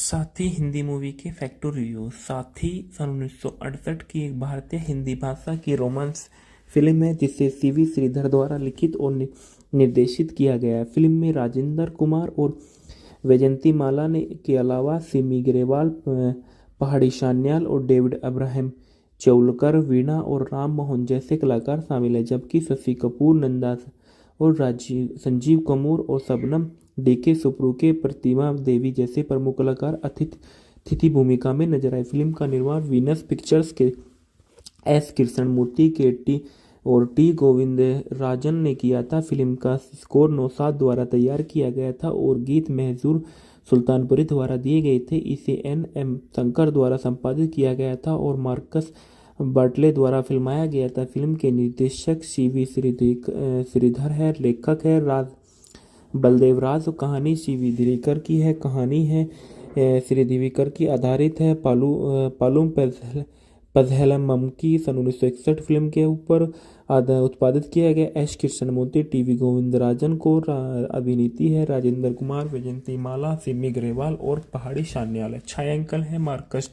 साथी हिंदी मूवी के fact review. साथी सन 1968 की एक भारतीय हिंदी भाषा की रोमांस फिल्म है जिसे सीवी श्रीधर द्वारा लिखित और निर्देशित किया गया है। फिल्म में राजेंद्र कुमार और वैजयंती माला ने के अलावा सिमी ग्रेवाल, पहाड़ी सान्याल और डेविड अब्राहम चौलकर, वीणा और राम मोहन जैसे कलाकार शामिल हैं, जबकि शशि कपूर, नंदा और राजीव संजीव कपूर और शबनम डीके सुप्रू, प्रतिमा देवी जैसे प्रमुख कलाकार अतिथि भूमिका में नजर आए। फिल्म का निर्माण वीनस पिक्चर्स के एस कृष्णमूर्ति के टी गोविंदराजन ने किया था। फिल्म का स्कोर नौशाद द्वारा तैयार किया गया था और गीत महजूर सुल्तानपुरी द्वारा दिए गए थे। इसे एम शंकर द्वारा संपादित किया गया था और मार्कस बर्टले द्वारा फिल्माया गया था। फिल्म के निर्देशक सीवी श्रीधर है, लेखक है बलदेव राज, कहानी सीवी दिवेकर की है, कहानी है श्री दिवेकर की आधारित है। पालूम पज़हलम की सन 1961 फिल्म के ऊपर उत्पादित किया गया। एस कृष्णमूर्ति, टी गोविंदराजन को अभिनीति है। राजेंद्र कुमार, वैजयंती माला, सिमी ग्रेवाल और पहाड़ी सान्याल है। छायांकन है मार्कस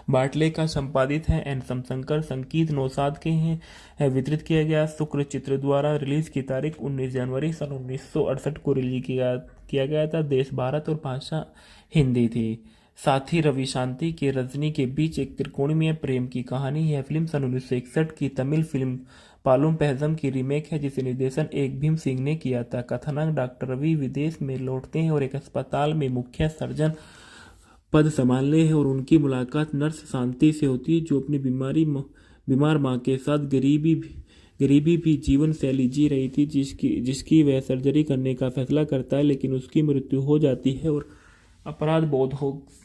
बाटले का, संपादित है एन शंकर, संगीत नौशाद के हैं। वितरित किया गया शुक्र चित्र द्वारा। रिलीज की तारीख 19 जनवरी सन 1968 को रिलीज किया गया था। देश भारत और भाषा हिंदी थी। साथी रवि शांति के रजनी के बीच एक त्रिकोणीय प्रेम की कहानी है। फिल्म सन 1961 की तमिल फिल्म पालुम पहजम की रीमेक है जिसे निर्देशन एक भीम सिंह ने किया था। कथानक डॉक्टर रवि विदेश में लौटते हैं और एक अस्पताल में मुख्य सर्जन पद संभालने हैं और उनकी मुलाकात नर्स शांति से होती है जो अपनी बीमार मां के साथ गरीबी भी जीवन शैली जी रही थी, जिसकी वह सर्जरी करने का फैसला करता है, लेकिन उसकी मृत्यु हो जाती है और अपराध बोध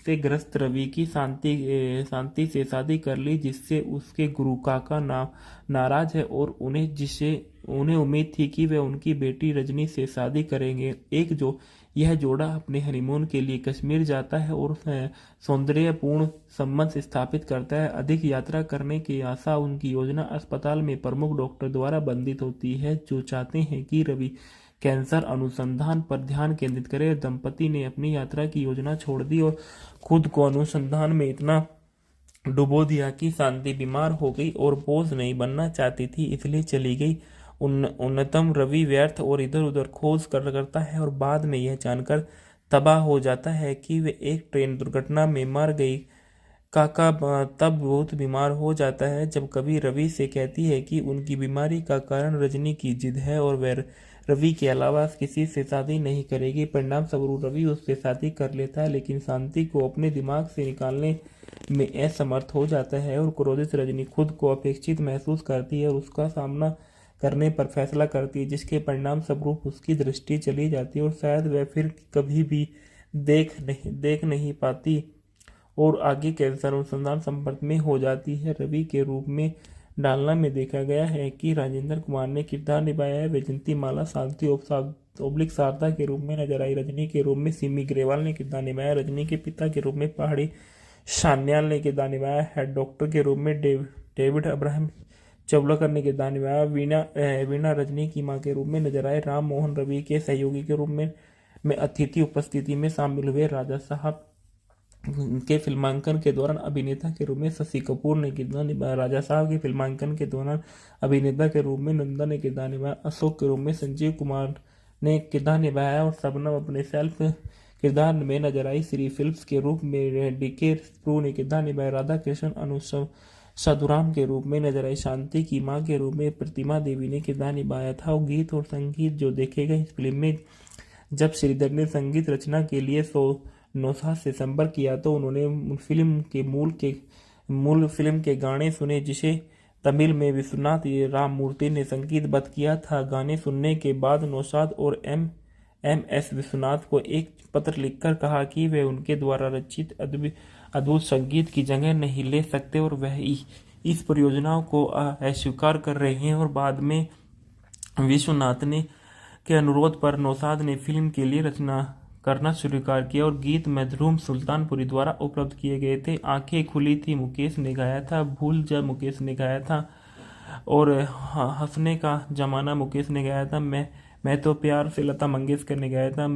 से ग्रस्त रवि की शांति से शादी कर ली, जिससे उसके गुरु काका नाराज है और उन्हें उम्मीद थी कि वे उनकी बेटी रजनी से शादी करेंगे। यह जोड़ा अपने हनीमून के लिए कश्मीर जाता है और सौंदर्यपूर्ण संबंध स्थापित करता है। अधिक यात्रा करने की आशा उनकी योजना अस्पताल में प्रमुख डॉक्टर द्वारा बंधित होती है जो चाहते हैं कि रवि कैंसर अनुसंधान पर ध्यान केंद्रित करे। दंपति ने अपनी यात्रा की योजना छोड़ दी और खुद को अनुसंधान में इतना डुबो दिया कि शांति बीमार हो गई और बोझ नहीं बनना चाहती थी, इसलिए चली गई। उन्नतम रवि व्यर्थ और इधर उधर खोज करता है और बाद में यह जानकर तबाह हो जाता है कि वे एक ट्रेन दुर्घटना में मर गई। काका तब बहुत बीमार हो जाता है जब कभी रवि से कहती है कि उनकी बीमारी का कारण रजनी की जिद है और वह रवि के अलावा किसी से शादी नहीं करेगी। परिणाम स्वरूप रवि उससे शादी कर लेता है, लेकिन शांति को अपने दिमाग से निकालने में असमर्थ हो जाता है और क्रोधित रजनी खुद को अपेक्षित महसूस करती है और उसका सामना करने पर फैसला करती है, जिसके परिणाम स्वरूप उसकी दृष्टि चली जाती है और शायद वह फिर कभी भी देख नहीं पाती और आगे कैंसर अनुसंधान संपर्क में हो जाती है। रवि के रूप में डालना में देखा गया है कि राजेंद्र कुमार ने किरदार निभाया है। वैजयंती माला शांति ओब्लिक शारदा के रूप में नजर आई। रजनी के रूप में सिमी ग्रेवाल ने किरदार निभाया। रजनी के पिता के रूप में पहाड़ी सान्याल ने किरदार निभाया। हेड डॉक्टर के रूप में डेविड अब्राहम चौलकर ने किरदार निभाया। वीणा रजनी की मां के रूप में नजर आए। राम मोहन रवि के सहयोगी के रूप में अतिथि उपस्थिति में शामिल हुए। राजा साहब के फिल्मांकन के दौरान अभिनेता के रूप में शशि कपूर ने किरदार निभाया। राजा साहब के फिल्मांकन के दौरान अभिनेता के रूप में नंदा ने किरदार निभाया। अशोक के रूप में संजीव कुमार ने किरदार निभाया और शबनम अपने सेल्फ किरदार में नजर आई। श्री फिल्म्स के रूप में डीके सुप्रू ने किरदार निभाया। राधा कृष्ण साधुराम के रूप में नजर आई। शांति की मां के रूप में प्रतिमा देवी ने किरदार निभाया था। और गीत और संगीत जो देखे गए इस फिल्म में, जब श्रीधर ने संगीत रचना के लिए नौशाद से संपर्क किया तो उन्होंने मूल फिल्म के गाने सुने, जिसे तमिल में विश्वनाथ राममूर्ति ने संगीतबद्ध किया था। गाने सुनने के बाद नौशाद और एम.एस. विश्वनाथ को एक पत्र लिखकर कहा कि वे उनके द्वारा रचित अद्भुत संगीत की जगह नहीं ले सकते और वह इस परियोजना को अस्वीकार कर रहे हैं। और बाद में विश्वनाथ के अनुरोध पर नौशाद ने फिल्म के लिए रचना करना स्वीकार किया और गीत मधुरम सुल्तानपुरी द्वारा उपलब्ध किए गए थे। आंखें खुली थी मुकेश ने गाया था। भूल जा मुकेश ने गाया था और हंसने का जमाना मुकेश ने गाया था। मैं तो प्यार से लता मंगेशकर ने गाया था।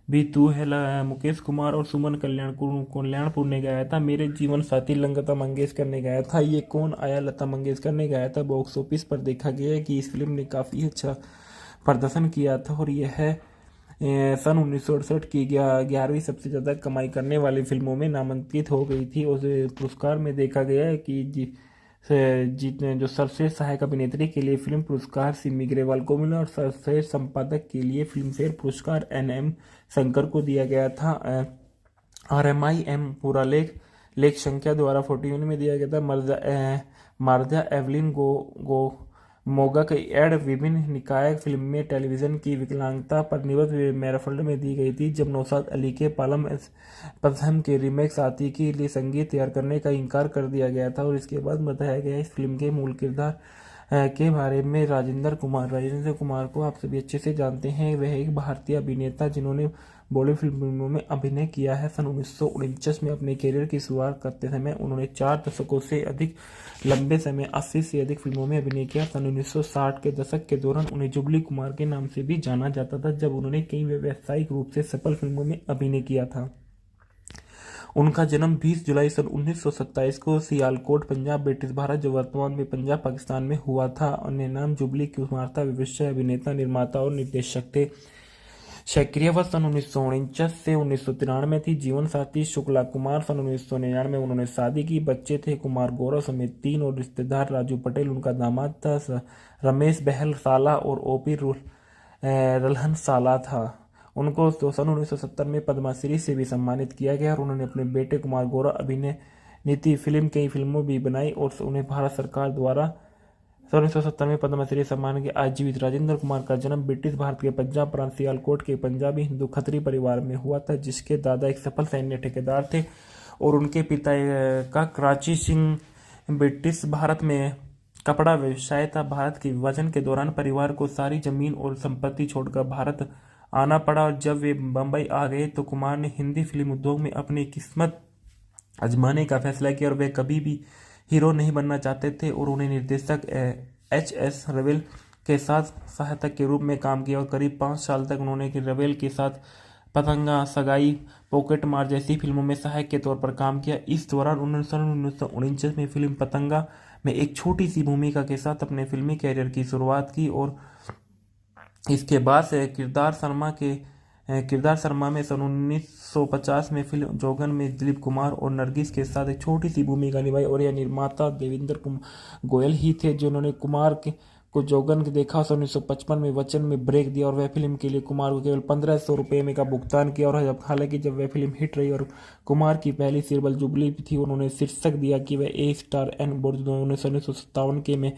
भी तू है मुकेश कुमार और सुमन कल्याणपुर ने गाया था। मेरे जीवन साथी लता मंगेशकर ने गाया था। ये कौन आया लता मंगेशकर ने गाया था। बॉक्स ऑफिस पर देखा गया है कि इस फिल्म ने काफ़ी अच्छा प्रदर्शन किया था और यह है सन 1968 की 11वीं सबसे ज़्यादा कमाई करने वाली फिल्मों में नामांकित हो गई थी। और पुरस्कार में देखा गया है कि जीतने जो सर्वश्रेष्ठ सहायक अभिनेत्री के लिए फिल्म पुरस्कार सिमी ग्रेवाल को मिला और सर्वश्रेष्ठ संपादक के लिए फिल्म फेयर पुरस्कार एन.एम. शंकर को दिया गया था। RMIM पूरा लेख संख्या द्वारा 41 में दिया गया था। मार्जा एवलिन गो मोगा की एड विभिन्न निकाय फिल्म में टेलीविजन की विकलांगता पर निर्भर मैराफल्ड में दी गई थी जब नौशाद अली के पालम पथम के रीमेक साथी के लिए संगीत तैयार करने का इनकार कर दिया गया था। और इसके बाद बताया गया इस फिल्म के मूल किरदार के बारे में। राजेंद्र कुमार को आप सभी अच्छे से जानते हैं। वह एक भारतीय अभिनेता जिन्होंने बॉलीवुड फिल्मों में अभिनय किया है। सन 1949 में अपने करियर की शुरुआत करते समय उन्होंने 4 दशकों से अधिक लंबे समय 80 से अधिक फिल्मों में अभिनय किया। सन 1960 के दशक के दौरान उन्हें जुबली कुमार के नाम से भी जाना जाता था जब उन्होंने कई व्यावसायिक रूप से सफल फिल्मों में अभिनय किया था। उनका जन्म 20 जुलाई सन 1927 को सियालकोट पंजाब ब्रिटिश भारत जो वर्तमान में पंजाब पाकिस्तान में हुआ था। अन्य नाम जुबली कुमार था। विशेष अभिनेता निर्माता और निर्देशक थे। सक्रियता सन 1949 से 1993 थी। जीवन साथी शुक्ला कुमार सन 1999 में उन्होंने शादी की। बच्चे थे कुमार गौरव समेत 3 और रिश्तेदार राजू पटेल उनका दामाद था। रमेश बहल साला और ओपी रल्हन साला था। उनको सन 1970 में पद्मश्री से भी सम्मानित किया गया और उन्होंने अपने बेटे कुमार गौरव अभिनय नीति फिल्म कई फिल्मों भी बनाई और उन्हें भारत सरकार द्वारा सन 1970 में पद्मश्री सम्मान के आज जीवित। राजेंद्र कुमार का जन्म ब्रिटिश भारत के पंजाब प्रांत सियालकोट के पंजाबी हिंदू खत्री परिवार में हुआ था जिसके दादा एक सफल सैन्य ठेकेदार थे और उनके पिता का कराची सिंह ब्रिटिश भारत में कपड़ा व्यवसाय था। भारत के विभाजन के दौरान परिवार को सारी जमीन और संपत्ति छोड़कर भारत आना पड़ा और जब वे बम्बई आ गए तो कुमार ने हिंदी फिल्म उद्योग में अपनी किस्मत आजमाने का फैसला किया और वे कभी भी हीरो नहीं बनना चाहते थे और उन्हें निर्देशक H.S. रवेल के साथ सहायक के रूप में काम किया और करीब 5 साल तक उन्होंने रवेल के साथ पतंगा सगाई पॉकेट मार जैसी फिल्मों में सहायक के तौर पर काम किया। इस दौरान उन्होंने सन 1949 में फिल्म पतंगा में एक छोटी सी भूमिका के साथ अपने फिल्मी कैरियर की शुरुआत की और इसके बाद से किरदार शर्मा में सन 1950 में फिल्म जोगन में दिलीप कुमार और नरगिस के साथ एक छोटी सी भूमिका निभाई और यह निर्माता देवेंद्र गोयल ही थे जिन्होंने कुमार को जोगन देखा। सन 1955 में वचन में ब्रेक दिया और वह फिल्म के लिए कुमार को केवल 1500 रुपये में का भुगतान किया और हालांकि जब वह फिल्म हिट रही और कुमार की पहली सीरियल जुबली थी उन्होंने शीर्षक दिया कि वह A*N उन्होंने सन 1957 के में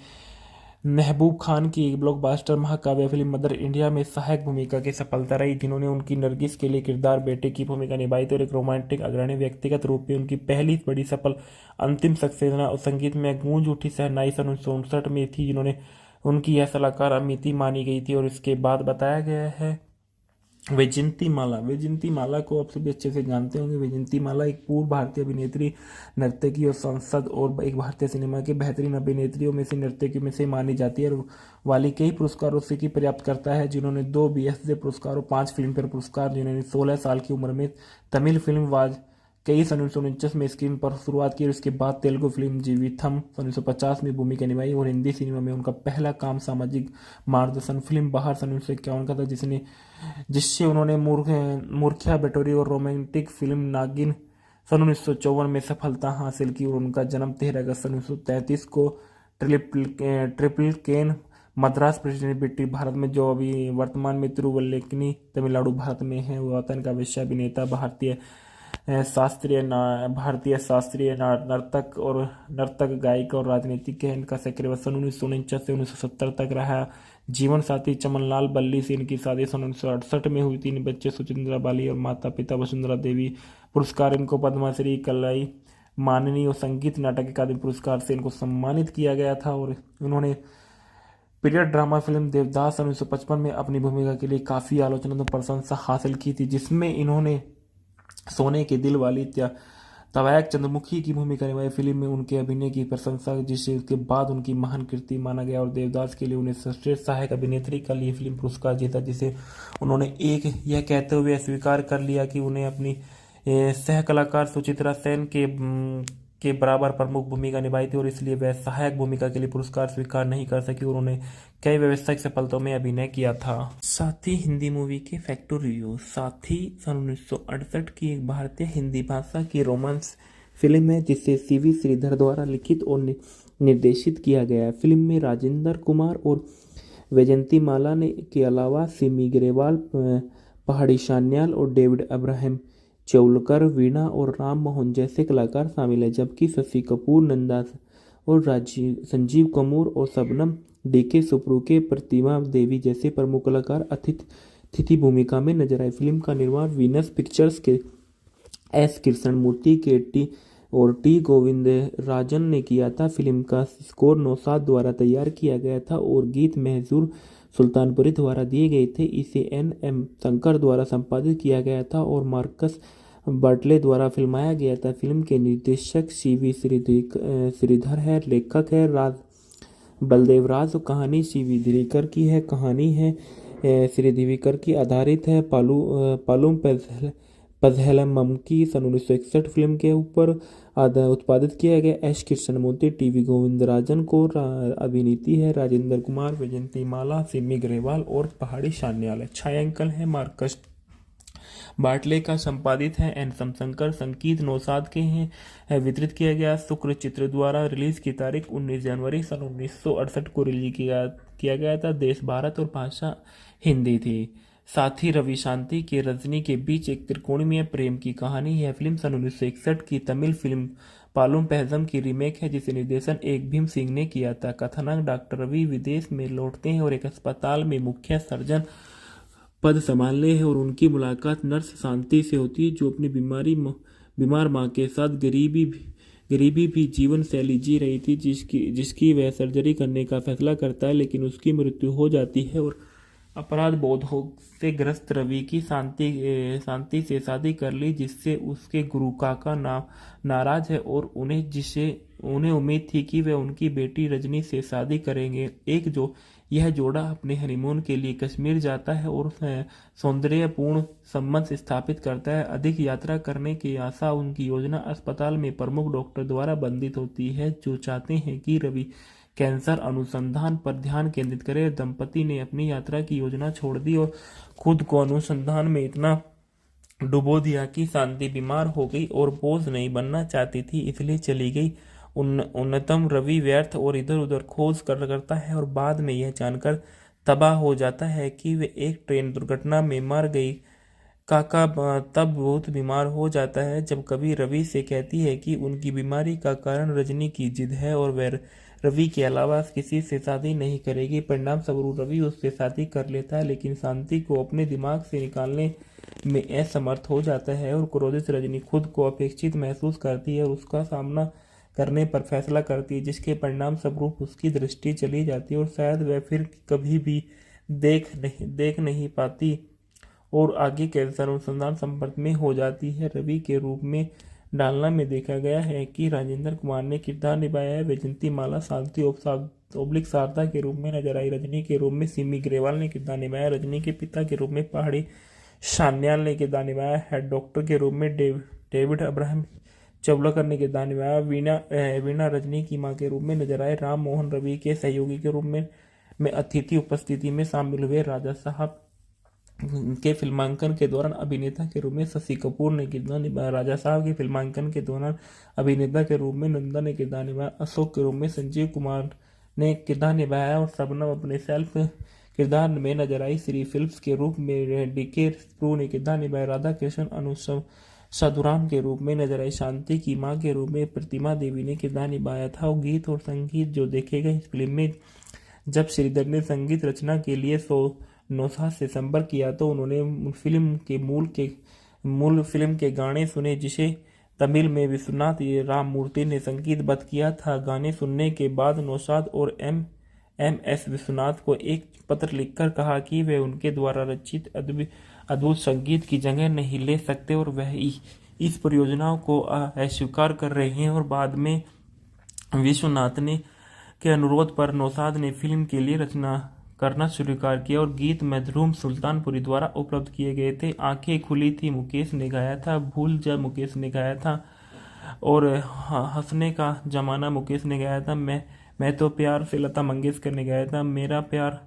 महबूब खान की ब्लॉकबस्टर महाकाव्य फिल्म मदर इंडिया में सहायक भूमिका की सफलता रही जिन्होंने उनकी नरगिस के लिए किरदार बेटे की भूमिका निभाई थी और एक रोमांटिक अग्रणी व्यक्तिगत रूप में उनकी पहली बड़ी सफल अंतिम सक्सेना और संगीत में गूंज उठी शहनाई सन 1959 में थी जिन्होंने उनकी यह सलाहकार अमिति मानी गई थी। और इसके बाद बताया गया है वैजयंती माला को आप सभी अच्छे से जानते होंगे। वैजयंती माला एक पूर्व भारतीय अभिनेत्री नर्तकी और सांसद और एक भारतीय सिनेमा की बेहतरीन अभिनेत्रियों में से नर्तकी में से मानी जाती है और वाली कई पुरस्कारों से की पर्याप्त करता है जिन्होंने 2 BFTA पुरस्कार और 5 फिल्म फेयर पुरस्कार जिन्होंने 16 साल की उम्र में तमिल फिल्म वाज कई सन 1949 में स्क्रीन पर शुरुआत की और इसके बाद तेलुगु फिल्म जीविथम सन 1950 में भूमिका निभाई और हिंदी सिनेमा में उनका पहला काम सामाजिक मार्गदर्शन फिल्म बाहर सन 1951 का था जिससे उन्होंने मूर्खिया बटोरी और रोमांटिक फिल्म नागिन सन 1954 में सफलता हासिल की और उनका जन्म 13 अगस्त सन 1933 को ट्रिपल केन मद्रास प्रेसिडेंट ब्रिटिश भारत में जो अभी वर्तमान में तिरुवल्लेकनी तमिलनाडु भारत में है। वतन का विषय अभिनेता भारतीय शास्त्रीय नर्तक गायक और राजनीतिक है। इनका सक्रिय सन 1949 से 1970 तक रहा। जीवन साथी चमनलाल बल्ली से इनकी शादी सन 1968 में हुई। 3 बच्चे सुचिंद्रा बाली और माता पिता वसुंधरा देवी। पुरस्कार इनको पद्मश्री कलाई माननी और संगीत नाटक अकादमी पुरस्कार से इनको सम्मानित किया गया था और उन्होंने पीरियड ड्रामा फिल्म देवदास सन 1955 में अपनी भूमिका के लिए काफ़ी आलोचना और प्रशंसा हासिल की थी जिसमें इन्होंने सोने के दिल वाली तवायक चंद्रमुखी की भूमिका निभाई। फिल्म में उनके अभिनय की प्रशंसा जिसे उसके बाद उनकी महान कृति माना गया और देवदास के लिए उन्हें सर्वश्रेष्ठ सहायक अभिनेत्री का लिए फिल्म पुरस्कार जीता, जिसे उन्होंने एक यह कहते हुए स्वीकार कर लिया कि उन्हें अपनी सह कलाकार सुचित्रा सेन के बराबर प्रमुख भूमिका निभाई थी और इसलिए वह सहायक भूमिका के लिए पुरस्कार स्वीकार नहीं कर सकी और उन्होंने कई व्यावसायिक सफलताओं में अभिनय किया था। साथ ही हिंदी मूवी के फैक्टो रिव्यू। साथ ही सन 1968 की एक भारतीय हिंदी भाषा की रोमांस फिल्म है जिसे सीवी श्रीधर द्वारा लिखित और निर्देशित किया गया है। फिल्म में राजेंद्र कुमार और वैजयंती माला ने के अलावा सिमी ग्रेवाल, पहाड़ी शान्याल और डेविड अब्राहम चौलकर, वीणा और राम मोहन जैसे कलाकार शामिल हैं, जबकि शशि कपूर, नंदा और संजीव कपूर और शबनम डीके सुप्रू, प्रतिमा देवी जैसे प्रमुख कलाकार अतिथि भूमिका में नजर आए। फिल्म का निर्माण वीनस पिक्चर्स के एस कृष्णमूर्ति के टी गोविंदराजन ने किया था। फिल्म का स्कोर नौशाद द्वारा तैयार किया गया था और गीत महजूर सुल्तानपुरी द्वारा दिए गए थे। इसे एम शंकर द्वारा संपादित किया गया था और मार्कस बर्टले द्वारा फिल्माया गया था। फिल्म के निर्देशक सीवी श्रीधर है, लेखक है बलदेव राज, कहानी सीवी दिरीकर की है, कहानी है श्रीदिवीकर की आधारित है। पालूम पज़हेलम की सन 1961 फिल्म के ऊपर उत्पादित किया गया। एस कृष्णमूर्ति, टीवी गोविंदराजन को अभिनीति है। राजेंद्र कुमार, वैजयंती माला, सिमी ग्रेवाल और पहाड़ी शान्याल है। छायांकन है मार्कस बाटले का, संपादित है एन शंकर, संगीत नौशाद के हैं। वितरित किया गया शुक्र चित्र द्वारा। रिलीज की तारीख 19 जनवरी सन 1968 को रिलीज किया गया था। देश भारत और भाषा हिंदी थी। साथ ही रवि शांति के रजनी के बीच एक त्रिकोणीय प्रेम की कहानी है। फिल्म सन 1961 की तमिल फिल्म पालुम पहजम की रीमेक है जिसे निर्देशन एक भीम सिंह ने किया था। कथानक डॉक्टर रवि विदेश में लौटते हैं और एक अस्पताल में मुख्य सर्जन पद संभालने हैं और उनकी मुलाकात नर्स शांति से होती है जो अपनी बीमार मां के साथ गरीबी भी जीवन शैली जी रही थी, जिसकी वह सर्जरी करने का फैसला करता है, लेकिन उसकी मृत्यु हो जाती है और अपराध बोध से ग्रस्त रवि की शांति से शादी कर ली, जिससे उसके गुरु काका नाराज है और उन्हें उम्मीद थी कि वे उनकी बेटी रजनी से शादी करेंगे। यह जोड़ा अपने हनीमून के लिए कश्मीर जाता है और सौंदर्यपूर्ण संबंध स्थापित करता है। अधिक यात्रा करने की आशा उनकी योजना अस्पताल में प्रमुख डॉक्टर द्वारा बंधित होती है जो चाहते हैं कि रवि कैंसर अनुसंधान पर ध्यान केंद्रित करे। दंपति ने अपनी यात्रा की योजना छोड़ दी और खुद को अनुसंधान में इतना डुबो दिया कि शांति बीमार हो गई और बोझ नहीं बनना चाहती थी, इसलिए चली गई। उन्नतम रवि व्यर्थ और इधर उधर खोज करता है और बाद में यह जानकर तबाह हो जाता है कि वे एक ट्रेन दुर्घटना में मर गई। काका तब बहुत बीमार हो जाता है जब कभी रवि से कहती है कि उनकी बीमारी का कारण रजनी की जिद है और वह रवि के अलावा किसी से शादी नहीं करेगी। परिणाम स्वरूप रवि उससे शादी कर लेता है, लेकिन शांति को अपने दिमाग से निकालने में असमर्थ हो जाता है और क्रोधित रजनी खुद को अपेक्षित महसूस करती है और उसका सामना करने पर फैसला करती है, जिसके परिणाम स्वरूप उसकी दृष्टि चली जाती है और शायद वह फिर कभी भी देख नहीं पाती और आगे कैंसर अनुसंधान संपर्क में हो जाती है। रवि के रूप में डालना में देखा गया है कि राजेंद्र कुमार ने किरदार निभाया है। वैजयंती माला शांति ओब्लिक शारदा के रूप में नजर आई। रजनी के रूप में सिमी ग्रेवाल ने किरदार निभाया। रजनी के पिता के रूप में पहाड़ी शान्याल ने किरदार निभाया। हेड डॉक्टर के रूप में डेविड अब्राहम चौलकर ने किरदार निभाया। वीणा रजनी की मां के रूप में नजर आए। राम मोहन रवि के सहयोगी के रूप में अतिथि उपस्थिति में शामिल हुए। राजा साहब के फिल्मांकन के दौरान अभिनेता के रूप में शशि कपूर ने किरदार निभाया। राजा साहब के फिल्मांकन के दौरान अभिनेता के रूप में नंदा ने किरदार निभाया। अशोक के रूप में संजीव कुमार ने किरदार निभाया और शबनम अपने सेल्फ किरदार में नजर आई। श्री फिल्म्स के रूप में डीके सुप्रू ने किरदार निभाया। राधा कृष्ण साधुराम के रूप में नजर आई। शांति की मां के रूप में प्रतिमा देवी ने किरदार निभाया था। गीत और संगीत जो देखे गए इस फिल्म में जब श्रीधर ने संगीत रचना के लिए नौशाद से संपर्क किया तो उन्होंने मूल फिल्म के गाने सुने, जिसे तमिल में विश्वनाथ राममूर्ति ने संगीतबद्ध किया था। गाने सुनने के बाद नौशाद और एम.एस. विश्वनाथ को एक पत्र लिखकर कहा कि वे उनके द्वारा रचित अद्भुत संगीत की जगह नहीं ले सकते और इस परियोजना को अस्वीकार कर रहे हैं और बाद में विश्वनाथ ने के अनुरोध पर नौशाद ने फिल्म के लिए रचना करना स्वीकार किया और गीत मजरूम सुल्तानपुरी द्वारा उपलब्ध किए गए थे। आंखें खुली थी मुकेश ने गाया था, भूल जा मुकेश ने गाया था और हंसने का जमाना मुकेश ने गाया था, मैं तो प्यार से लता मंगेशकर ने गाया था, मेरा प्यार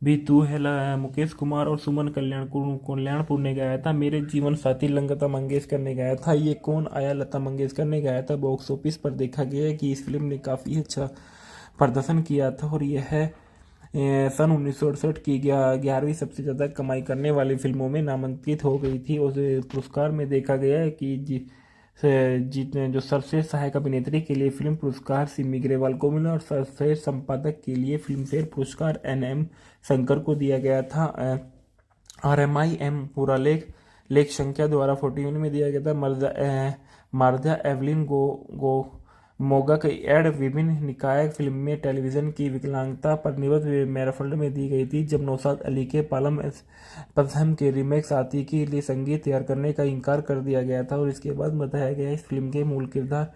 भी तू है मुकेश कुमार और सुमन कल्याणपुर ने गाया था, मेरे जीवन साथी लता मंगेशकर ने गाया था, ये कौन आया लता मंगेशकर ने गाया था। बॉक्स ऑफिस पर देखा गया कि इस फिल्म ने काफ़ी अच्छा प्रदर्शन किया था और यह सन 1968 की 11वीं सबसे ज़्यादा कमाई करने वाली फिल्मों में नामांकित हो गई थी। उस पुरस्कार में देखा गया है कि जीतने जो सर्वश्रेष्ठ सहायक अभिनेत्री के लिए फिल्म पुरस्कार सिमी ग्रेवाल को मिला और सर्वश्रेष्ठ संपादक के लिए फिल्मफेयर पुरस्कार एन.एम. शंकर को दिया गया था। RMIM पूरा लेख संख्या द्वारा 41 में दिया गया था। मार्जा एवलिन मोगा की एड विभिन्न निकाय फिल्म में टेलीविजन की विकलांगता पर निर्भर मैराफल्ड में दी गई थी। जब नौशाद अली के पालम पथम के रीमेक साथी के लिए संगीत तैयार करने का इनकार कर दिया गया था और इसके बाद बताया गया इस फिल्म के मूल किरदार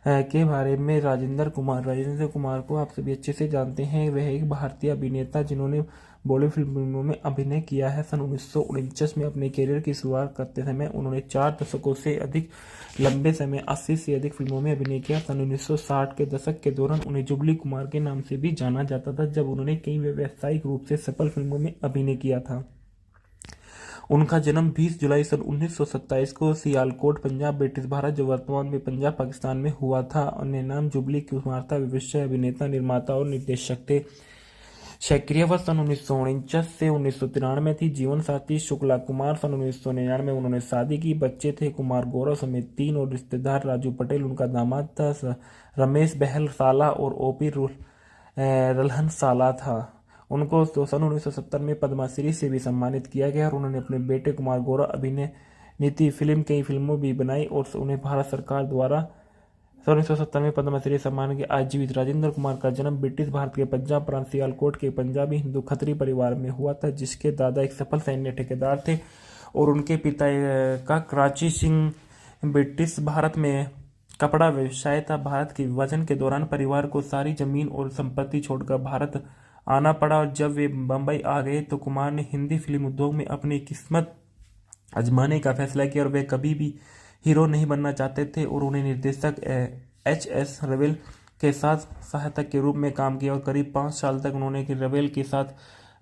के बारे में। राजेंद्र कुमार को आप सभी अच्छे से जानते हैं। वह एक भारतीय अभिनेता जिन्होंने बॉलीवुड फिल्मों में अभिनय किया है। सन 1949 में अपने करियर की शुरुआत करते समय उन्होंने 4 दशकों से अधिक लंबे समय 80 से अधिक फिल्मों में अभिनय किया। सन 1960 के दशक के दौरान उन्हें जुबली कुमार के नाम से भी जाना जाता था, जब उन्होंने कई व्यावसायिक रूप से सफल फिल्मों में अभिनय किया था। उनका जन्म 20 जुलाई सन 1927 को सियालकोट, पंजाब, ब्रिटिश भारत, जो वर्तमान में पंजाब पाकिस्तान में हुआ था। अन्य नाम जुबली कुमार था। व्यवसाय अभिनेता, निर्माता और निर्देशक थे। सक्रिय वर्ष सन 1949 से 1993 थी। जीवन साथी शुक्ला कुमार। सन 1999 में उन्होंने शादी की। बच्चे थे कुमार गौरव समेत 3 और रिश्तेदार राजू पटेल उनका दामाद था, रमेश बहल साला और ओपी रल्हन साला था। उनको सन 1970 में पद्मश्री से भी सम्मानित किया गया और उन्होंने अपने बेटे कुमार गौरव अभिनय नीति फिल्म कई फिल्मों भी बनाई और उन्हें भारत सरकार द्वारा 1970 में पद्मश्री सम्मान के आज जीवित। राजेंद्र कुमार का जन्म ब्रिटिश भारत के पंजाब प्रांत सियालकोट के पंजाबी हिंदू खत्री परिवार में हुआ था, जिसके दादा एक सफल सैन्य ठेकेदार थे और उनके पिता का कराची सिंह ब्रिटिश भारत में कपड़ा व्यवसाय था। भारत के विभाजन के दौरान परिवार को सारी जमीन और संपत्ति छोड़कर भारत आना पड़ा और जब वे बम्बई आ गए तो कुमार ने हिंदी फिल्म उद्योग में अपनी किस्मत आजमाने का फैसला किया और वे कभी भी हीरो नहीं बनना चाहते थे और उन्हें निर्देशक H.S. रवेल के साथ सहायक के रूप में काम किया और करीब 5 साल तक उन्होंने रवेल के साथ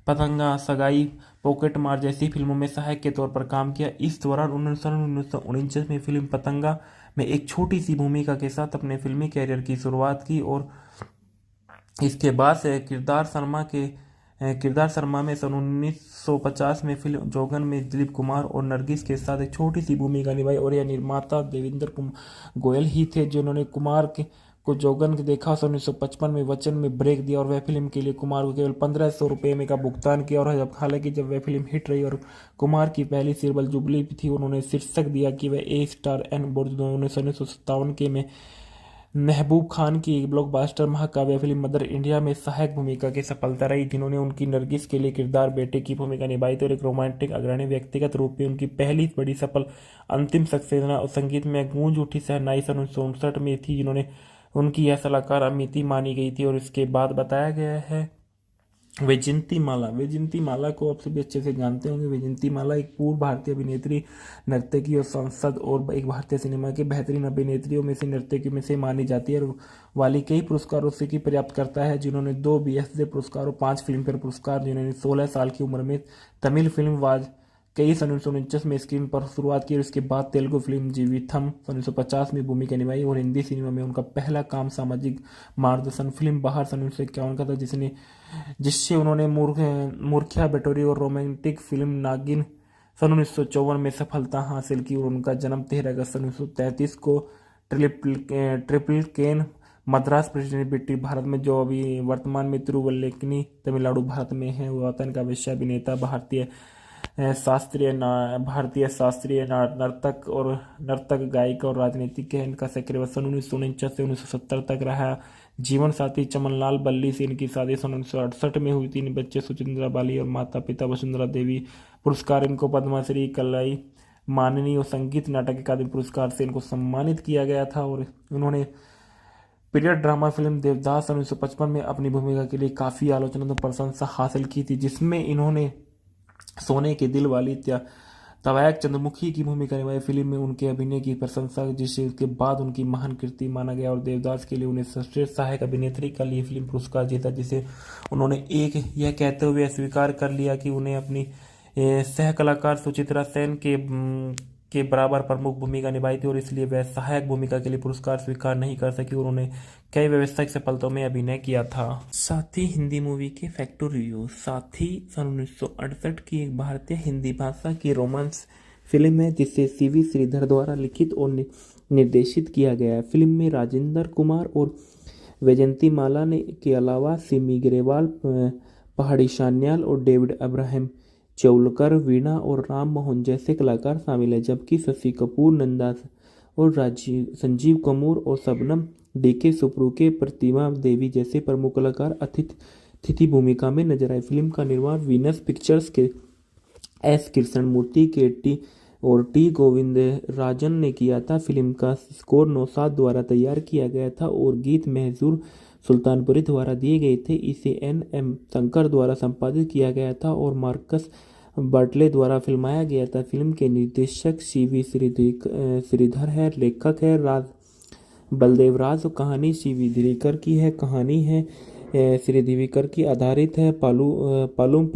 पतंगा, सगाई, पॉकेट मार जैसी फिल्मों में सहायक के तौर पर काम किया। इस दौरान उन्होंने सन 1949 में फिल्म पतंगा में एक छोटी सी भूमिका के साथ अपने फिल्मी कैरियर की शुरुआत की और इसके बाद से किरदार शर्मा में सन 1950 में फिल्म जोगन में दिलीप कुमार और नरगिस के साथ एक छोटी सी भूमिका निभाई और यह निर्माता देवेंद्र गोयल ही थे जिन्होंने कुमार को जोगन देखा। सन 1955 में वचन में ब्रेक दिया और वह फिल्म के लिए कुमार को केवल 1500 रुपये में का भुगतान किया और हालांकि जब वह फिल्म हिट रही और कुमार की पहली सीरियल जुबली थी, उन्होंने शीर्षक दिया कि वह A*N बोर्ड। 1957 के में महबूब खान की ब्लॉकबस्टर महाकाव्य फिल्म मदर इंडिया में सहायक भूमिका की सफलता रही, जिन्होंने उनकी नरगिस के लिए किरदार बेटे की भूमिका निभाई थी और एक रोमांटिक अग्रणी व्यक्तिगत रूप में उनकी पहली बड़ी सफल अंतिम सक्सेना और संगीत में गूंज उठी शहनाई सन 1959 में थी, जिन्होंने उनकी यह सलाहकार अमिति मानी गई थी। और इसके बाद बताया गया है वैजयंती माला को आप सभी अच्छे से जानते होंगे। वैजयंती माला एक पूर्व भारतीय अभिनेत्री, नर्तकी और सांसद और एक भारतीय सिनेमा की बेहतरीन अभिनेत्रियों में से नर्तकी में से मानी जाती है और वाली कई पुरस्कारों से की पर्याप्त करता है, जिन्होंने 2 BFTA पुरस्कार और 5 फिल्मफेयर पुरस्कार, जिन्होंने 16 साल की उम्र में तमिल फिल्म वाज कई सन 1949 में स्क्रीन पर शुरुआत की और इसके बाद तेलुगु फिल्म जीविथम सन 1950 में भूमिका निभाई और हिंदी सिनेमा में उनका पहला काम सामाजिक मार्गदर्शन फिल्म बाहर सन 1951 का था, जिससे उन्होंने मूर्खिया बटोरी और रोमांटिक फिल्म नागिन सन 1954 में सफलता हासिल की और उनका जन्म 13 अगस्त सन 1933 को ट्रिपल केन मद्रास प्रेसिडेंट ब्रिटिश भारत में, जो अभी वर्तमान में तिरुवल्लेकनी तमिलनाडु भारत में है, वो वतन का वैश्य अभिनेता, भारतीय शास्त्रीय नर्तक गायक और राजनीतिक है। इनका सक्रिय वर्ष सन 1949 से 1970 तक रहा। जीवन साथी चमनलाल बल्ली से इनकी शादी सन 1968 में हुई। 3 बच्चे सुचिंद्रा बाली और माता पिता वसुंधरा देवी। पुरस्कार इनको पद्मश्री, माननीय संगीत नाटक अकादमी पुरस्कार से इनको सम्मानित किया गया था। और उन्होंने पीरियड ड्रामा फिल्म देवदास 1955 में अपनी भूमिका के लिए काफ़ी आलोचना और प्रशंसा हासिल की थी, जिसमें इन्होंने सोने के दिल वाली तवायक चंद्रमुखी की भूमिका निभाई। फिल्म में उनके अभिनय की प्रशंसा, जिसे उसके बाद उनकी महान कृति माना गया, और देवदास के लिए उन्हें सर्वश्रेष्ठ सहायक अभिनेत्री का लिए फिल्म पुरस्कार जीता, जिसे उन्होंने यह कहते हुए स्वीकार कर लिया कि उन्हें अपनी सह कलाकार सुचित्रा सेन के बराबर प्रमुख भूमिका निभाई थी, और इसलिए वह सहायक भूमिका के लिए पुरस्कार स्वीकार नहीं कर सकी। और उन्होंने कई व्यावसायिक सफलताओं में अभिनय किया था। साथी हिंदी मूवी के फैक्टर रिव्यू। साथी सन 1968 की एक भारतीय हिंदी भाषा की रोमांस फिल्म है, जिसे सीवी श्रीधर द्वारा लिखित और निर्देशित किया गया है। फिल्म में राजेंद्र कुमार और वैजयंती माला ने के अलावा सिमी ग्रेवाल, पहाड़ी सान्याल और डेविड अब्राहम चौलकर, वीणा और राम मोहन जैसे कलाकार शामिल हैं, जबकि शशि कपूर, नंदा और संजीव कपूर और शबनम डीके सुप्रुके, प्रतिमा देवी जैसे प्रमुख कलाकार अतिथि भूमिका में नजर आए। फिल्म का निर्माण वीनस पिक्चर्स के एस कृष्णमूर्ति के टी गोविंदराजन ने किया था। फिल्म का स्कोर नौशाद द्वारा तैयार किया गया था और गीत महजूर सुल्तानपुरी द्वारा दिए गए थे। इसे एम शंकर द्वारा संपादित किया गया था और मार्कस बर्टले द्वारा फिल्माया गया था। फिल्म के निर्देशक सीवी श्रीधर है, लेखक है बलदेव राज, कहानी सीवी दिरीकर की है, कहानी है श्रीदिवीकर की, आधारित है पालूम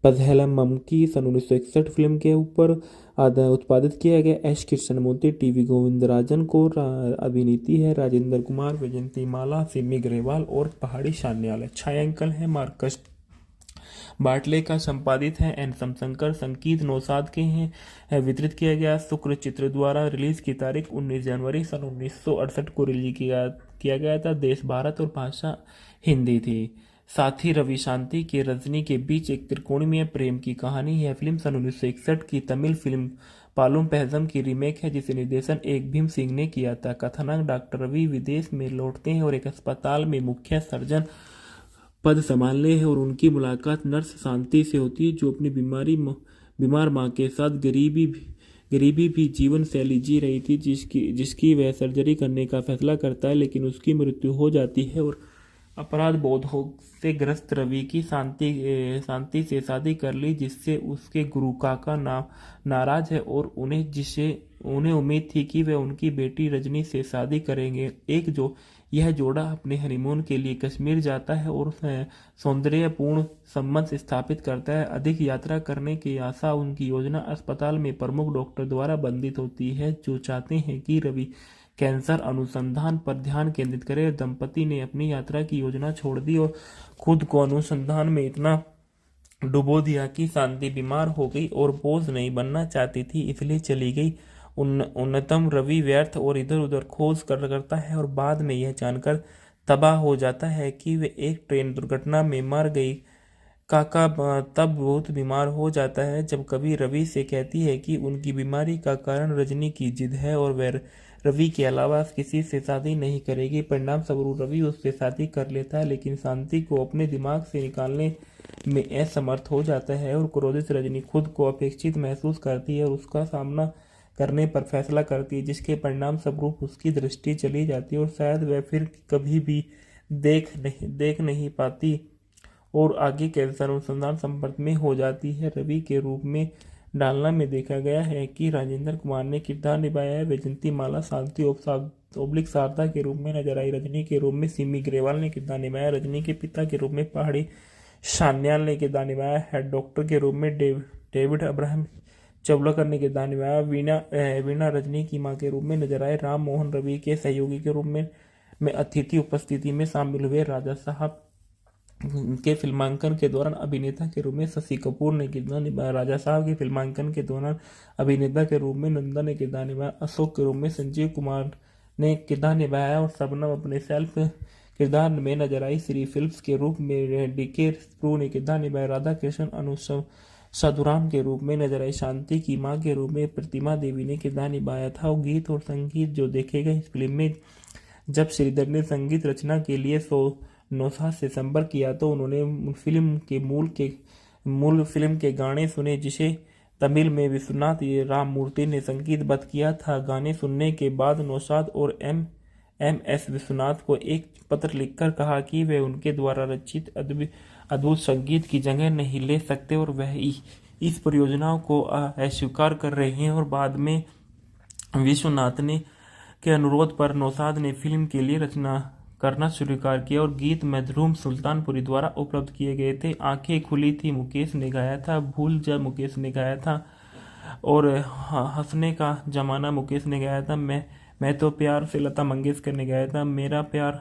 पज़हेलम की सन 1961 फिल्म के ऊपर उत्पादित किया गया। एस कृष्णमूर्ति, टीवी गोविंदराजन को अभिनीति है, राजेंद्र कुमार, वैजयंती माला, सिमी ग्रेवाल और पहाड़ी सान्याल है। छायांकन है मार्कस बाटले का, संपादित है एन शंकर, संगीत नौशाद के हैं। वितरित किया गया शुक्र चित्र द्वारा। रिलीज की तारीख 19 जनवरी सन 1968 को रिलीज किया गया था। देश भारत और भाषा हिंदी थी। साथी रवि शांति के रजनी के बीच एक त्रिकोणीय प्रेम की कहानी है। फिल्म सन 1961 की तमिल फिल्म पालुम पहजम की रीमेक है, जिसे निर्देशन एक भीम सिंह ने किया था। कथानक डॉक्टर रवि विदेश में लौटते हैं और एक अस्पताल में मुख्य सर्जन पद संभालने हैं, और उनकी मुलाकात नर्स शांति से होती है, जो अपनी बीमार मां के साथ गरीबी भी जीवन शैली जी रही थी, जिसकी वह सर्जरी करने का फैसला करता है, लेकिन उसकी मृत्यु हो जाती है। और अपराध बोध से ग्रस्त रवि की शांति से शादी कर ली, जिससे उसके गुरु काका नाराज है और उन्हें उम्मीद थी कि वे उनकी बेटी रजनी से शादी करेंगे। यह जोड़ा अपने हनीमून के लिए कश्मीर जाता है और सौंदर्यपूर्ण संबंध स्थापित करता है। अधिक यात्रा करने की आशा उनकी योजना अस्पताल में प्रमुख डॉक्टर द्वारा बंधित होती है, जो चाहते हैं कि रवि कैंसर अनुसंधान पर ध्यान केंद्रित करे। दंपति ने अपनी यात्रा की योजना छोड़ दी और खुद को अनुसंधान में इतना डुबो दिया कि शांति बीमार हो गई और बोझ नहीं बनना चाहती थी, इसलिए चली गई। उन्नतम रवि व्यर्थ और इधर उधर खोज करता है और बाद में यह जानकर तबाह हो जाता है कि वे एक ट्रेन दुर्घटना में मर गई। काका तब बहुत बीमार हो जाता है जब कभी रवि से कहती है कि उनकी बीमारी का कारण रजनी की जिद है और वह रवि के अलावा किसी से शादी नहीं करेगी। परिणाम स्वरूप रवि उससे शादी कर लेता है, लेकिन शांति को अपने दिमाग से निकालने में असमर्थ हो जाता है और क्रोधित रजनी खुद को अपेक्षित महसूस करती है और उसका सामना करने पर फैसला करती है, जिसके परिणाम स्वरूप उसकी दृष्टि चली जाती है और शायद वह फिर कभी भी देख नहीं पाती और आगे कैंसर अनुसंधान संपर्क में हो जाती है। रवि के रूप में डालना में देखा गया है कि राजेंद्र कुमार ने किरदार निभाया है। वैजयंती माला शांति ओब्लिक शारदा के रूप में नजर आई। रजनी के रूप में सिमी ग्रेवाल ने किरदार निभाया। रजनी के पिता के रूप में पहाड़ी सान्याल ने किरदार निभाया है। डॉक्टर के रूप में डेविड अब्राहम चौलकर ने किरदार निभाया। वीणा रजनी की मां के रूप में नजर आए। राम मोहन रवि के सहयोगी के रूप में अतिथि उपस्थिति में शामिल हुए। राजा साहब के फिल्मांकन के दौरान अभिनेता के रूप में शशि कपूर ने किरदार निभाया। राजा साहब के फिल्मांकन के दौरान अभिनेता के रूप में नंदा ने किरदार निभाया। अशोक के रूप में संजीव कुमार ने किरदार निभाया और शबनम अपने सेल्फ किरदार में नजर आई। श्री फिल्म्स के रूप में डीके सुप्रू ने किरदार निभाया। राधा कृष्ण साधुराम के रूप में नजर आई। शांति की मां के रूप में प्रतिमा देवी ने किरदार निभाया था। और गीत और संगीत जो देखे गए इस फिल्म में, जब श्रीधर ने संगीत रचना के लिए नौशाद से संपर्क किया तो उन्होंने मूल फिल्म के गाने सुने, जिसे तमिल में विश्वनाथ राममूर्ति ने संगीतबद्ध किया था। गाने सुनने के बाद नौशाद और एस विश्वनाथ को एक पत्र लिखकर कहा कि वे उनके द्वारा रचित अद्भुत संगीत की जगह नहीं ले सकते और वह इस परियोजना को अस्वीकार कर रहे हैं। और बाद में विश्वनाथ ने के अनुरोध पर नौशाद ने फिल्म के लिए रचना करना स्वीकार किया और गीत मधुरम सुल्तानपुरी द्वारा उपलब्ध किए गए थे। आंखें खुली थी मुकेश ने गाया था, भूल जा मुकेश ने गाया था और हंसने का जमाना मुकेश ने गाया था। मैं तो प्यार से लता मंगेशकर ने गाया था। मेरा प्यार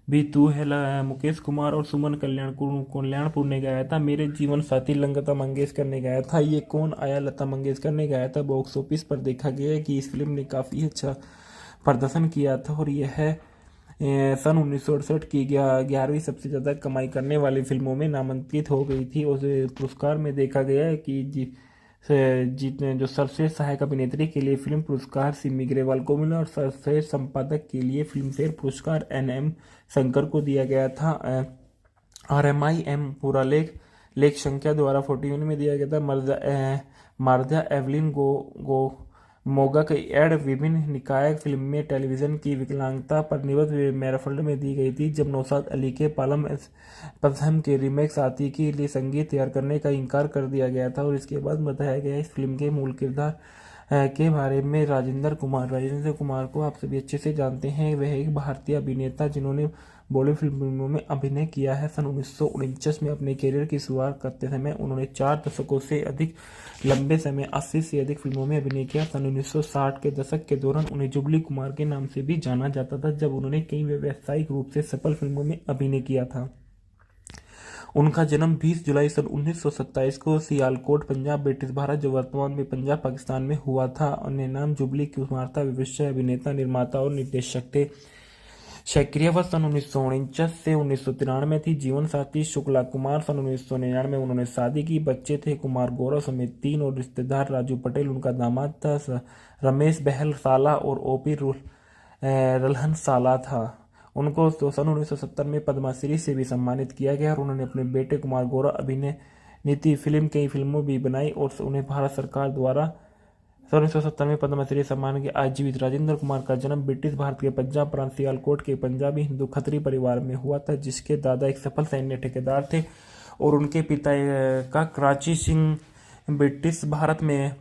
भी तू है मुकेश कुमार और सुमन कल्याणपुर ने गाया था। मेरे जीवन साथी लता मंगेशकर ने गाया था। ये कौन आया लता मंगेशकर ने गाया था। बॉक्स ऑफिस पर देखा गया है कि इस फिल्म ने काफ़ी अच्छा प्रदर्शन किया था और यह सन 1968 की 11वीं सबसे ज़्यादा कमाई करने वाली फिल्मों में नामांकित हो गई थी। उस पुरस्कार में देखा गया है कि जीतने जो सर्वश्रेष्ठ सहायक अभिनेत्री के लिए फिल्म पुरस्कार सिमी ग्रेवाल को मिला और सर्वश्रेष्ठ संपादक के लिए फिल्मफेयर पुरस्कार NM शंकर को दिया गया था। RMIM पूरा लेख संख्या द्वारा 41 में दिया गया था। मार्जा एवलिन गो मोगा की एड विभिन्न निकाय फिल्म में टेलीविजन की विकलांगता पर निर्मित मैराफल्ड में दी गई थी। जब नौशाद अली के पालम पथम के रीमेक साथी के लिए संगीत तैयार करने का इनकार कर दिया गया था और इसके बाद बताया गया इस फिल्म के मूल किरदार के बारे में। राजेंद्र कुमार को आप सभी अच्छे से जानते हैं। वह एक भारतीय अभिनेता जिन्होंने बॉलीवुड फिल्मों में अभिनय किया है। सन 1949 में अपने करियर की शुरुआत करते समय उन्होंने 4 दशकों से अधिक लंबे समय 80 से अधिक फिल्मों में अभिनय किया। सन 1960 के दशक के दौरान उन्हें जुबली कुमार के नाम से भी जाना जाता था, जब उन्होंने कई व्यावसायिक रूप से सफल फिल्मों में अभिनय किया था। उनका जन्म 20 जुलाई सन 1927 को सियालकोट, पंजाब, ब्रिटिश भारत, जो वर्तमान में पंजाब पाकिस्तान में हुआ था। उन्हें नाम जुबली कुमार था। व्यवसाय अभिनेता, निर्माता और निर्देशक थे। सक्रिय वर्ष सन 1949 से 1993 थी। जीवन साथी शुक्ला कुमार। सन 1999 में उन्होंने शादी की। बच्चे थे कुमार गौरव समेत 3 और रिश्तेदार राजू पटेल उनका दामाद था। रमेश बहल साला और OP रल्हन साला था। उनको सन 1970 में पद्मश्री से भी सम्मानित किया गया और उन्होंने अपने बेटे कुमार गौरव अभिनय नीति कई फिल्मों भी बनाई और उन्हें भारत सरकार द्वारा सन 1970 में पद्मश्री सम्मान के आज जीवित। राजेंद्र कुमार का जन्म ब्रिटिश भारत के पंजाब प्रांत सियालकोट के पंजाबी हिंदू खत्री परिवार में हुआ था, जिसके दादा एक सफल सैन्य ठेकेदार थे और उनके पिता का कराची सिंह ब्रिटिश भारत में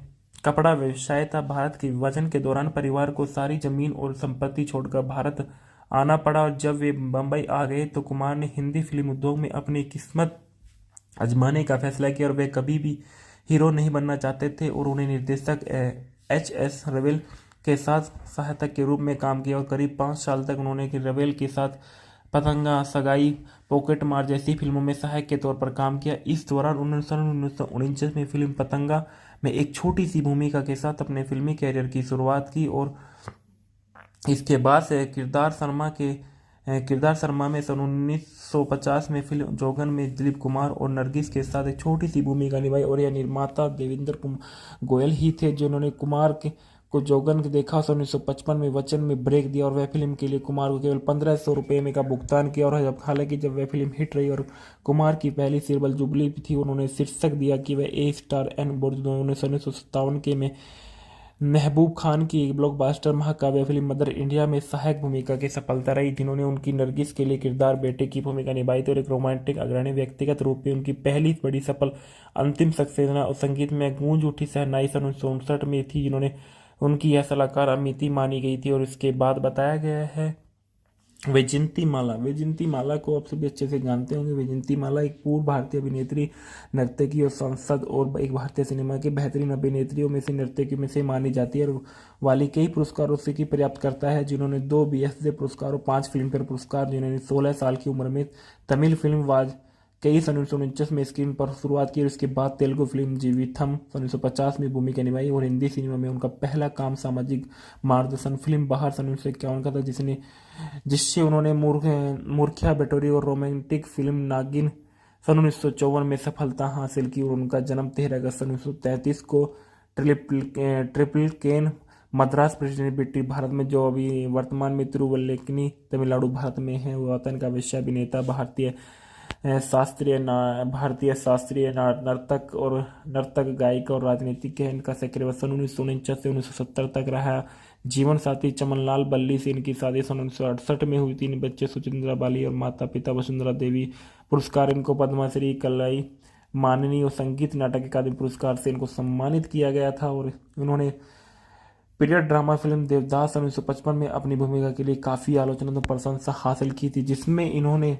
कपड़ा व्यवसाय था। भारत के विभाजन के दौरान परिवार को सारी जमीन और संपत्ति छोड़कर भारत आना पड़ा और जब वे बम्बई आ गए तो कुमार ने हिंदी फिल्म उद्योग में अपनी किस्मत आजमाने का फैसला किया और वे कभी भी हीरो नहीं बनना चाहते थे और उन्हें निर्देशक HS रवेल के साथ सहायक के रूप में काम किया और करीब 5 साल तक उन्होंने रवेल के साथ पतंगा, सगाई, पॉकेट मार जैसी फिल्मों में सहायक के तौर पर काम किया। इस दौरान उन्होंने सन 1949 में फिल्म पतंगा में एक छोटी सी भूमिका के साथ अपने फिल्मी कैरियर की शुरुआत की और इसके बाद से किरदार शर्मा में सन 1950 में फिल्म जोगन में दिलीप कुमार और नरगिस के साथ एक छोटी सी भूमिका निभाई और यह निर्माता देवेंद्र गोयल ही थे जिन्होंने कुमार को जोगन देखा। सन 1955 में वचन में ब्रेक दिया और वह फिल्म के लिए कुमार को केवल 1500 रुपये में का भुगतान किया और हालांकि जब वह फिल्म हिट रही और कुमार की पहली सीरियल जुबली थी, उन्होंने शीर्षक दिया कि वह A*N बोर्ड। उन्होंने सन 1957 के में महबूब खान की एक ब्लॉकबस्टर महाकाव्य फिल्म मदर इंडिया में सहायक भूमिका की सफलता रही, जिन्होंने उनकी नरगिस के लिए किरदार बेटे की भूमिका निभाई थी और एक रोमांटिक अग्रणी व्यक्तिगत रूप में उनकी पहली बड़ी सफल अंतिम सक्सेना और संगीत में गूंज उठी शहनाई सन 1959 में थी, जिन्होंने उनकी यह सलाहकार अमिति मानी गई थी। और इसके बाद बताया गया है वैजयंती माला को आप सभी अच्छे से जानते होंगे। वैजयंती माला एक पूर्व भारतीय अभिनेत्री, नर्तकी और सांसद और एक भारतीय सिनेमा की बेहतरीन अभिनेत्रियों में से नर्तकी में से मानी जाती है और वाली कई पुरस्कारों से की प्राप्त करता है, जिन्होंने 2 BFTA पुरस्कार और 5 फिल्मफेयर पुरस्कार, जिन्होंने 16 साल की उम्र में तमिल फिल्म वाज कई सन 1949 में स्क्रीन पर शुरुआत की और इसके बाद तेलुगु फिल्म जीविथम सन 1950 में भूमिका निभाई और हिंदी सिनेमा में उनका पहला काम सामाजिक मार्गदर्शन फिल्म बाहर सन 1951 का था, जिससे उन्होंने मूर्खिया बटोरी और रोमांटिक फिल्म नागिन सन 1954 में सफलता हासिल की और उनका जन्म 13 अगस्त सन 1933 को ट्रिपल केन मद्रास प्रेसिडेंट ब्रिटिश भारत में, जो अभी वर्तमान में तिरुवल्लेकनी तमिलनाडु भारत में है, वतन का वैश्य अभिनेता भारतीय भारतीय शास्त्रीय नर्तक और नर्तक गायिका और राजनीतिक है। इनका सक्रिय वर्ष 1949 से 1970 तक रहा। जीवन साथी चमनलाल बल्ली से इनकी शादी 1968 में हुई। 3 बच्चे सुचिंद्रा बाली और माता पिता वसुंधरा देवी। पुरस्कार इनको पद्मश्री, कलाई, माननीय और संगीत नाटक अकादमी पुरस्कार से इनको सम्मानित किया गया था। और इन्होंने पीरियड ड्रामा फिल्म देवदास 1955 में अपनी भूमिका के लिए काफ़ी आलोचनात्मक प्रशंसा हासिल की थी, जिसमें इन्होंने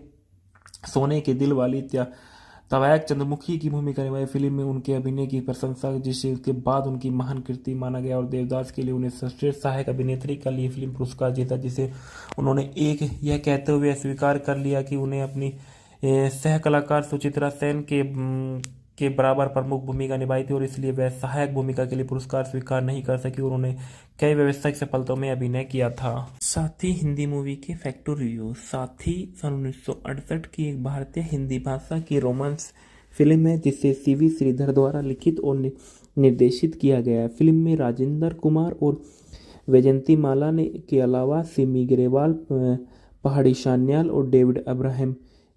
सोने के दिल वाली तवैक चंद्रमुखी की भूमिका निभाई। फिल्म में उनके अभिनय की प्रशंसा, जिसे उसके बाद उनकी महान कृति माना गया। और देवदास के लिए उन्हें सर्वश्रेष्ठ सहायक अभिनेत्री का लिए फिल्म पुरस्कार जीता, जिसे उन्होंने यह कहते हुए स्वीकार कर लिया कि उन्हें अपनी सह कलाकार सुचित्रा सेन के बराबर प्रमुख भूमिका निभाई थी और इसलिए वह सहायक भूमिका के लिए पुरस्कार स्वीकार नहीं कर सकी। उन्होंने कई व्यावसायिक सफलताओं में अभिनय किया था। साथी हिंदी मूवी के फैक्टर रिव्यू। साथी सन 1968 की एक भारतीय हिंदी भाषा की रोमांस फिल्म है, जिसे सीवी श्रीधर द्वारा लिखित और निर्देशित किया गया है। फिल्म में राजेंद्र कुमार और वैजयंती माला ने के अलावा सिमी ग्रेवाल, पहाड़ी शान्याल और डेविड अब्राहम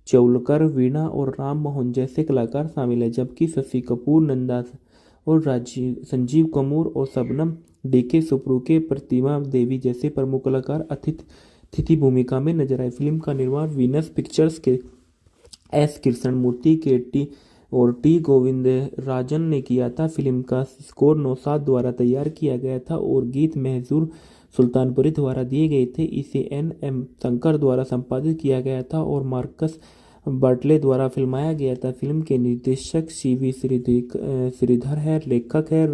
चौलकर, वीणा और राम मोहन जैसे कलाकार शामिल हैं, जबकि शशि कपूर, नंदा और संजीव कपूर और शबनम डीके सुप्रुके, प्रतिमा देवी जैसे प्रमुख कलाकार अतिथि भूमिका में नजर आए। फिल्म का निर्माण वीनस पिक्चर्स के एस कृष्णमूर्ति के टी गोविंदराजन ने किया था। फिल्म का स्कोर नौशाद द्वारा तैयार किया गया था और गीत महजूर सुल्तानपुरी द्वारा दिए गए थे। इसे एम शंकर द्वारा संपादित किया गया था और मार्कस बर्टले द्वारा फिल्माया गया था। फिल्म के निर्देशक सीवी श्रीधर है, लेखक है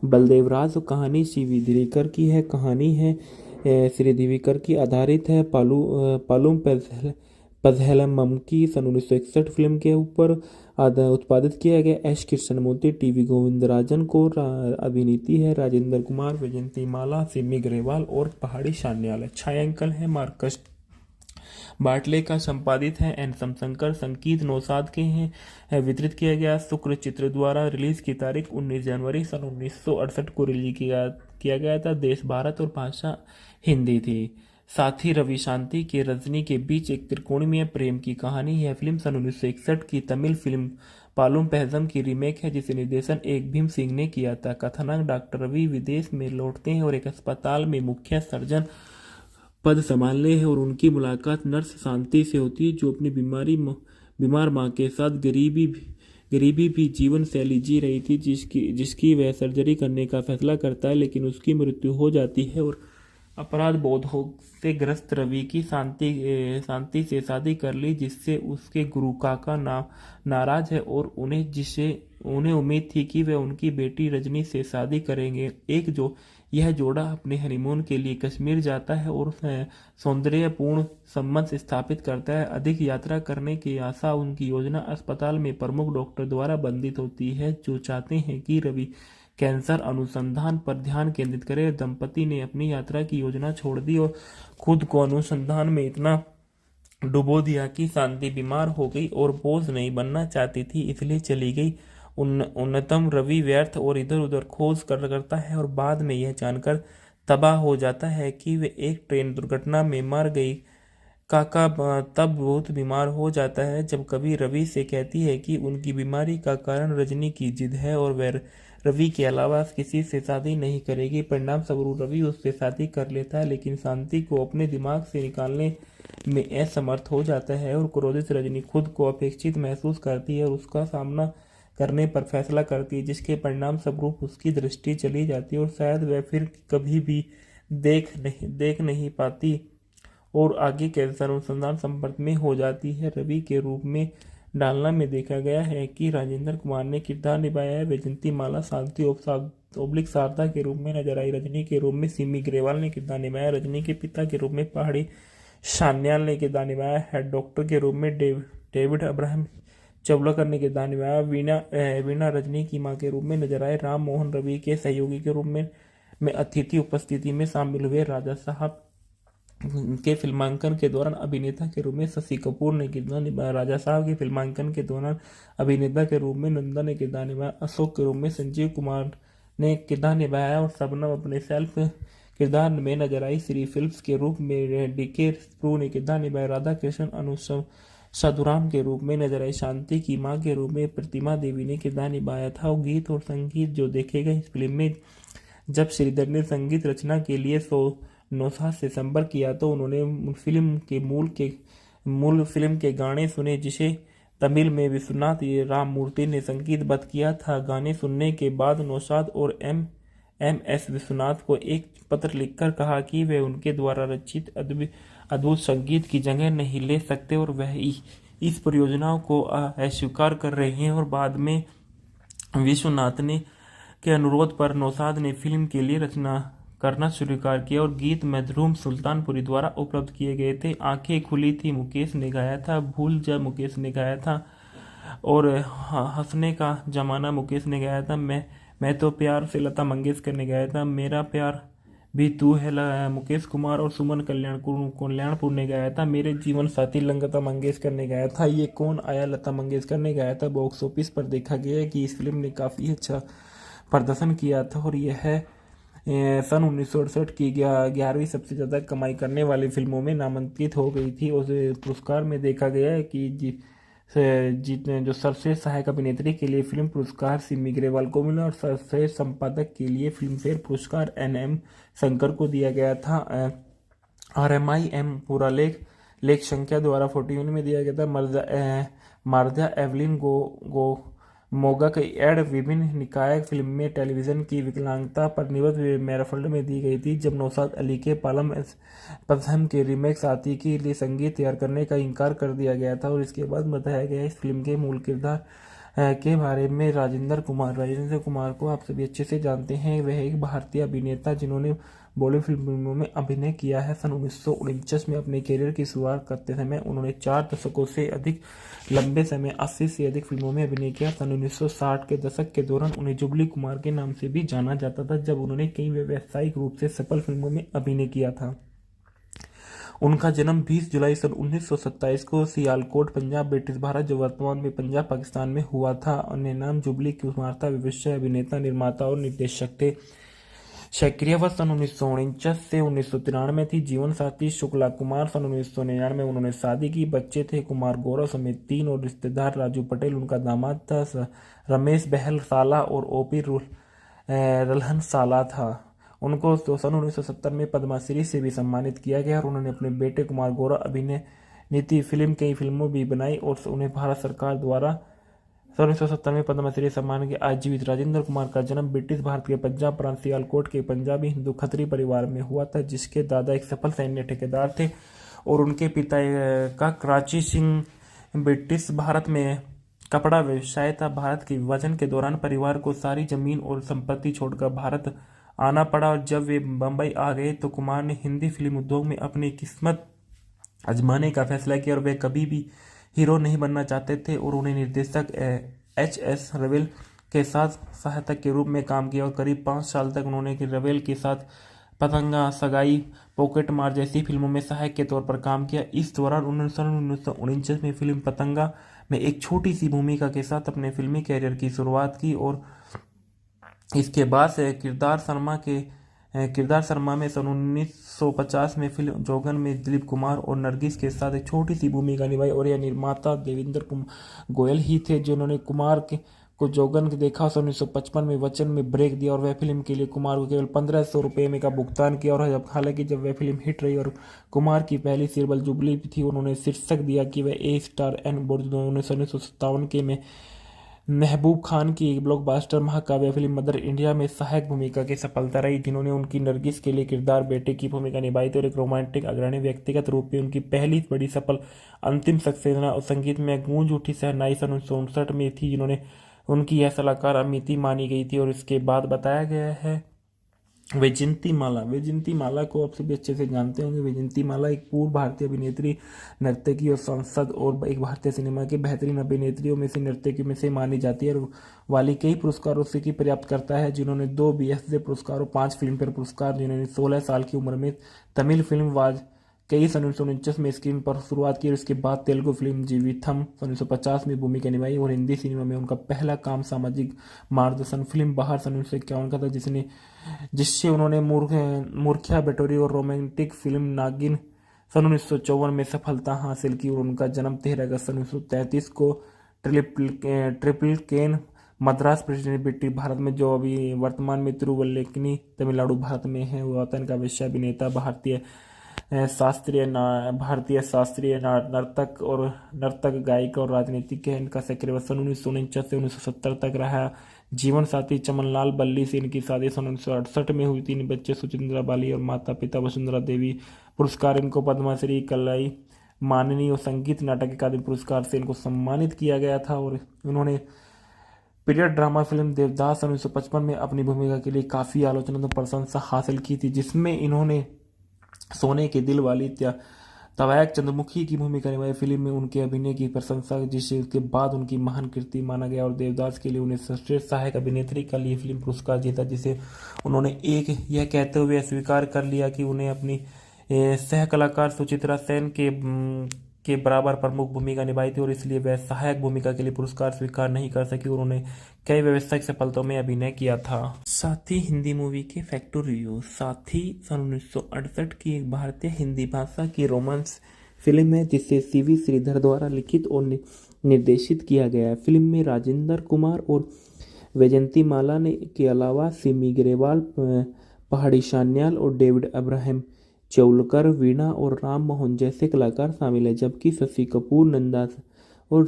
बलदेव राज। कहानी सीवी दिरीकर की है। कहानी है श्री दिवीकर की आधारित है। पालूम पज़हेलम की सन 1961 फिल्म के ऊपर उत्पादित किया गया। एस कृष्णमूर्ति, टीवी गोविंदराजन को अभिनीति है। राजेंद्र कुमार, वैजयंती माला, सिमी ग्रेवाल और पहाड़ी शान्याल है। छायांकन है मार्कस बाटले का, संपादित है एन शंकर, संगीत नौशाद के हैं। वितरित किया गया शुक्र चित्र द्वारा। रिलीज की तारीख 19 जनवरी सन 1968 को रिलीज किया गया था। देश भारत और भाषा हिंदी थी। साथी रवि शांति के रजनी के बीच एक त्रिकोणीय प्रेम की कहानी है। फिल्म सन 1961 की तमिल फिल्म पालुम पहजम की रीमेक है, जिसे निर्देशन एक भीम सिंह ने किया था। कथानक डॉक्टर रवि विदेश में लौटते हैं और एक अस्पताल में मुख्य सर्जन पद संभालने हैं और उनकी मुलाकात नर्स शांति से होती है, जो अपनी बीमार मां के साथ गरीबी भी जीवन शैली जी रही थी, जिसकी वह सर्जरी करने का फैसला करता है, लेकिन उसकी मृत्यु हो जाती है। और अपराध बोध से ग्रस्त रवि की शांति से शादी कर ली, जिससे उसके गुरु काका नाराज है और उन्हें उम्मीद थी कि वे उनकी बेटी रजनी से शादी करेंगे। यह जोड़ा अपने हनीमून के लिए कश्मीर जाता है और सौंदर्यपूर्ण संबंध स्थापित करता है। अधिक यात्रा करने की आशा उनकी योजना अस्पताल में प्रमुख डॉक्टर द्वारा बंधित होती है, जो चाहते हैं कि रवि कैंसर अनुसंधान पर ध्यान केंद्रित करे। दंपति ने अपनी यात्रा की योजना छोड़ दी और खुद को अनुसंधान में इतना डुबो दिया कि शांति बीमार हो गई और बोझ नहीं बनना चाहती थी, इसलिए चली गई। उन्नतम रवि व्यर्थ और इधर उधर खोज करता है और बाद में यह जानकर तबाह हो जाता है कि वे एक ट्रेन दुर्घटना में मर गई। काका तब बहुत बीमार हो जाता है जब कभी रवि से कहती है कि उनकी बीमारी का कारण रजनी की जिद है और वह रवि के अलावा किसी से शादी नहीं करेगी। परिणाम स्वरूप रवि उससे शादी कर लेता है, लेकिन शांति को अपने दिमाग से निकालने में असमर्थ हो जाता है और क्रोधित रजनी खुद को अपेक्षित महसूस करती है और उसका सामना करने पर फैसला करती है, जिसके परिणाम स्वरूप उसकी दृष्टि चली जाती है और शायद वह फिर कभी भी देख नहीं पाती और आगे कैंसर अनुसंधान संपर्क में हो जाती है। रवि के रूप में डालना में देखा गया है कि राजेंद्र कुमार ने किरदार निभाया है। वैजयंती माला शांति ओब्लिक शारदा के रूप में नजर आई। रजनी के रूप में सिमी ग्रेवाल ने किरदार निभाया। रजनी के पिता के रूप में पहाड़ी शान्याल ने किरदार निभाया है। डॉक्टर के रूप में डेविड अब्राहम चौलकर ने किरदार निभाया। वीणा रजनी की मां के रूप में नजर आए। राम मोहन रवि के सहयोगी के रूप में अतिथि उपस्थिति में शामिल हुए। राजा साहब के फिल्मांकन के दौरान अभिनेता के रूप में शशि कपूर ने किरदार निभाया। राजा साहब के फिल्मांकन के दौरान अभिनेता के रूप में नंदा ने किरदार निभाया। अशोक के रूप में संजीव कुमार ने किरदार निभाया और शबनम अपने सेल्फ किरदार में नजर आई। श्री फिल्म्स के रूप में डीके सुप्रू ने किरदार निभाया। राधा कृष्ण साधुराम के रूप में नजर आई। शांति की मां के रूप में प्रतिमा देवी ने किरदार निभाया था। और गीत और संगीत जो देखे गए इस फिल्म में, जब श्रीधर ने संगीत रचना के लिए नौशाद से संपर्क किया तो उन्होंने मूल फिल्म के गाने सुने, जिसे तमिल में विश्वनाथ राममूर्ति ने संगीतबद्ध किया था। गाने सुनने के बाद नौशाद और एम एस विश्वनाथ को एक पत्र लिखकर कहा कि वे उनके द्वारा रचित अद्भुत संगीत की जगह नहीं ले सकते और वह इस परियोजना को अस्वीकार कर रहे हैं। और बाद में विश्वनाथ ने के अनुरोध पर नौशाद ने फिल्म के लिए रचना करना स्वीकार किया और गीत मजरूम सुल्तानपुरी द्वारा उपलब्ध किए गए थे। आंखें खुली थी मुकेश ने गाया था, भूल जा मुकेश ने गाया था, और हंसने का जमाना मुकेश ने गाया था, मैं तो प्यार से लता मंगेशकर ने गाया था, मेरा प्यार भी तू है मुकेश कुमार और सुमन कल्याणपुर ने गाया था, मेरे जीवन साथी लता मंगेशकर ने गाया था, ये कौन आया लता मंगेशकर ने गाया था। बॉक्स ऑफिस पर देखा गया है कि इस फिल्म ने काफ़ी अच्छा प्रदर्शन किया था और यह सन 1968 की 11वीं सबसे ज़्यादा कमाई करने वाली फिल्मों में नामांकित हो गई थी। और पुरस्कार में देखा गया है कि जो सर्वश्रेष्ठ सहायक अभिनेत्री के लिए फिल्म पुरस्कार सिमी ग्रेवाल को मिला और सर्वश्रेष्ठ संपादक के लिए फिल्म फेयर पुरस्कार एन.एम. शंकर को दिया गया था। RMIM पूरा लेख संख्या द्वारा 41 में दिया गया था। मार्जा एवलिन मोगा की एड विभिन्न निकाय फिल्म में टेलीविजन की विकलांगता पर निर्भर मेराफल्ड में दी गई थी, जब नौशाद अली के पालम पज़हम के रीमेक साथी के लिए संगीत तैयार करने का इनकार कर दिया गया था। और इसके बाद बताया गया इस फिल्म के मूल किरदार के बारे में। राजेंद्र कुमार को आप सभी अच्छे से जानते हैं। वह एक भारतीय अभिनेता जिन्होंने बॉलीवुड फिल्मों में अभिनय किया है। सन 1949 में अपने करियर की शुरुआत करते समय उन्होंने 4 दशकों से अधिक लंबे समय 80 से अधिक फिल्मों में अभिनय किया। सन 1960 के दशक के दौरान उन्हें जुबली कुमार के नाम से भी जाना जाता था, जब उन्होंने कई व्यावसायिक रूप से सफल फिल्मों में अभिनय किया था। उनका जन्म 20 जुलाई सन 1927 को सियालकोट, पंजाब, ब्रिटिश भारत, जो वर्तमान में पंजाब पाकिस्तान में हुआ था। अन्य नाम जुबली कुमार था। विवश अभिनेता, निर्माता और निर्देशक थे। सक्रियता सन 1949 से 1993 थी। जीवन साथी शुक्ला कुमार। सन 1999 में उन्होंने शादी की। बच्चे थे कुमार गौरव समेत 3 और रिश्तेदार राजू पटेल उनका दामाद था, रमेश बहल साला और ओपी रल्हन साला था। उनको सन 1970 में पद्मश्री से भी सम्मानित किया गया और उन्होंने अपने बेटे कुमार गौरव अभिनय नीति फिल्म कई फिल्मों भी बनाई और उन्हें भारत सरकार द्वारा सन 1970 में पद्मश्री सम्मान के आज जीवित। राजेंद्र कुमार का जन्म ब्रिटिश भारत के पंजाब प्रांत सियालकोट के पंजाबी हिंदू खत्री परिवार में हुआ था, जिसके दादा एक सफल सैन्य ठेकेदार थे और उनके पिता का कराची सिंह ब्रिटिश भारत में कपड़ा व्यवसाय था। भारत के विभाजन के दौरान परिवार को सारी जमीन और संपत्ति छोड़कर भारत आना पड़ा और जब वे बम्बई आ गए तो कुमार ने हिंदी फिल्म उद्योग में अपनी किस्मत आजमाने का फैसला किया और वे कभी भी हीरो नहीं बनना चाहते थे और उन्हें निर्देशक H.S. रवेल के साथ सहायक के रूप में काम किया और करीब 5 साल तक उन्होंने रवेल के साथ पतंगा, सगाई, पॉकेट मार जैसी फिल्मों में सहायक के तौर पर काम किया। इस दौरान उन्होंने सन 1949 में फिल्म पतंगा में एक छोटी सी भूमिका के साथ अपने फिल्मी कैरियर की शुरुआत की और इसके बाद से किरदार शर्मा में सन 1950 में फिल्म जोगन में दिलीप कुमार और नरगिस के साथ एक छोटी सी भूमिका निभाई और यह निर्माता देवेंद्र गोयल ही थे जिन्होंने कुमार को जोगन देखा। सन 1955 में वचन में ब्रेक दिया और वह फिल्म के लिए कुमार को केवल 1500 रुपये में का भुगतान किया और हालांकि जब वह फिल्म हिट रही और कुमार की पहली सीरियल जुबली थी, उन्होंने शीर्षक दिया कि वह A एंड बोर्ड। उन्होंने सन 1957 के में महबूब खान की एक ब्लॉकबस्टर महाकाव्य फिल्म मदर इंडिया में सहायक भूमिका की सफलता रही, जिन्होंने उनकी नरगिस के लिए किरदार बेटे की भूमिका निभाई थी और एक रोमांटिक अग्रणी व्यक्तिगत रूप में उनकी पहली बड़ी सफल अंतिम सक्सेना और संगीत में गूंज उठी शहनाई सन 1959 में थी, जिन्होंने उनकी यह सलाहकार अमिति मानी गई थी। और इसके बाद बताया गया है वैजयंती माला को आप सभी अच्छे से जानते होंगे। वैजयंती माला एक पूर्व भारतीय अभिनेत्री, नर्तकी और सांसद और एक भारतीय सिनेमा की बेहतरीन अभिनेत्रियों में से नर्तकियों में से मानी जाती है और वाली कई पुरस्कारों से की पर्याप्त करता है, जिन्होंने 2 BFTA पुरस्कार और 5 फिल्म फेयर पुरस्कार, जिन्होंने 16 साल की उम्र में तमिल फिल्म वाज कई सन 1949 में स्क्रीन पर शुरुआत की और इसके बाद तेलुगु फिल्म जीविथम सन 1950 में भूमिका निभाई और हिंदी सिनेमा में उनका पहला काम सामाजिक मार्गदर्शन फिल्म बाहर सन 1951 का था, जिससे उन्होंने मूर्खिया बटोरी और रोमांटिक फिल्म नागिन सन 1954 में सफलता हासिल की और उनका जन्म 13 अगस्त 1933 को ट्रिपल केन मद्रास प्रेसिडेंट भारत में, जो अभी वर्तमान में तिरुवल्लेकेनी तमिलनाडु भारत में है, वो था। इनका विषय अभिनेता, नर्तक और गायक और राजनीतिक है। इनका सक्रिय वर्ष सन 1949 से 1970 तक रहा। जीवन साथी चमनलाल बल्ली से इनकी शादी सन 1968 में हुई। 3 बच्चे सुचिंद्रा बाली और माता पिता वसुंधरा देवी। पुरस्कार इनको पद्मश्री, कलाई, माननीय और संगीत नाटक अकादमी पुरस्कार से इनको सम्मानित किया गया था। और इन्होंने पीरियड ड्रामा फिल्म देवदास 1955 में अपनी भूमिका के लिए काफ़ी आलोचना और प्रशंसा हासिल की थी, जिसमें इन्होंने सोने के दिल वाली तवायक चंद्रमुखी की भूमिका निभाई। फिल्म में उनके अभिनय की प्रशंसा, जिसे उसके बाद उनकी महान कृति माना गया। और देवदास के लिए उन्हें श्रेष्ठ सहायक अभिनेत्री का लिए फिल्म पुरस्कार जीता, जिसे उन्होंने यह कहते हुए स्वीकार कर लिया कि उन्हें अपनी सह कलाकार सुचित्रा सेन के बराबर प्रमुख भूमिका निभाई थी और इसलिए वह सहायक भूमिका के लिए पुरस्कार स्वीकार नहीं कर सकी और उन्होंने कई व्यावसायिक सफलताओं में अभिनय किया था। साथी हिंदी मूवी के फैक्टर रिव्यू। साथी सन 1968 की एक भारतीय हिंदी भाषा की रोमांस फिल्म है, जिसे CV श्रीधर द्वारा लिखित और निर्देशित किया गया है। फिल्म में राजेंद्र कुमार और वैजयंती माला ने के अलावा सिमी ग्रेवाल, पहाड़ी शान्याल और डेविड अब्राहम चौलकर, वीणा और राम मोहन जैसे कलाकार शामिल हैं, जबकि शशि कपूर, नंदा और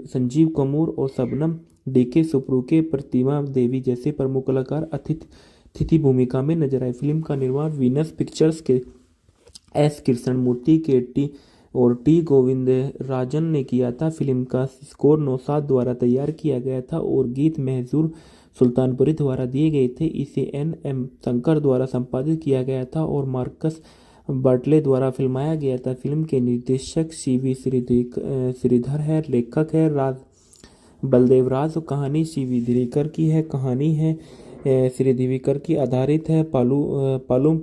संजीव कपूर और शबनम DK सुप्रुके, प्रतिमा देवी जैसे प्रमुख कलाकार अतिथि भूमिका में नजर आए। फिल्म का निर्माण वीनस पिक्चर्स के S कृष्णमूर्ति के T गोविंदराजन ने किया था। फिल्म का स्कोर नौशाद द्वारा तैयार किया गया था और गीत महजूर सुल्तानपुरी द्वारा दिए गए थे। इसे NM शंकर द्वारा संपादित किया गया था और मार्कस बर्टले द्वारा फिल्माया गया था। फिल्म के निर्देशक CV श्रीधर है, लेखक है बलदेव राज, कहानी CV दिवेकर की है, कहानी है श्री दिवेकर की, आधारित है पालुम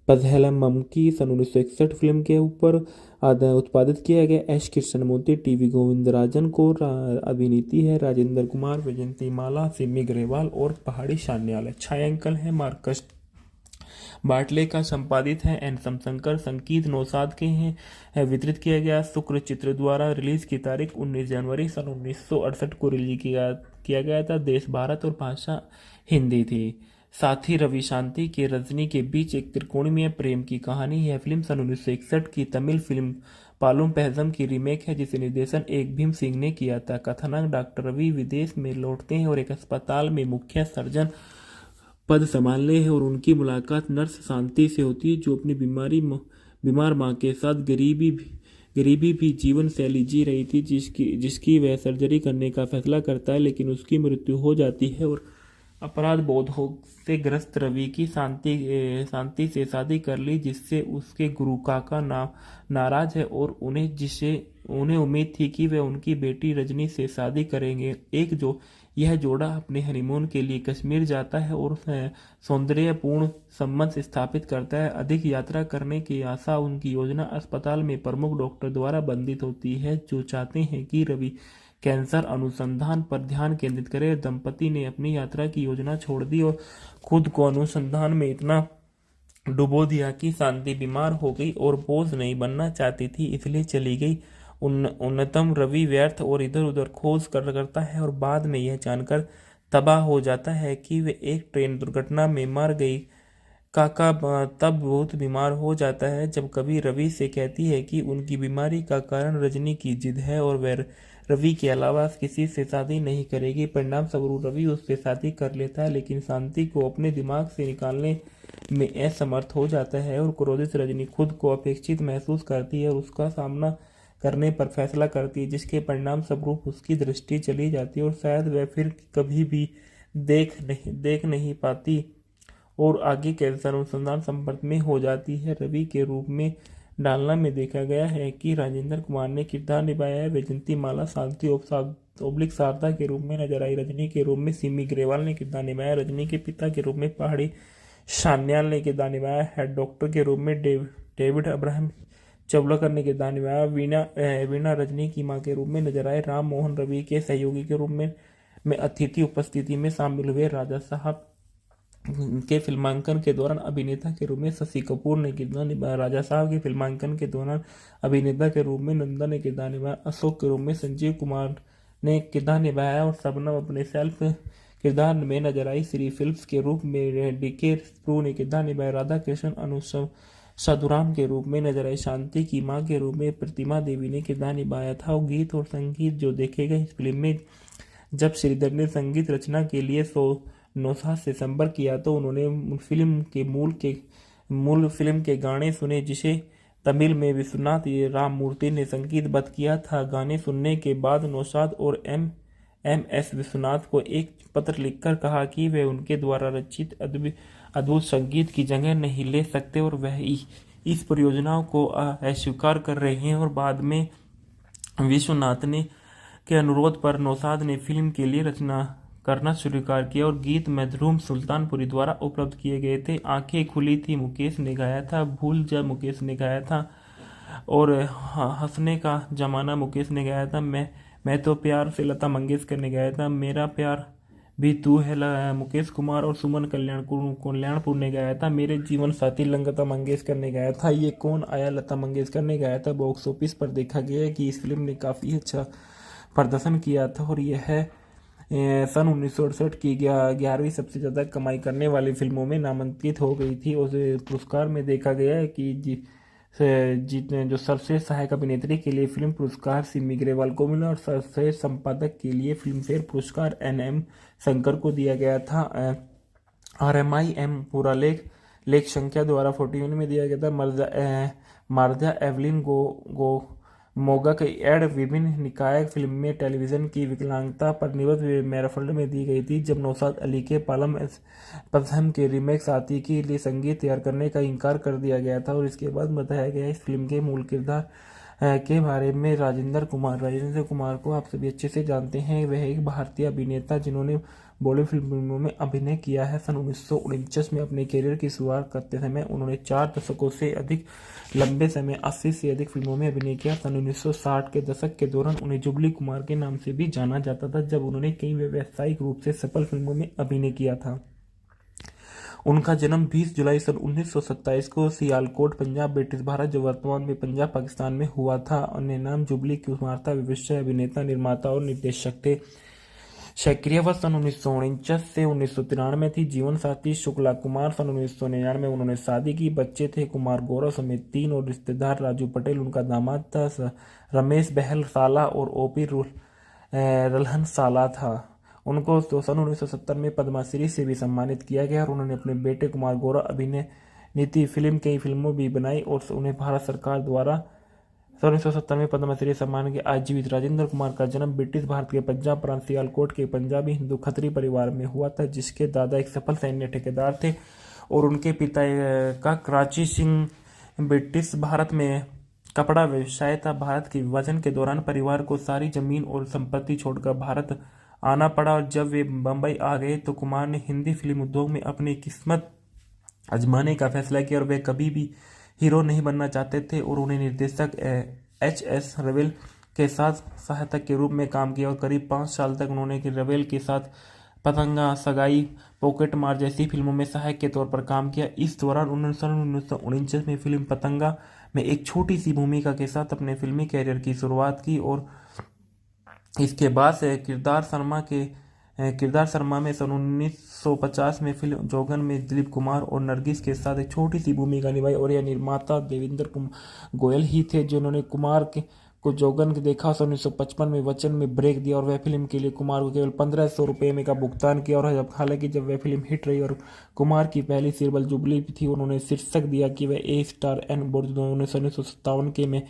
पज़हलम की सन 1961 फिल्म के ऊपर उत्पादित किया गया। S कृष्णमूर्ति, TV गोविंदराजन को अभिनीति है, राजेंद्र कुमार, वैजयंती माला, सिमी ग्रेवाल और पहाड़ी शान्याल है। छायांकन है मार्कस बाटले का, संपादित है NM शंकर, संगीत नौशाद के हैं। वितरित किया गया शुक्र चित्र द्वारा। रिलीज की तारीख 19 जनवरी सन 1968 को रिलीज किया गया था। देश भारत और भाषा हिंदी थी। साथी रवि शांति के रजनी के बीच एक त्रिकोणीय प्रेम की कहानी है। फिल्म सन 1961 की तमिल फिल्म पालुम पहजम की रीमेक है, जिसे निर्देशन एक भीम सिंह ने किया था। कथानक डॉक्टर रवि विदेश में लौटते हैं और एक अस्पताल में मुख्य सर्जन पद संभालने हैं और उनकी मुलाकात नर्स शांति से होती है, जो अपनी बीमार मां के साथ गरीबी भी जीवन शैली जी रही थी, जिसकी वह सर्जरी करने का फैसला करता है, लेकिन उसकी मृत्यु हो जाती है। और अपराध बोध से ग्रस्त रवि की शांति से शादी कर ली, जिससे उसके गुरु काका नाराज है और उन्हें उम्मीद थी कि वे उनकी बेटी रजनी से शादी करेंगे। यह जोड़ा अपने हनीमून के लिए कश्मीर जाता है और सौंदर्यपूर्ण संबंध स्थापित करता है। अधिक यात्रा करने की आशा उनकी योजना अस्पताल में प्रमुख डॉक्टर द्वारा बंधित होती है, जो चाहते हैं कि रवि कैंसर अनुसंधान पर ध्यान केंद्रित करे। दंपति ने अपनी यात्रा की योजना छोड़ दी और खुद को अनुसंधान में इतना डुबो दिया कि शांति बीमार हो गई और बोझ नहीं बनना चाहती थी, इसलिए चली गई। उन्नतम रवि व्यर्थ और इधर उधर खोज करता है और बाद में यह जानकर तबाह हो जाता है कि वे एक ट्रेन दुर्घटना में मर गई। काका तब बहुत बीमार हो जाता है जब कभी रवि से कहती है कि उनकी बीमारी का कारण रजनी की जिद है और वह रवि के अलावा किसी से शादी नहीं करेगी। परिणाम स्वरूप रवि उससे शादी कर लेता है, लेकिन शांति को अपने दिमाग से निकालने में असमर्थ हो जाता है और क्रोधित रजनी खुद को अपेक्षित महसूस करती है और उसका सामना करने पर फैसला करती है, जिसके परिणाम स्वरूप उसकी दृष्टि चली जाती है और शायद वह फिर कभी भी देख नहीं पाती और आगे कैंसर अनुसंधान संपर्क में हो जाती है। रवि के रूप में डालना में देखा गया है कि राजेंद्र कुमार ने किरदार निभाया है। वैजयंती माला शांति ओब्लिक शारदा के रूप में नजर आई। रजनी के रूप में सिमी ग्रेवाल ने किरदार निभाया। रजनी के पिता के रूप में पहाड़ी शान्याल ने किरदार निभाया। हेड डॉक्टर के रूप में डेविड अब्राहम चौलकर ने किरदार निभाया। वीणा रजनी की मां के रूप में नजर आए। राम मोहन रवि के सहयोगी के रूप में अतिथि उपस्थिति में शामिल हुए। राजा साहब के फिल्मांकन के दौरान अभिनेता के रूप में शशि कपूर ने किरदार निभाया। राजा साहब के फिल्मांकन के दौरान अभिनेता के रूप में नंदा ने किरदार निभाया। अशोक के रूप में संजीव कुमार ने किरदार निभाया और शबनम अपने सेल्फ किरदार में नजर आई। श्री फिल्म्स के रूप में डीके प्रू ने किरदार निभाया। राधा कृष्ण अनुष्का साधुराम के रूप में नजर आई। शांति की मां के रूप में प्रतिमा देवी ने किरदार निभाया था। और गीत और संगीत जो देखे गए इस फिल्म में, जब श्रीधर ने संगीत रचना के लिए नौशाद से संपर्क किया तो उन्होंने मूल फिल्म के गाने सुने, जिसे तमिल में विश्वनाथ राममूर्ति ने संगीतबद्ध किया था। गाने सुनने के बाद नौशाद और एस विश्वनाथ को एक पत्र लिखकर कहा कि वे उनके द्वारा रचित अद्भुत संगीत की जगह नहीं ले सकते और वह इस परियोजना को अस्वीकार कर रहे हैं। और बाद में विश्वनाथ ने के अनुरोध पर नौशाद ने फिल्म के लिए रचना करना स्वीकार किया और गीत मधुरम सुल्तानपुरी द्वारा उपलब्ध किए गए थे। आंखें खुली थी मुकेश ने गाया था। भूल जा मुकेश ने गाया था। और हंसने का जमाना मुकेश ने गाया था। मैं तो प्यार से लता मंगेशकर ने गाया था। मेरा प्यार भी तू है मुकेश कुमार और सुमन कल्याणपुर ने गाया था। मेरे जीवन साथी लता मंगेशकर ने गाया था। ये कौन आया लता मंगेशकर ने गाया था। बॉक्स ऑफिस पर देखा गया है कि इस फिल्म ने काफ़ी अच्छा प्रदर्शन किया था और यह सन 1968 की 11वीं सबसे ज़्यादा कमाई करने वाली फिल्मों में नामांकित हो गई थी। और पुरस्कार में देखा गया है कि जो सर्वश्रेष्ठ सहायक अभिनेत्री के लिए फिल्म पुरस्कार सिमी ग्रेवाल को मिला और सर्वश्रेष्ठ संपादक के लिए फिल्म फेयर पुरस्कार एन शंकर को दिया गया था। RMIM पूरा लेख संख्या द्वारा 41 में दिया गया था। मार्जा एवलिन मोगा के एड विभिन्न निकाय फिल्म में टेलीविजन की विकलांगता पर निबद्ध मैराफल्ड में दी गई थी, जब नौशाद अली के पालम पथम के रीमेक साथी के लिए संगीत तैयार करने का इनकार कर दिया गया था। और इसके बाद बताया गया इस फिल्म के मूल किरदार के बारे में। राजेंद्र कुमार को आप सभी अच्छे से जानते हैं। वह एक भारतीय अभिनेता जिन्होंने बॉलीवुड फिल्मों में अभिनय किया है। सन 1949 में अपने करियर की शुरुआत करते समय उन्होंने 4 दशकों से अधिक लंबे समय 80 से अधिक फिल्मों में अभिनय किया। सन 1960 के दशक के दौरान उन्हें जुबली कुमार के नाम से भी जाना जाता था, जब उन्होंने कई व्यावसायिक रूप से सफल फिल्मों में अभिनय किया था। उनका जन्म 20 जुलाई सन 1927 को सियालकोट, पंजाब, ब्रिटिश भारत, जो वर्तमान में पंजाब पाकिस्तान में हुआ था। अन्य नाम जुबली कुमार था। विशेष अभिनेता, निर्माता और निर्देशक थे। सक्रिय वर्ष सन 1949 से 1993 थी। जीवन साथी शुक्ला कुमार। सन 1999 में उन्होंने शादी की। बच्चे थे कुमार गौरव समेत 3 और रिश्तेदार राजू पटेल उनका दामाद था। रमेश बहल साला और ओपी रल्हन साला था। उनको सन 1970 में पद्मश्री से भी सम्मानित किया गया और उन्होंने अपने बेटे कुमार गौरव अभिनय नीति फिल्म कई फिल्मों भी बनाई और उन्हें भारत सरकार द्वारा सन 1970 में पद्मश्री सम्मान के आज जीवित। राजेंद्र कुमार का जन्म ब्रिटिश भारत के पंजाब प्रांत सियालकोट के पंजाबी हिंदू खत्री परिवार में हुआ था, जिसके दादा एक सफल सैन्य ठेकेदार थे और उनके पिता का कराची सिंह ब्रिटिश भारत में कपड़ा व्यवसाय था। भारत के विभाजन के दौरान परिवार को सारी जमीन और संपत्ति छोड़कर भारत आना पड़ा और जब वे बम्बई आ गए तो कुमार ने हिंदी फिल्म उद्योग में अपनी किस्मत आजमाने का फैसला किया और वे कभी भी हीरो नहीं बनना चाहते थे और उन्हें निर्देशक HS रवेल के साथ सहायक के रूप में काम किया और करीब 5 साल तक उन्होंने रवेल के साथ पतंगा, सगाई, पॉकेट मार जैसी फिल्मों में सहायक के तौर पर काम किया। इस दौरान उन्होंने सन 1949 में फिल्म पतंगा में एक छोटी सी भूमिका के साथ अपने फिल्मी कैरियर की शुरुआत की और इसके बाद से किरदार शर्मा में सन 1950 में फिल्म जोगन में दिलीप कुमार और नरगिस के साथ एक छोटी सी भूमिका निभाई और यह निर्माता देवेंद्र गोयल ही थे जिन्होंने कुमार को जोगन देखा। सन 1955 में वचन में ब्रेक दिया और वह फिल्म के लिए कुमार को केवल 1500 रुपये में का भुगतान किया। और हालांकि जब वह फिल्म हिट रही और कुमार की पहली सीरियल जुबली थी, उन्होंने शीर्षक दिया कि वह A*N बोर्ड। उन्नीस 1957 के में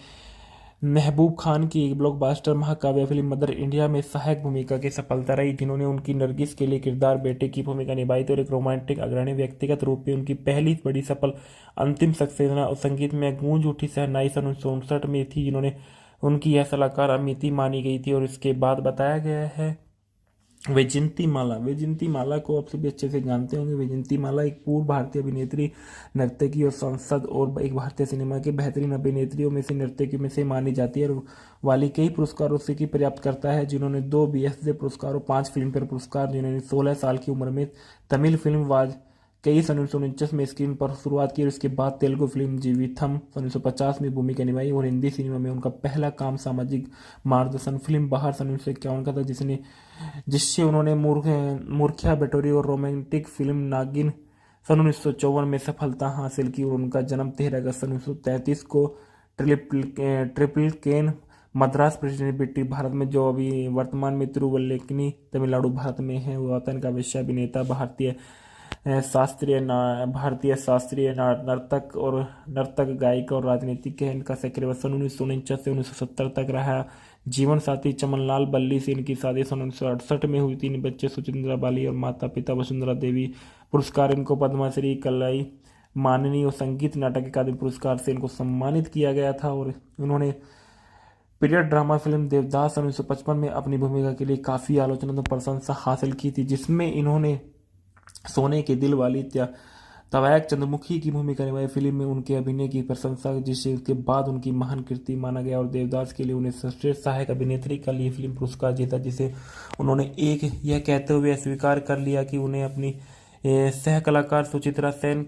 महबूब खान की ब्लॉकबस्टर महाकाव्य फिल्म मदर इंडिया में सहायक भूमिका की सफलता रही, जिन्होंने उनकी नरगिस के लिए किरदार बेटे की भूमिका निभाई थी और एक रोमांटिक अग्रणी व्यक्तिगत रूप में उनकी पहली बड़ी सफल अंतिम सक्सेना और संगीत में गूंज उठी शहनाई सन 1959 में थी, जिन्होंने उनकी यह सलाहकार अमिति मानी गई थी। और इसके बाद बताया गया है वैजयंती माला को आप सभी अच्छे से जानते होंगे। वैजयंती माला एक पूर्व भारतीय अभिनेत्री, नर्तकी और सांसद और एक भारतीय सिनेमा के बेहतरीन अभिनेत्रियों में से नर्तकियों में से मानी जाती है और वाली कई पुरस्कारों से की प्राप्त करता है, जिन्होंने 2 BFTA पुरस्कार और 5 फिल्म फेयर पुरस्कार, जिन्होंने 16 साल की उम्र में तमिल फिल्म कई सन 1949 में स्क्रीन पर शुरुआत की और इसके बाद तेलुगु फिल्म जीविथम 1950 में भूमिका निभाई और हिंदी सिनेमा में उनका पहला काम सामाजिक मार्गदर्शन फिल्म बाहर 1951 का था, जिससे उन्होंने मूर्खिया बटोरी और रोमांटिक फिल्म नागिन 1954 में सफलता हासिल की और उनका जन्म 13 अगस्त 1933 को ट्रिपल केन मद्रास प्रेसिडेंट भारत में, जो अभी वर्तमान में तिरुवल्लेकेनी तमिलनाडु भारत में है, वतन का विश्व अभिनेता भारतीय शास्त्रीय नर्तक गायक और राजनीतिक है। इनका सक्रिय वर्ष 1949 से 1970 तक रहा। जीवन साथी चमनलाल बल्ली से इनकी शादी 1968 में हुई। 3 बच्चे सुचिंद्रा बाली और माता पिता वसुंधरा देवी। पुरस्कार इनको पद्मश्री, कलाई माननी और संगीत नाटक अकादमी पुरस्कार से इनको सम्मानित किया गया था। और उन्होंने पीरियड ड्रामा फिल्म देवदास 1955 में अपनी भूमिका के लिए काफ़ी आलोचना और प्रशंसा हासिल की थी, जिसमें इन्होंने सोने के दिल वाली तवायक चंद्रमुखी की भूमिका निभाई। फिल्म में उनके अभिनय की प्रशंसा, जिससे उसके बाद उनकी महान कृति माना गया और देवदास के लिए उन्हें श्रेष्ठ सहायक अभिनेत्री का लिए फिल्म पुरस्कार जीता, जिसे उन्होंने यह कहते हुए स्वीकार कर लिया कि उन्हें अपनी सह कलाकार सुचित्रा सेन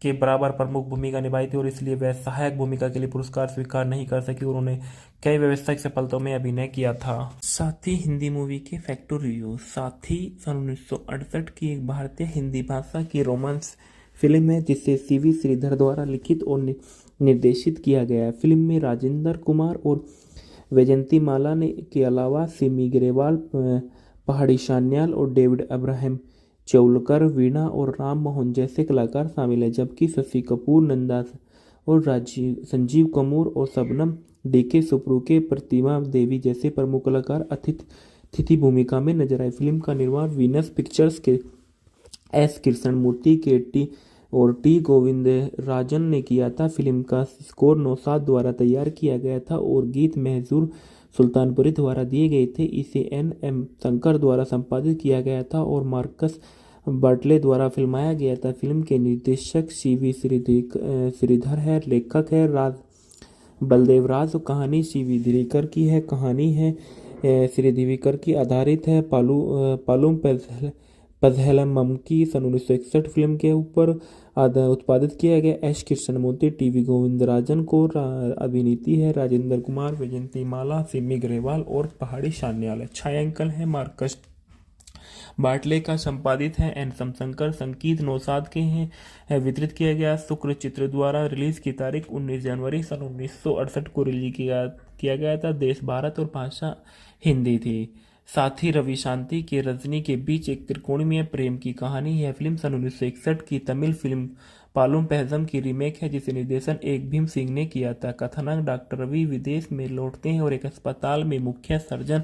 के बराबर प्रमुख भूमिका निभाई थी और इसलिए वह सहायक भूमिका के लिए पुरस्कार स्वीकार नहीं कर सकी और उन्होंने कई व्यावसायिक सफलताओं में अभिनय किया था। साथ ही हिंदी मूवी के फैक्टो रिव्यू। साथ ही सन 1968 की एक भारतीय हिंदी भाषा की रोमांस फिल्म है, जिसे सीवी श्रीधर द्वारा लिखित और निर्देशित किया गया है। फिल्म में राजेंद्र कुमार और वैजयंती माला ने के अलावा सिमी ग्रेवाल, पहाड़ी शान्याल और डेविड अब्राहम चौलकर, वीणा और राम मोहन जैसे कलाकार शामिल हैं, जबकि शशि कपूर, नंदा और संजीव कपूर और शबनम डीके सुप्रुके, प्रतिमा देवी जैसे प्रमुख कलाकार अतिथि भूमिका में नजर आए। फिल्म का निर्माण वीनस पिक्चर्स के एस कृष्णमूर्ति के टी गोविंदराजन ने किया था। फिल्म का स्कोर नौशाद द्वारा तैयार किया गया था और गीत महजूर सुल्तानपुरी द्वारा दिए गए थे। इसे एम शंकर द्वारा संपादित किया गया था और मार्कस बर्टले द्वारा फिल्माया गया था। फिल्म के निर्देशक सीवी श्रीधर है, लेखक है बलदेव राज। कहानी सीवी दिरीकर की है। कहानी है श्रीदिवीकर की आधारित है। पालूम पज़हेलम की सन 1961 फिल्म के ऊपर उत्पादित किया गया। एस कृष्णमूर्ति, टी गोविंदराजन को अभिनीति है। राजेंद्र कुमार, वैजयंती माला, सिमी ग्रेवाल और पहाड़ी शान्याल। छायांकन है मार्कस बाटले का, संपादित है एन शंकर। संगीत नौशाद के हैं। वितरित किया गया शुक्र चित्र द्वारा। रिलीज की तारीख 19 जनवरी सन 1968 को रिलीज किया गया था। देश भारत और भाषा हिंदी थी। साथ ही रवि शांति के रजनी के बीच एक त्रिकोणीय प्रेम की कहानी है। फिल्म सन 1961 की तमिल फिल्म पालुम पहजम की रीमेक है, जिसे निर्देशन एक भीम सिंह ने किया था। कथानक डॉक्टर रवि विदेश में लौटते हैं और एक अस्पताल में मुख्य सर्जन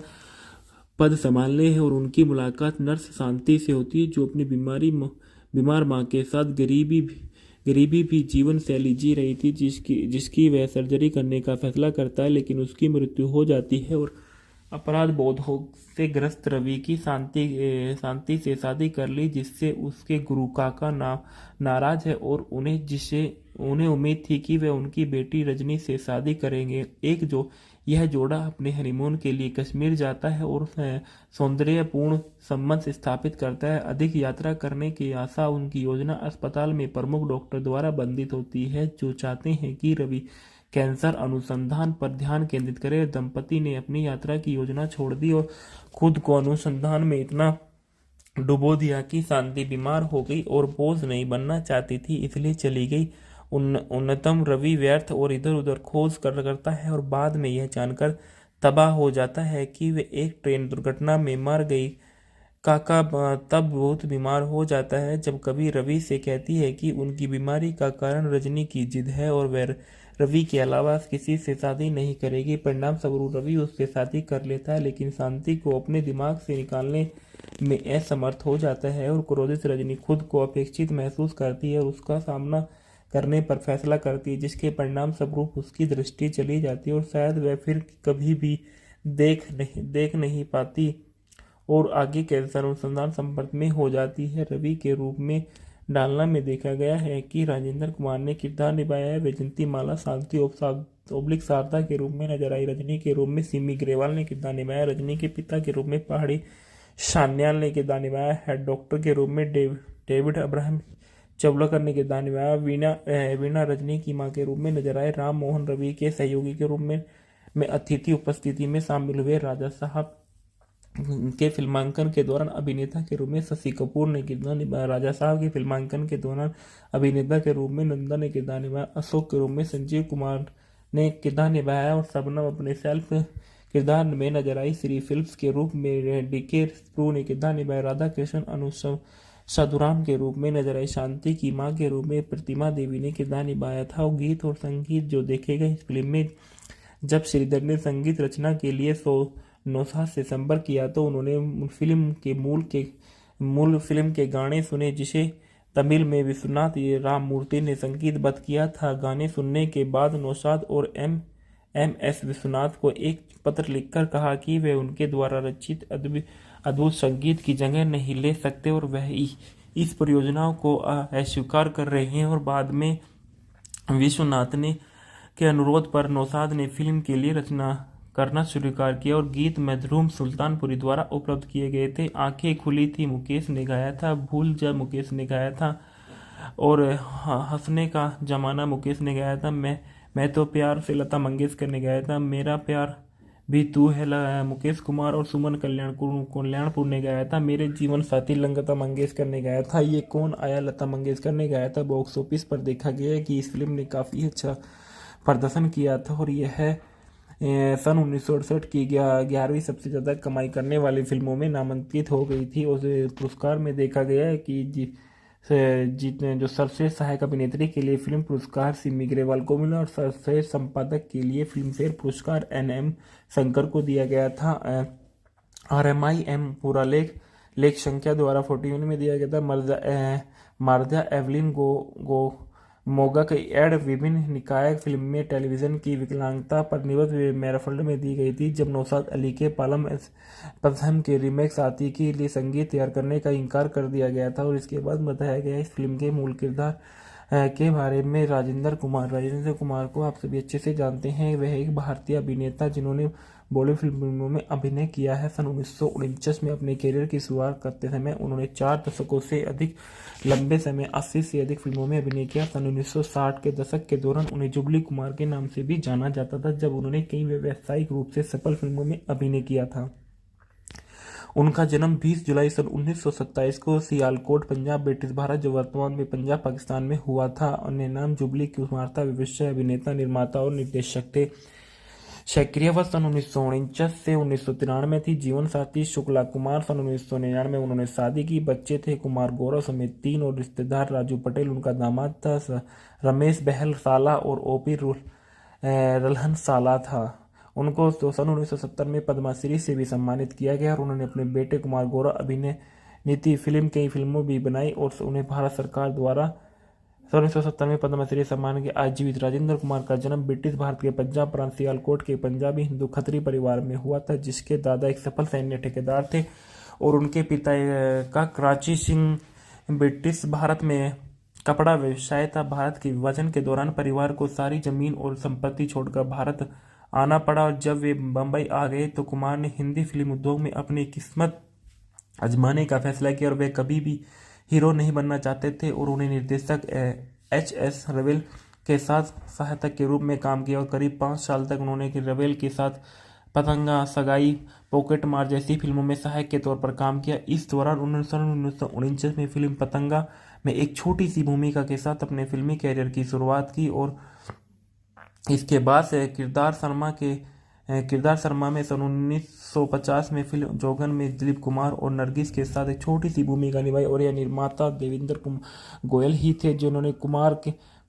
पद संभालने हैं और उनकी मुलाकात नर्स शांति से होती है, जो अपनी बीमार मां के साथ गरीबी भी जीवन शैली जी रही थी, जिसकी वह सर्जरी करने का फैसला करता है, लेकिन उसकी मृत्यु हो जाती है और अपराध बोध से ग्रस्त रवि की शांति से शादी कर ली, जिससे उसके गुरु काका नाराज है और उन्हें उम्मीद थी कि वे उनकी बेटी रजनी से शादी करेंगे। यह जोड़ा अपने हनीमून के लिए कश्मीर जाता है और सौंदर्यपूर्ण संबंध स्थापित करता है। अधिक यात्रा करने की आशा उनकी योजना अस्पताल में प्रमुख डॉक्टर द्वारा बंधित होती है, जो चाहते हैं कि रवि कैंसर अनुसंधान पर ध्यान केंद्रित करे। दंपति ने अपनी यात्रा की योजना छोड़ दी और खुद को अनुसंधान में इतना डुबो दिया कि शांति बीमार हो गई और बोझ नहीं बनना चाहती थी, इसलिए चली गई। उन्नतम रवि व्यर्थ और इधर उधर खोज करता है और बाद में यह जानकर तबाह हो जाता है कि वे एक ट्रेन दुर्घटना में मर गई। काका तब बहुत बीमार हो जाता है जब कभी रवि से कहती है कि उनकी बीमारी का कारण रजनी की जिद है और वह रवि के अलावा किसी से शादी नहीं करेगी। परिणाम स्वरूप रवि उससे शादी कर लेता है, लेकिन शांति को अपने दिमाग से निकालने में असमर्थ हो जाता है और क्रोधित रजनी खुद को अपेक्षित महसूस करती है और उसका सामना करने पर फैसला करती है, जिसके परिणाम स्वरूप उसकी दृष्टि चली जाती है और शायद वह फिर कभी भी देख नहीं पाती और आगे कैंसर अनुसंधान संपर्क में हो जाती है। रवि के रूप में डालना में देखा गया है कि राजेंद्र कुमार ने किरदार निभाया है। वैजयंती माला शांति ओब्लिक शारदा के रूप में नजर आई। रजनी के रूप में सिमी ग्रेवाल ने किरदार निभाया। रजनी के पिता के रूप में पहाड़ी शान्याल ने किरदार निभाया है। डॉक्टर के रूप में डेविड अब्राहम चवलकर ने किरदार निभाया। वीणा रजनी की मां के रूप में नजर आए। राम मोहन रवि के सहयोगी के रूप में अतिथि उपस्थिति में शामिल हुए। राजा साहब के फिल्मांकन के दौरान अभिनेता के रूप में शशि कपूर ने किरदार निभाया। राजा साहब के फिल्मांकन के दौरान अभिनेता के रूप में नंदा ने किरदार निभाया। अशोक के रूप में संजीव कुमार ने किरदार निभाया और शबनम अपने सेल्फ किरदार में नजर आई। श्री फिल्म्स के रूप में डीके प्रू ने किरदार निभाया। राधा कृष्ण अनुष्का साधुराम के रूप में नजर आई। शांति की मां के रूप में प्रतिमा देवी ने किरदार निभाया था। और गीत और संगीत जो देखे गए इस फिल्म में, जब श्रीधर ने संगीत रचना के लिए नौशाद से संपर्क किया तो उन्होंने मूल फिल्म के गाने सुने, जिसे तमिल में विश्वनाथ राममूर्ति ने संगीतबद्ध किया था। गाने सुनने के बाद नौशाद और एम.एस. विश्वनाथ को एक पत्र लिखकर कहा कि वे उनके द्वारा रचित अद्भुत संगीत की जगह नहीं ले सकते और वह इस परियोजना को अस्वीकार कर रहे हैं। और बाद में विश्वनाथ के अनुरोध पर नौशाद ने फिल्म के लिए रचना करना स्वीकार किया और गीत मधुरम सुल्तानपुरी द्वारा उपलब्ध किए गए थे। आंखें खुली थी मुकेश ने गाया था। भूल जा मुकेश ने गाया था। और हंसने का जमाना मुकेश ने गाया था। मैं तो प्यार से लता मंगेशकर ने गाया था। मेरा प्यार भी तू है मुकेश कुमार और सुमन कल्याणपुर ने गाया था। मेरे जीवन साथी लता मंगेशकर ने गाया था। ये कौन आया लता मंगेशकर ने गाया था। बॉक्स ऑफिस पर देखा गया कि इस फिल्म ने काफ़ी अच्छा प्रदर्शन किया था और यह सन 1968 की 11वीं सबसे ज़्यादा कमाई करने वाली फिल्मों में नामांकित हो गई थी। और पुरस्कार में देखा गया है कि जो सर्वश्रेष्ठ सहायक अभिनेत्री के लिए फिल्म पुरस्कार सिमी ग्रेवाल को मिला और सर्वश्रेष्ठ संपादक के लिए फिल्मफेयर पुरस्कार एन.एम. शंकर को दिया गया था। RMIM पूरा लेख संख्या द्वारा 41 में दिया गया था। मार्जा एवलिन मोगा की एड विभिन्न निकाय फिल्म में टेलीविजन की विकलांगता पर निर्भर मैराफल्ड में दी गई थी, जब नौशाद अली के पालम पथम के रीमेक साथी के लिए संगीत तैयार करने का इनकार कर दिया गया था। और इसके बाद बताया गया इस फिल्म के मूल किरदार के बारे में। राजेंद्र कुमार को आप सभी अच्छे से जानते हैं। वह एक भारतीय अभिनेता जिन्होंने बॉलीवुड फिल्मों में अभिनय किया है। सन 1949 में अपने करियर की शुरुआत करते समय उन्होंने 4 दशकों से अधिक लंबे समय 80 से अधिक फिल्मों में अभिनय किया। सन 1960 के दशक के दौरान उन्हें जुबली कुमार के नाम से भी जाना जाता था, जब उन्होंने कई व्यावसायिक रूप से सफल फिल्मों में अभिनय किया था। उनका जन्म 20 जुलाई सन 1927 को सियालकोट, पंजाब, ब्रिटिश भारत, जो वर्तमान में पंजाब पाकिस्तान में हुआ था। अन्य नाम जुबली कुमार था। व्यवसाय अभिनेता, निर्माता और निर्देशक थे। सक्रियता सन 1949 से 1993 थी। जीवन साथी शुक्ला कुमार। सन 1999 में उन्होंने शादी की। बच्चे थे कुमार गौरव समेत 3 और रिश्तेदार राजू पटेल उनका दामाद था। रमेश बहल साला और ओपी रल्हन साला था। उनको सन 1970 में पद्मश्री से भी सम्मानित किया गया और उन्होंने अपने बेटे कुमार गौरव अभिनय नीति फिल्म कई फिल्मों भी बनाई और उन्हें भारत सरकार द्वारा सन 1970 में पद्मश्री सम्मान के आज जीवित। राजेंद्र कुमार का जन्म ब्रिटिश भारत के पंजाब प्रांत सियालकोट के पंजाबी हिंदू खत्री परिवार में हुआ था, जिसके दादा एक सफल सैन्य ठेकेदार थे और उनके पिता का कराची सिंह ब्रिटिश भारत में कपड़ा व्यवसाय था। भारत के विभाजन के दौरान परिवार को सारी जमीन और संपत्ति छोड़कर भारत आना पड़ा और जब वे बम्बई आ गए तो कुमार ने हिंदी फिल्म उद्योग में अपनी किस्मत आजमाने का फैसला किया और वे कभी भी हीरो नहीं बनना चाहते थे और उन्हें निर्देशक H.S. रवेल के साथ सहायक के रूप में काम किया और करीब 5 साल तक उन्होंने रवेल के साथ पतंगा, सगाई, पॉकेट मार जैसी फिल्मों में सहायक के तौर पर काम किया। इस दौरान उन्होंने सन 1949 में फिल्म पतंगा में एक छोटी सी भूमिका के साथ अपने फिल्मी कैरियर की शुरुआत की और इसके बाद से किरदार शर्मा में सन 1950 में फिल्म जोगन में दिलीप कुमार और नरगिस के साथ एक छोटी सी भूमिका निभाई और यह निर्माता देवेंद्र गोयल ही थे जिन्होंने कुमार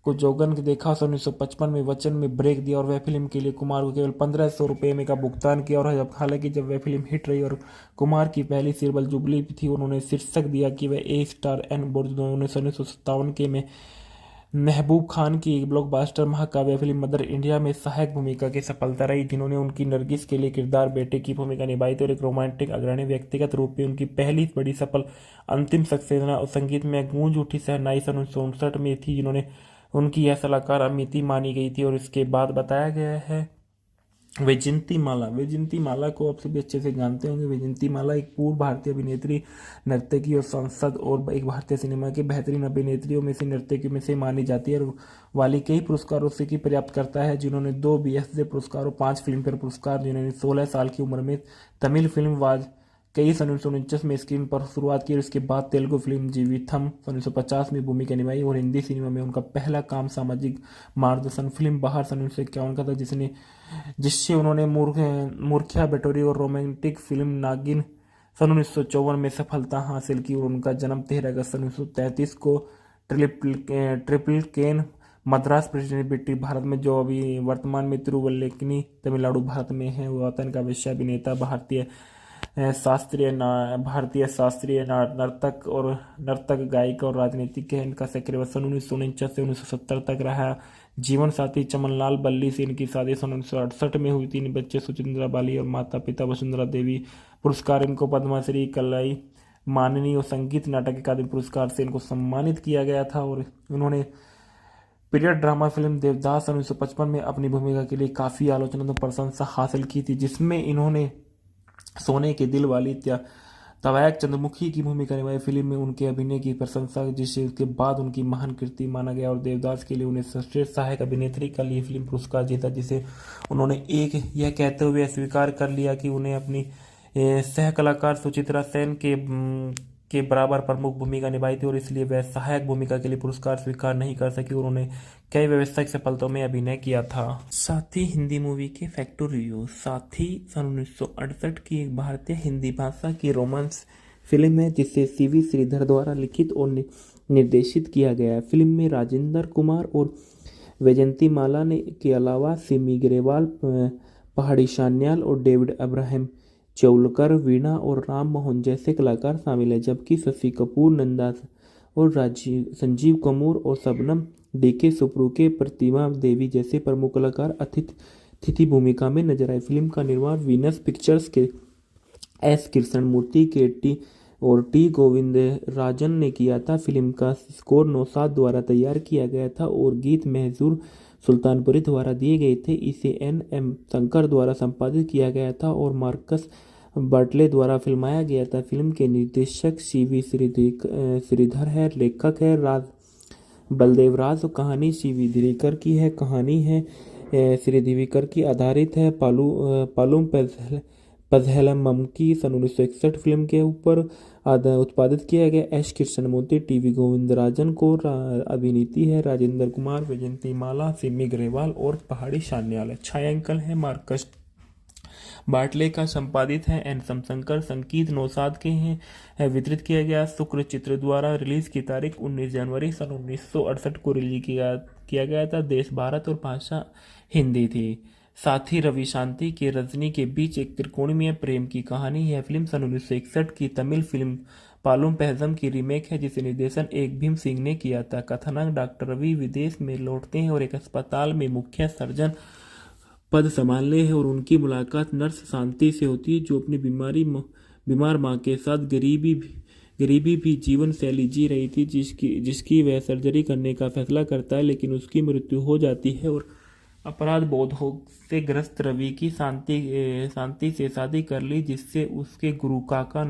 को जोगन देखा। सन 1955 में वचन में ब्रेक दिया और वह फिल्म के लिए कुमार को केवल 1500 रुपये में का भुगतान किया और हालांकि जब वह फिल्म हिट रही और कुमार की पहली सीरियल जुबली थी, उन्होंने शीर्षक दिया कि वह A*N बोर्ड। 1957 के में महबूब खान की ब्लॉकबस्टर महाकाव्य फिल्म मदर इंडिया में सहायक भूमिका की सफलता रही, जिन्होंने उनकी नरगिस के लिए किरदार बेटे की भूमिका निभाई थी और एक रोमांटिक अग्रणी व्यक्तिगत रूप में उनकी पहली बड़ी सफल अंतिम सक्सेना और संगीत में गूंज उठी शहनाई सन 1959 में थी, जिन्होंने उनकी यह सलाहकार अमिति मानी गई थी। और इसके बाद बताया गया है वैजयंती माला को आप सभी अच्छे से जानते होंगे। वैजयंती माला एक पूर्व भारतीय अभिनेत्री, नर्तकी और सांसद और एक भारतीय सिनेमा की बेहतरीन अभिनेत्रियों में से नर्तकियों में से मानी जाती है और वाली कई पुरस्कारों से की पर्याप्त करता है, जिन्होंने 2 बीएफजे पुरस्कार और 5 फिल्मफेयर पुरस्कार, जिन्होंने 16 साल की उम्र में तमिल फिल्म वाज कई सन 1949 में स्क्रीन पर शुरुआत की और इसके बाद तेलुगु फिल्म जीविथम 1950 में भूमिका निभाई और हिंदी सिनेमा में उनका पहला काम सामाजिक मार्गदर्शन फिल्म बाहर सन 1951 का था, जिससे उन्होंने मूर्खिया बटोरी और रोमांटिक फिल्म नागिन सन 1954 में सफलता हासिल की और उनका जन्म 13 अगस्त सन 1933 को ट्रिपल केन मद्रास प्रेसिडेंट भारत में, जो अभी वर्तमान में तिरुवल्लेकेनी तमिलनाडु भारत में है, वो वतन का वैश्य अभिनेता, भारतीय शास्त्रीय नर्तक गायक और राजनीतिक है। इनका सक्रिय सन 1949 से 1970 तक रहा। जीवन साथी चमनलाल बल्ली से इनकी शादी सन 1968 में हुई। 3 बच्चे सुचिंद्रा बाली और माता पिता वसुंधरा देवी। पुरस्कार इनको पद्मश्री, कलाई माननी और संगीत नाटक अकादमी पुरस्कार से इनको सम्मानित किया गया था और उन्होंने पीरियड ड्रामा फिल्म देवदास सन 1955 में अपनी भूमिका के लिए काफ़ी आलोचना और प्रशंसा हासिल की थी, जिसमें इन्होंने सोने के दिल वाली तवायक चंद्रमुखी की भूमिका निभाई। फिल्म में उनके अभिनय की प्रशंसा, जिसे उसके बाद उनकी महान कृति माना गया और देवदास के लिए उन्हें श्रेष्ठ सहायक अभिनेत्री का लिए फिल्म पुरस्कार जीता, जिसे उन्होंने यह कहते हुए स्वीकार कर लिया कि उन्हें अपनी सह कलाकार सुचित्रा सेन के बराबर प्रमुख भूमिका निभाई थी और इसलिए वह सहायक भूमिका के लिए पुरस्कार स्वीकार नहीं कर सकी और उन्होंने कई व्यावसायिक सफलताओं में अभिनय किया था। साथ ही हिंदी मूवी के फैक्टर रिव्यू। साथ ही सन 1968 की एक भारतीय हिंदी भाषा की रोमांस फिल्म है, जिसे सीवी श्रीधर द्वारा लिखित और निर्देशित किया गया है। फिल्म में राजेंद्र कुमार और वैजयंती माला ने के अलावा सिमी ग्रेवाल, पहाड़ी शान्याल और डेविड अब्राहम चौलकर, वीणा और राम मोहन जैसे कलाकार शामिल हैं, जबकि शशि कपूर, नंदा और संजीव कपूर और शबनम डीके सुप्रू प्रतिमा देवी जैसे प्रमुख कलाकार अतिथि भूमिका में नजर आए। फिल्म का निर्माण वीनस पिक्चर्स के एस कृष्णमूर्ति के टी गोविंदराजन ने किया था। फिल्म का स्कोर नौशाद द्वारा तैयार किया गया था और गीत महजूर सुल्तानपुरी द्वारा दिए गए थे। इसे एम शंकर द्वारा संपादित किया गया था और मार्कस बर्टले द्वारा फिल्माया गया था। फिल्म के निर्देशक सीवी श्रीधर है, लेखक है बलदेव राज। कहानी सीवी दिरीकर की है। कहानी है श्री दिवीकर की आधारित है। पालूम पज़हेलम की सन 1961 फिल्म के ऊपर उत्पादित किया गया। एस कृष्णमूर्ति, टीवी गोविंदराजन को अभिनीति है। राजेंद्र कुमार, वैजयंती माला, सिमी ग्रेवाल और पहाड़ी शान्याल। छायांकन है मार्कस बाटले का, संपादित है एन शंकर, संगीत नौशाद के हैं। वितरित किया गया शुक्र चित्र द्वारा। रिलीज की तारीख 19 जनवरी सन 1968 को रिलीज किया गया था। देश भारत और भाषा हिंदी थी। साथ ही रवि शांति के रजनी के बीच एक त्रिकोणीय प्रेम की कहानी। यह फिल्म सन 1961 की तमिल फिल्म पालुम पहजम की रीमेक है, जिसे निर्देशन एक भीम सिंह ने किया था। कथानक डॉक्टर रवि विदेश में लौटते हैं और एक अस्पताल में मुख्य सर्जन पद संभालने हैं और उनकी मुलाकात नर्स शांति से होती है, जो अपनी बीमार मां के साथ गरीबी भी जीवन शैली जी रही थी, जिसकी वह सर्जरी करने का फैसला करता है, लेकिन उसकी मृत्यु हो जाती है और अपराध बोध से ग्रस्त रवि की शांति से शादी कर ली, जिससे उसके गुरु काका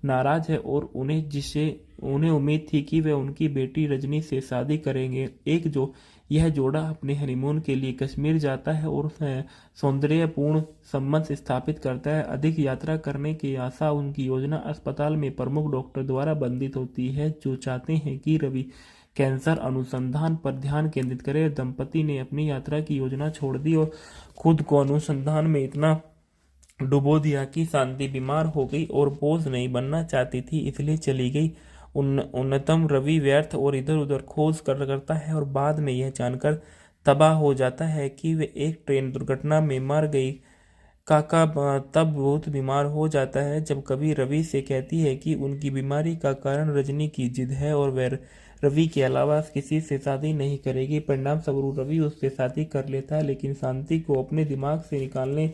नाराज है और उन्हें उम्मीद थी कि वे उनकी बेटी रजनी से शादी करेंगे। यह जोड़ा अपने हनीमून के लिए कश्मीर जाता है और सौंदर्यपूर्ण संबंध स्थापित करता है। अधिक यात्रा करने की आशा उनकी योजना अस्पताल में प्रमुख डॉक्टर द्वारा बंधित होती है, जो चाहते हैं कि रवि कैंसर अनुसंधान पर ध्यान केंद्रित करे। दंपति ने अपनी यात्रा की योजना छोड़ दी और खुद को अनुसंधान में इतना डुबो दिया कि शांति बीमार हो गई और बोझ नहीं बनना चाहती थी, इसलिए चली गई। उन्नतम रवि व्यर्थ और इधर उधर खोज करता है और बाद में यह जानकर तबाह हो जाता है कि वे एक ट्रेन दुर्घटना में मर गई। काका तब बहुत बीमार हो जाता है जब कभी रवि से कहती है कि उनकी बीमारी का कारण रजनी की जिद है और वह रवि के अलावा किसी से शादी नहीं करेगी। परिणाम स्वरूप रवि उससे शादी कर लेता है, लेकिन शांति को अपने दिमाग से निकालने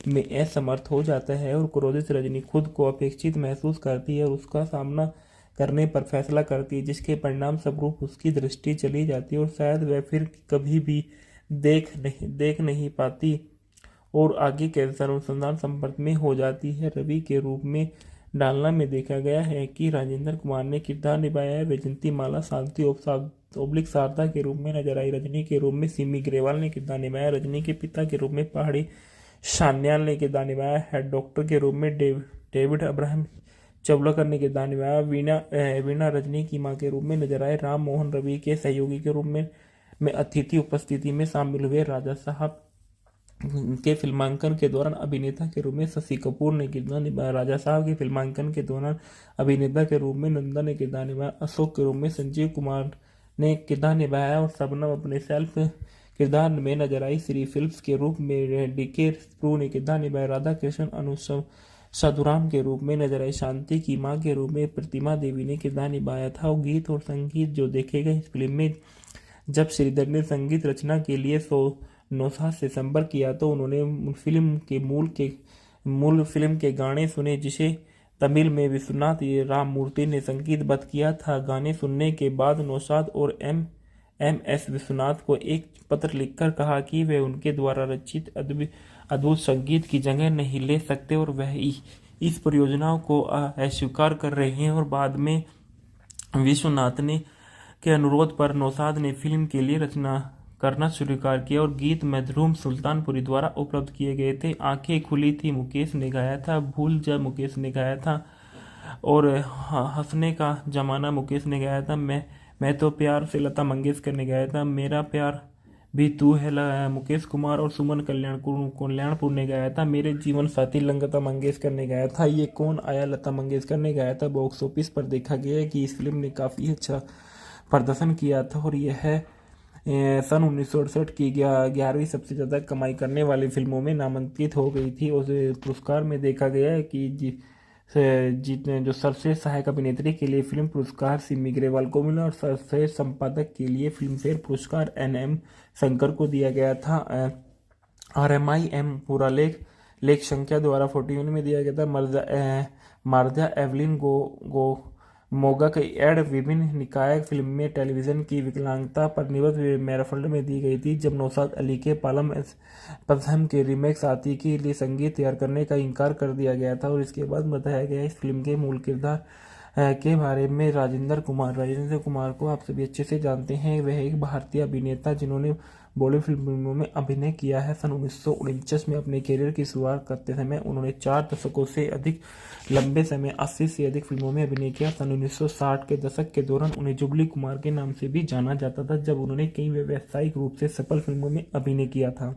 में असमर्थ हो जाता है और क्रोधित रजनी खुद को अपेक्षित महसूस करती है और उसका सामना करने पर फैसला करती है, जिसके परिणाम स्वरूप उसकी दृष्टि चली जाती है और शायद वह फिर कभी भी देख नहीं पाती और आगे कैंसर अनुसंधान संपर्क में हो जाती है। रवि के रूप में डालना में देखा गया है कि राजेंद्र कुमार ने किरदार निभाया है। वैजंती माला शांति ओब्लिक शारदा के रूप में नजर आई। रजनी के रूप में सिमी ग्रेवाल ने किरदार निभाया। रजनी के पिता के रूप में पहाड़ी सान्याल ने किरदार निभाया है। डॉक्टर के रूप में डेविड अब्राहम चवलकर ने किरदार निभाया। वीणा रजनी की मां के रूप में नजर आए। राम मोहन रवि के सहयोगी के रूप में अतिथि उपस्थिति में शामिल हुए। राजा साहब के फिल्मांकन के दौरान अभिनेता के रूप में शशि कपूर ने किरदार निभाया। राजा साहब के फिल्मांकन के दौरान अभिनेता के रूप में नंदा ने किरदार निभाया। अशोक के रूप में संजीव कुमार ने किरदार निभाया और शबनम अपने सेल्फ किरदार में नजर आई। श्री फिल्म्स के रूप में डीके प्रू ने किरदार निभाया। राधा कृष्ण अनुष्का साधुराम के रूप में नजर आई। शांति की मां के रूप में प्रतिमा देवी ने किरदार निभाया था। और गीत और संगीत जो देखे गए इस फिल्म में, जब श्रीधर ने संगीत रचना के लिए नौशाद से संपर्क किया तो उन्होंने मूल फिल्म के गाने सुने, जिसे तमिल में विश्वनाथ राममूर्ति ने संगीतबद्ध किया था। गाने सुनने के बाद नौशाद और एम.एस. विश्वनाथ को एक पत्र लिखकर कहा कि वे उनके द्वारा रचित अद्भुत संगीत की जगह नहीं ले सकते और वह इस परियोजना को अस्वीकार कर रहे हैं। और बाद में विश्वनाथ के अनुरोध पर नौशाद ने फिल्म के लिए रचना करना स्वीकार किया और गीत मधुरम सुल्तानपुरी द्वारा उपलब्ध किए गए थे। आंखें खुली थी मुकेश ने गाया था। भूल जा मुकेश ने गाया था। और हंसने का जमाना मुकेश ने गाया था। मैं तो प्यार से लता मंगेशकर ने गाया था। मेरा प्यार भी तू है मुकेश कुमार और सुमन कल्याणपुर ने गाया था। मेरे जीवन साथी लता मंगेशकर ने गाया था। ये कौन आया लता मंगेशकर ने गाया था। बॉक्स ऑफिस पर देखा गया कि इस फिल्म ने काफ़ी अच्छा प्रदर्शन किया था और यह सन 1968 की 11वीं सबसे ज़्यादा कमाई करने वाली फिल्मों में नामांकित हो गई थी। उस पुरस्कार में देखा गया है कि जीतने जो सर्वश्रेष्ठ सहायक अभिनेत्री के लिए फिल्म पुरस्कार सिमी ग्रेवाल को मिला और सर्वश्रेष्ठ संपादक के लिए फिल्मफेयर पुरस्कार एन.एम. शंकर को दिया गया था। RMIM पूरा लेख संख्या द्वारा 41 में दिया गया था। मार्जा एवलिन मोगा के एड विभिन्न निकाय फिल्म में टेलीविजन की विकलांगता पर निर्भर मैराफल्ड में दी गई थी। जब नौशाद अली के पालम पथम के रीमेक साथी के लिए संगीत तैयार करने का इनकार कर दिया गया था और इसके बाद बताया गया इस फिल्म के मूल किरदार के बारे में। राजेंद्र कुमार को आप सभी अच्छे से जानते हैं। वह एक भारतीय अभिनेता जिन्होंने बॉलीवुड फिल्मों में अभिनय किया है। सन 1949 में अपने करियर की शुरुआत करते समय उन्होंने 4 दशकों से अधिक लंबे समय 80 से अधिक फिल्मों में अभिनय किया। सन 1960 के दशक के दौरान उन्हें जुबली कुमार के नाम से भी जाना जाता था, जब उन्होंने कई व्यावसायिक रूप से सफल फिल्मों में अभिनय किया था।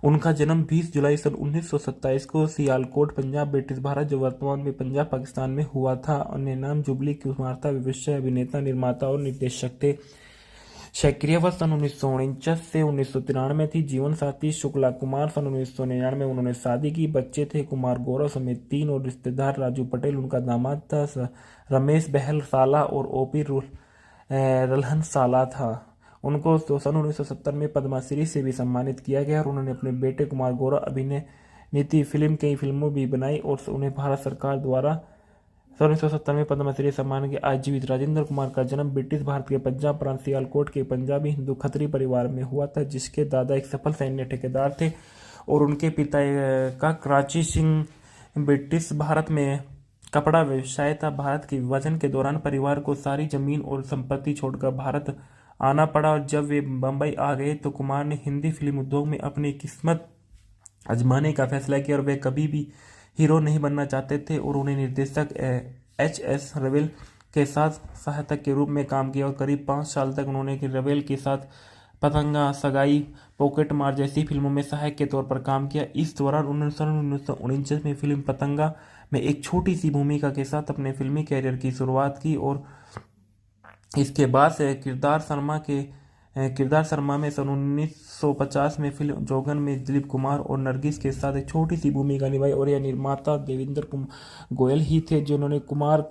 उनका जन्म 20 जुलाई सन 1927 को सियालकोट, पंजाब, ब्रिटिश भारत, जो वर्तमान में पंजाब पाकिस्तान में हुआ था। अन्य नाम जुबली कुमार था। व्यवसाय अभिनेता, निर्माता और निर्देशक थे। सक्रिय वर्ष सन 1949 से 1993 थी। जीवन साथी शुक्ला कुमार। सन 1999 उन्होंने शादी की। बच्चे थे कुमार गौरव समेत 3 और रिश्तेदार राजू पटेल उनका दामाद था। रमेश बहल साला और ओपी रल्हन साला था। उनको सन 1970 में पद्मश्री से भी सम्मानित किया गया और उन्होंने अपने बेटे कुमार गौरव अभिनय नीति कई फिल्मों भी बनाई और उन्हें भारत सरकार द्वारा सन 1970 में पद्मश्री सम्मान के आज जीवित। राजेंद्र कुमार का जन्म ब्रिटिश भारत के पंजाब प्रांत सियालकोट के पंजाबी हिंदू खत्री परिवार में हुआ था, जिसके दादा एक सफल सैन्य ठेकेदार थे और उनके पिता का कराची सिंह ब्रिटिश भारत में कपड़ा व्यवसाय था। भारत के विभाजन के दौरान परिवार को सारी जमीन और संपत्ति छोड़कर भारत आना पड़ा और जब वे बम्बई आ गए तो कुमार ने हिंदी फिल्म उद्योग में अपनी किस्मत आजमाने का फैसला किया और वे कभी भी हीरो नहीं बनना चाहते थे और उन्हें निर्देशक H.S. रवेल के साथ सहायक के रूप में काम किया और करीब 5 साल तक उन्होंने रवेल के साथ पतंगा, सगाई, पॉकेट मार जैसी फिल्मों में सहायक के तौर पर काम किया। इस दौरान उन्होंने सन 1949 में फिल्म पतंगा में एक छोटी सी भूमिका के साथ अपने फिल्मी कैरियर की शुरुआत की और इसके बाद से किरदार शर्मा में सन 1950 में फिल्म जोगन में दिलीप कुमार और नरगिस के साथ एक छोटी सी भूमिका निभाई और यह निर्माता देवेंद्र गोयल ही थे जिन्होंने कुमार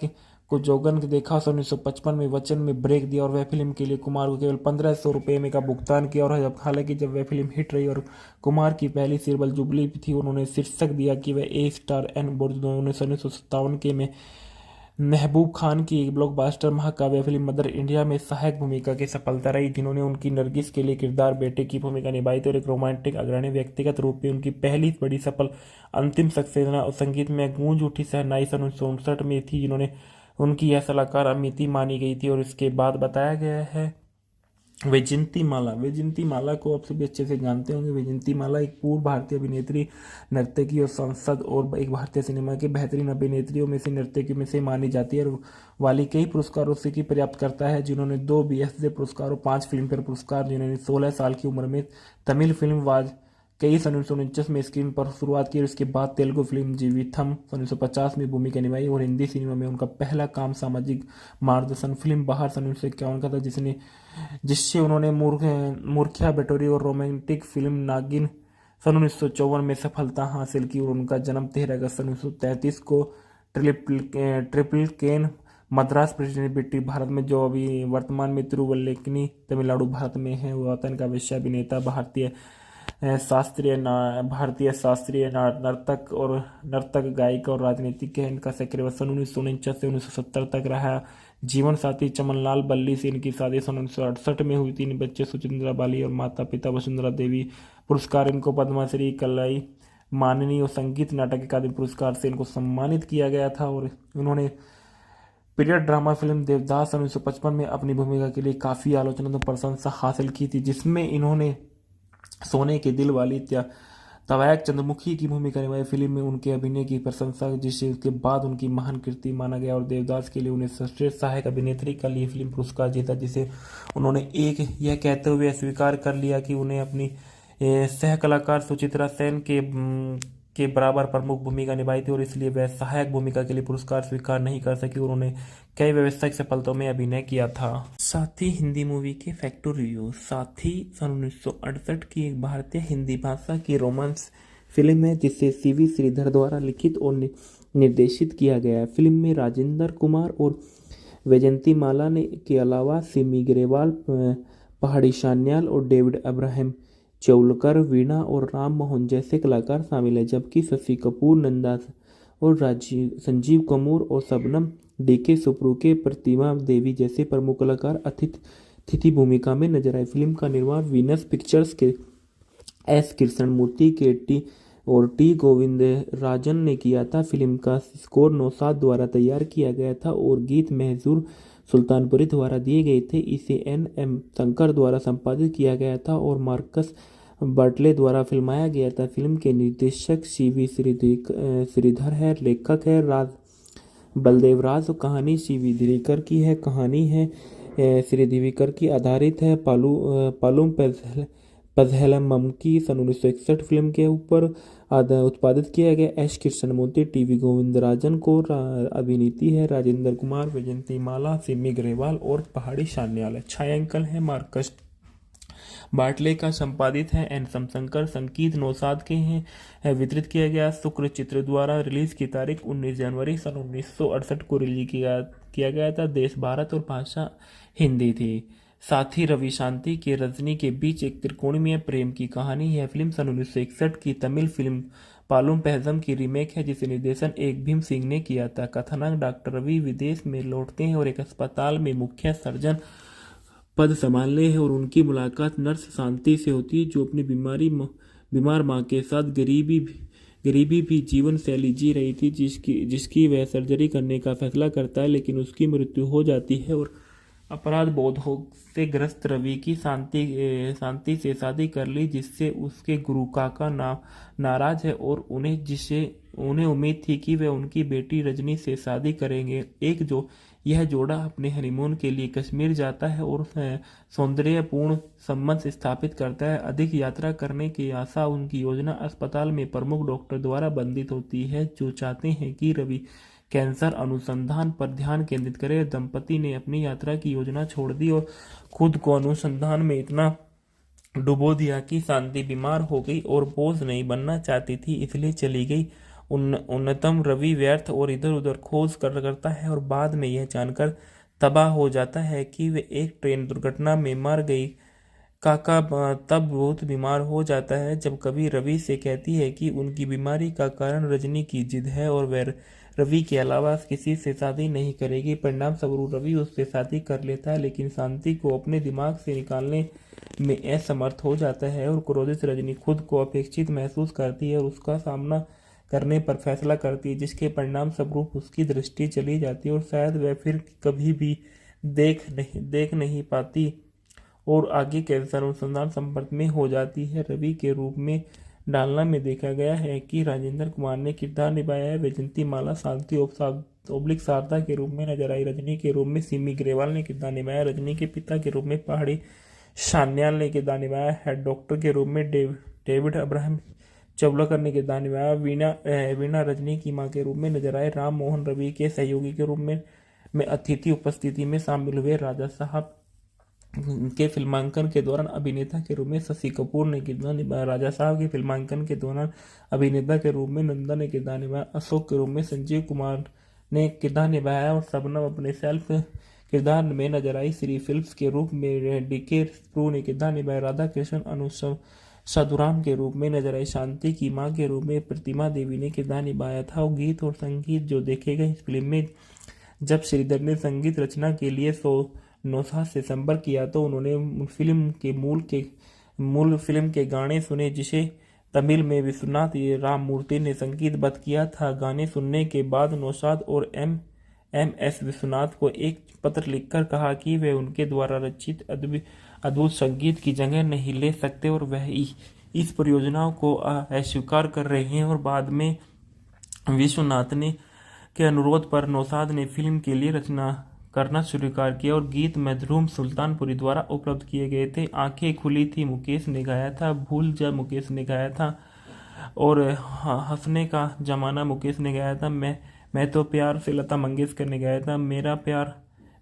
को जोगन देखा। सन 1955 में वचन में ब्रेक दिया और वह फिल्म के लिए कुमार को केवल 1500 रुपये में का भुगतान किया और हालांकि जब वह फिल्म हिट रही और कुमार की पहली सीरियल जुबली थी, उन्होंने शीर्षक दिया कि वह A स्टार एन बोर्ड। उन्होंने सन 1957 के में महबूब खान की एक ब्लॉकबस्टर महाकाव्य फिल्म मदर इंडिया में सहायक भूमिका की सफलता रही, जिन्होंने उनकी नरगिस के लिए किरदार बेटे की भूमिका निभाई थी और एक रोमांटिक अग्रणी व्यक्तिगत रूप में उनकी पहली बड़ी सफल अंतिम सक्सेना और संगीत में गूंज उठी शहनाई सन 1959 में थी, जिन्होंने उनकी यह सलाहकार अमिति मानी गई थी। और इसके बाद बताया गया है वैजयंती माला को आप सभी अच्छे से जानते होंगे। वैजयंती माला एक पूर्व भारतीय अभिनेत्री, नर्तकी और सांसद और एक भारतीय सिनेमा की बेहतरीन अभिनेत्रियों में से नर्तकियों में से मानी जाती है और वाली कई पुरस्कारों से की पर्याप्त करता है, जिन्होंने 2 बीएफजे पुरस्कार और 5 फिल्म फेयर पुरस्कार, जिन्होंने 16 साल की उम्र में तमिल फिल्म वाज कई सन 1949 में स्क्रीन पर शुरुआत की और इसके बाद तेलुगु फिल्म जीविथम सन 1950 में भूमिका निभाई और हिंदी सिनेमा में उनका पहला काम सामाजिक मार्गदर्शन फिल्म बाहर सन 1951 का था, जिससे उन्होंने मूर्खिया बटोरी और रोमांटिक फिल्म नागिन सन 1954 में सफलता हासिल की। और उनका जन्म 13 अगस्त सन 1933 को ट्रिपल केन मद्रास प्रेसिडेंट भारत में, जो अभी वर्तमान में तिरुवल्लेकनी तमिलनाडु भारत में है, वो वतन का वैश्य अभिनेता, भारतीय शास्त्रीय नर्तक गायक और राजनीतिक है। इनका सक्रिय वर्ष सन 1949 से 1970 तक रहा। जीवन साथी चमनलाल बल्ली से इनकी शादी सन 1968 में हुई। 3 बच्चे सुचिंद्रा बाली और माता पिता वसुंधरा देवी। पुरस्कार इनको पद्मश्री, कलाई माननी और संगीत नाटक अकादमी पुरस्कार से इनको सम्मानित किया गया था। और उन्होंने पीरियड ड्रामा फिल्म देवदास सन 1955 में अपनी भूमिका के लिए काफ़ी आलोचना और प्रशंसा हासिल की थी, जिसमें इन्होंने सोने के दिल वाली तवायक चंद्रमुखी की भूमिका निभाई। फिल्म में उनके अभिनय की प्रशंसा, जिससे उसके बाद उनकी महान कृति माना गया और देवदास के लिए उन्हें सर्वश्रेष्ठ सहायक अभिनेत्री का लिए फिल्म पुरस्कार जीता, जिसे उन्होंने यह कहते हुए स्वीकार कर लिया कि उन्हें अपनी सह कलाकार सुचित्रा सेन के बराबर प्रमुख भूमिका निभाई थी और इसलिए वह सहायक भूमिका के लिए पुरस्कार स्वीकार नहीं कर सकी और उन्हें कई व्यावसायिक सफलताओं में अभिनय किया था। साथ ही हिंदी मूवी के फैक्टर रिव्यू। साथी सन 1968 की एक भारतीय हिंदी भाषा की रोमांस फिल्म है, जिसे सीवी श्रीधर द्वारा लिखित और निर्देशित किया गया है। फिल्म में राजेंद्र कुमार और वैजयंती माला ने के अलावा सिमी ग्रेवाल, पहाड़ी शान्याल और डेविड अब्राहम चौलकर, वीणा और राम मोहन जैसे कलाकार शामिल हैं, जबकि शशि कपूर, नंदा और संजीव कपूर और शबनम डीके सुप्रुके, प्रतिमा देवी जैसे प्रमुख कलाकार अतिथि भूमिका में नजर आए। फिल्म का निर्माण वीनस पिक्चर्स के एस कृष्णमूर्ति के टी गोविंदराजन ने किया था। फिल्म का स्कोर नौशाद द्वारा तैयार किया गया था और गीत महजूर सुल्तानपुरी द्वारा दिए गए थे। इसे एम शंकर द्वारा संपादित किया गया था और मार्कस बर्टले द्वारा फिल्माया गया था। फिल्म के निर्देशक सीवी श्रीधर है, लेखक है बलदेव राज, कहानी सीवी दिरीकर की है, कहानी है श्री दिवीकर की, आधारित है पालूम पज़हेलम की सन 1961 फिल्म के ऊपर उत्पादित किया गया। एस कृष्णमूर्ति, टीवी गोविंदराजन को अभिनीति है, राजेंद्र कुमार, वैजयंती माला, सिमी ग्रेवाल और पहाड़ी शान्याल है। छायांकन है मार्कस बाटले का, संपादित है एन शंकर, संगीत नौशाद के हैं। वितरित किया गया शुक्र चित्र द्वारा। रिलीज की तारीख 19 जनवरी सन 1968 को रिलीज किया गया था। देश भारत और भाषा हिंदी थी। साथी रवि शांति के रजनी के बीच एक त्रिकोणीय प्रेम की कहानी है। फिल्म सन 1961 की तमिल फिल्म पालुम पहजम की रीमेक है, जिसे निर्देशन एक भीम सिंह ने किया था। कथानक डॉक्टर रवि विदेश में लौटते हैं और एक अस्पताल में मुख्य सर्जन पद संभालने हैं और उनकी मुलाकात नर्स शांति से होती है, जो अपनी बीमार मां के साथ गरीबी भी जीवन शैली जी रही थी, जिसकी वह सर्जरी करने का फैसला करता है, लेकिन उसकी मृत्यु हो जाती है और अपराध बोध से ग्रस्त रवि की शांति से शादी कर ली, जिससे उसके गुरु काका नाराज है और उन्हें उम्मीद थी कि वे उनकी बेटी रजनी से शादी करेंगे। यह जोड़ा अपने हनीमून के लिए कश्मीर जाता है और सौंदर्यपूर्ण संबंध स्थापित करता है। अधिक यात्रा करने की आशा उनकी योजना अस्पताल में प्रमुख डॉक्टर द्वारा बंधित होती है, जो चाहते हैं कि रवि कैंसर अनुसंधान पर ध्यान केंद्रित करे। दंपति ने अपनी यात्रा की योजना छोड़ दी और खुद को अनुसंधान में इतना डुबो दिया कि शांति बीमार हो गई और बोझ नहीं बनना चाहती थी, इसलिए चली गई। उन्नतम रवि व्यर्थ और इधर उधर खोज करता है और बाद में यह जानकर तबाह हो जाता है कि वे एक ट्रेन दुर्घटना में मर गई। काका तब बहुत बीमार हो जाता है जब कभी रवि से कहती है कि उनकी बीमारी का कारण रजनी की जिद है और वह रवि के अलावा किसी से शादी नहीं करेगी। परिणाम स्वरूप रवि उससे शादी कर लेता है, लेकिन शांति को अपने दिमाग से निकालने में असमर्थ हो जाता है और क्रोधित रजनी खुद को अपेक्षित महसूस करती है और उसका सामना करने पर फैसला करती है, जिसके परिणाम स्वरूप उसकी दृष्टि चली जाती है और शायद वह फिर कभी भी देख नहीं पाती और आगे के अनुसंधान संपर्क में हो जाती है। रवि के रूप में डालना में देखा गया है कि राजेंद्र कुमार ने किरदार निभाया है। वैजंती माला शांति ओब्लिक शारदा के रूप में नजर आई। रजनी के रूप में सिमी ग्रेवाल ने किरदार निभाया। रजनी के पिता के रूप में पहाड़ी सान्याल ने किरदार निभाया। हेड डॉक्टर के रूप में डेविड अब्राहम चवलाकर ने किरदार निभाया। वीणा रजनी की मां के रूप में नजर आए। राम मोहन रवि के सहयोगी के रूप में अतिथि उपस्थिति में शामिल हुए। राजा साहब के फिल्मांकन के दौरान अभिनेता के रूप में शशि कपूर ने किरदार निभाया। राजा साहब के फिल्मांकन के दौरान अभिनेता के रूप में नंदा ने किरदार निभाया। अशोक के रूप में संजीव कुमार ने किरदार निभाया और शबनम अपने सेल्फ किरदार में नजर आई। श्री फिल्म्स के रूप में डीके प्रू ने किरदार निभाया। राधा कृष्ण अनुष्का साधुराम के रूप में नजर आई। शांति की मां के रूप में प्रतिमा देवी ने किरदार निभाया था। और गीत और संगीत जो देखे गए इस फिल्म में, जब श्रीधर ने संगीत रचना के लिए नौशाद से संपर्क किया तो उन्होंने मूल फिल्म के गाने सुने, जिसे तमिल में विश्वनाथ राममूर्ति ने संगीतबद्ध किया था। गाने सुनने के बाद नौशाद और एम.एस. विश्वनाथ को एक पत्र लिखकर कहा कि वे उनके द्वारा रचित अद्भुत संगीत की जगह नहीं ले सकते और वह इस परियोजना को अस्वीकार कर रहे हैं। और बाद में विश्वनाथ के अनुरोध पर नौशाद ने फिल्म के लिए रचना करना स्वीकार किया और गीत मधुरम सुल्तानपुरी द्वारा उपलब्ध किए गए थे। आंखें खुली थी मुकेश ने गाया था। भूल जा मुकेश ने गाया था। और हंसने का जमाना मुकेश ने गाया था। मैं तो प्यार से लता मंगेशकर ने गाया था। मेरा प्यार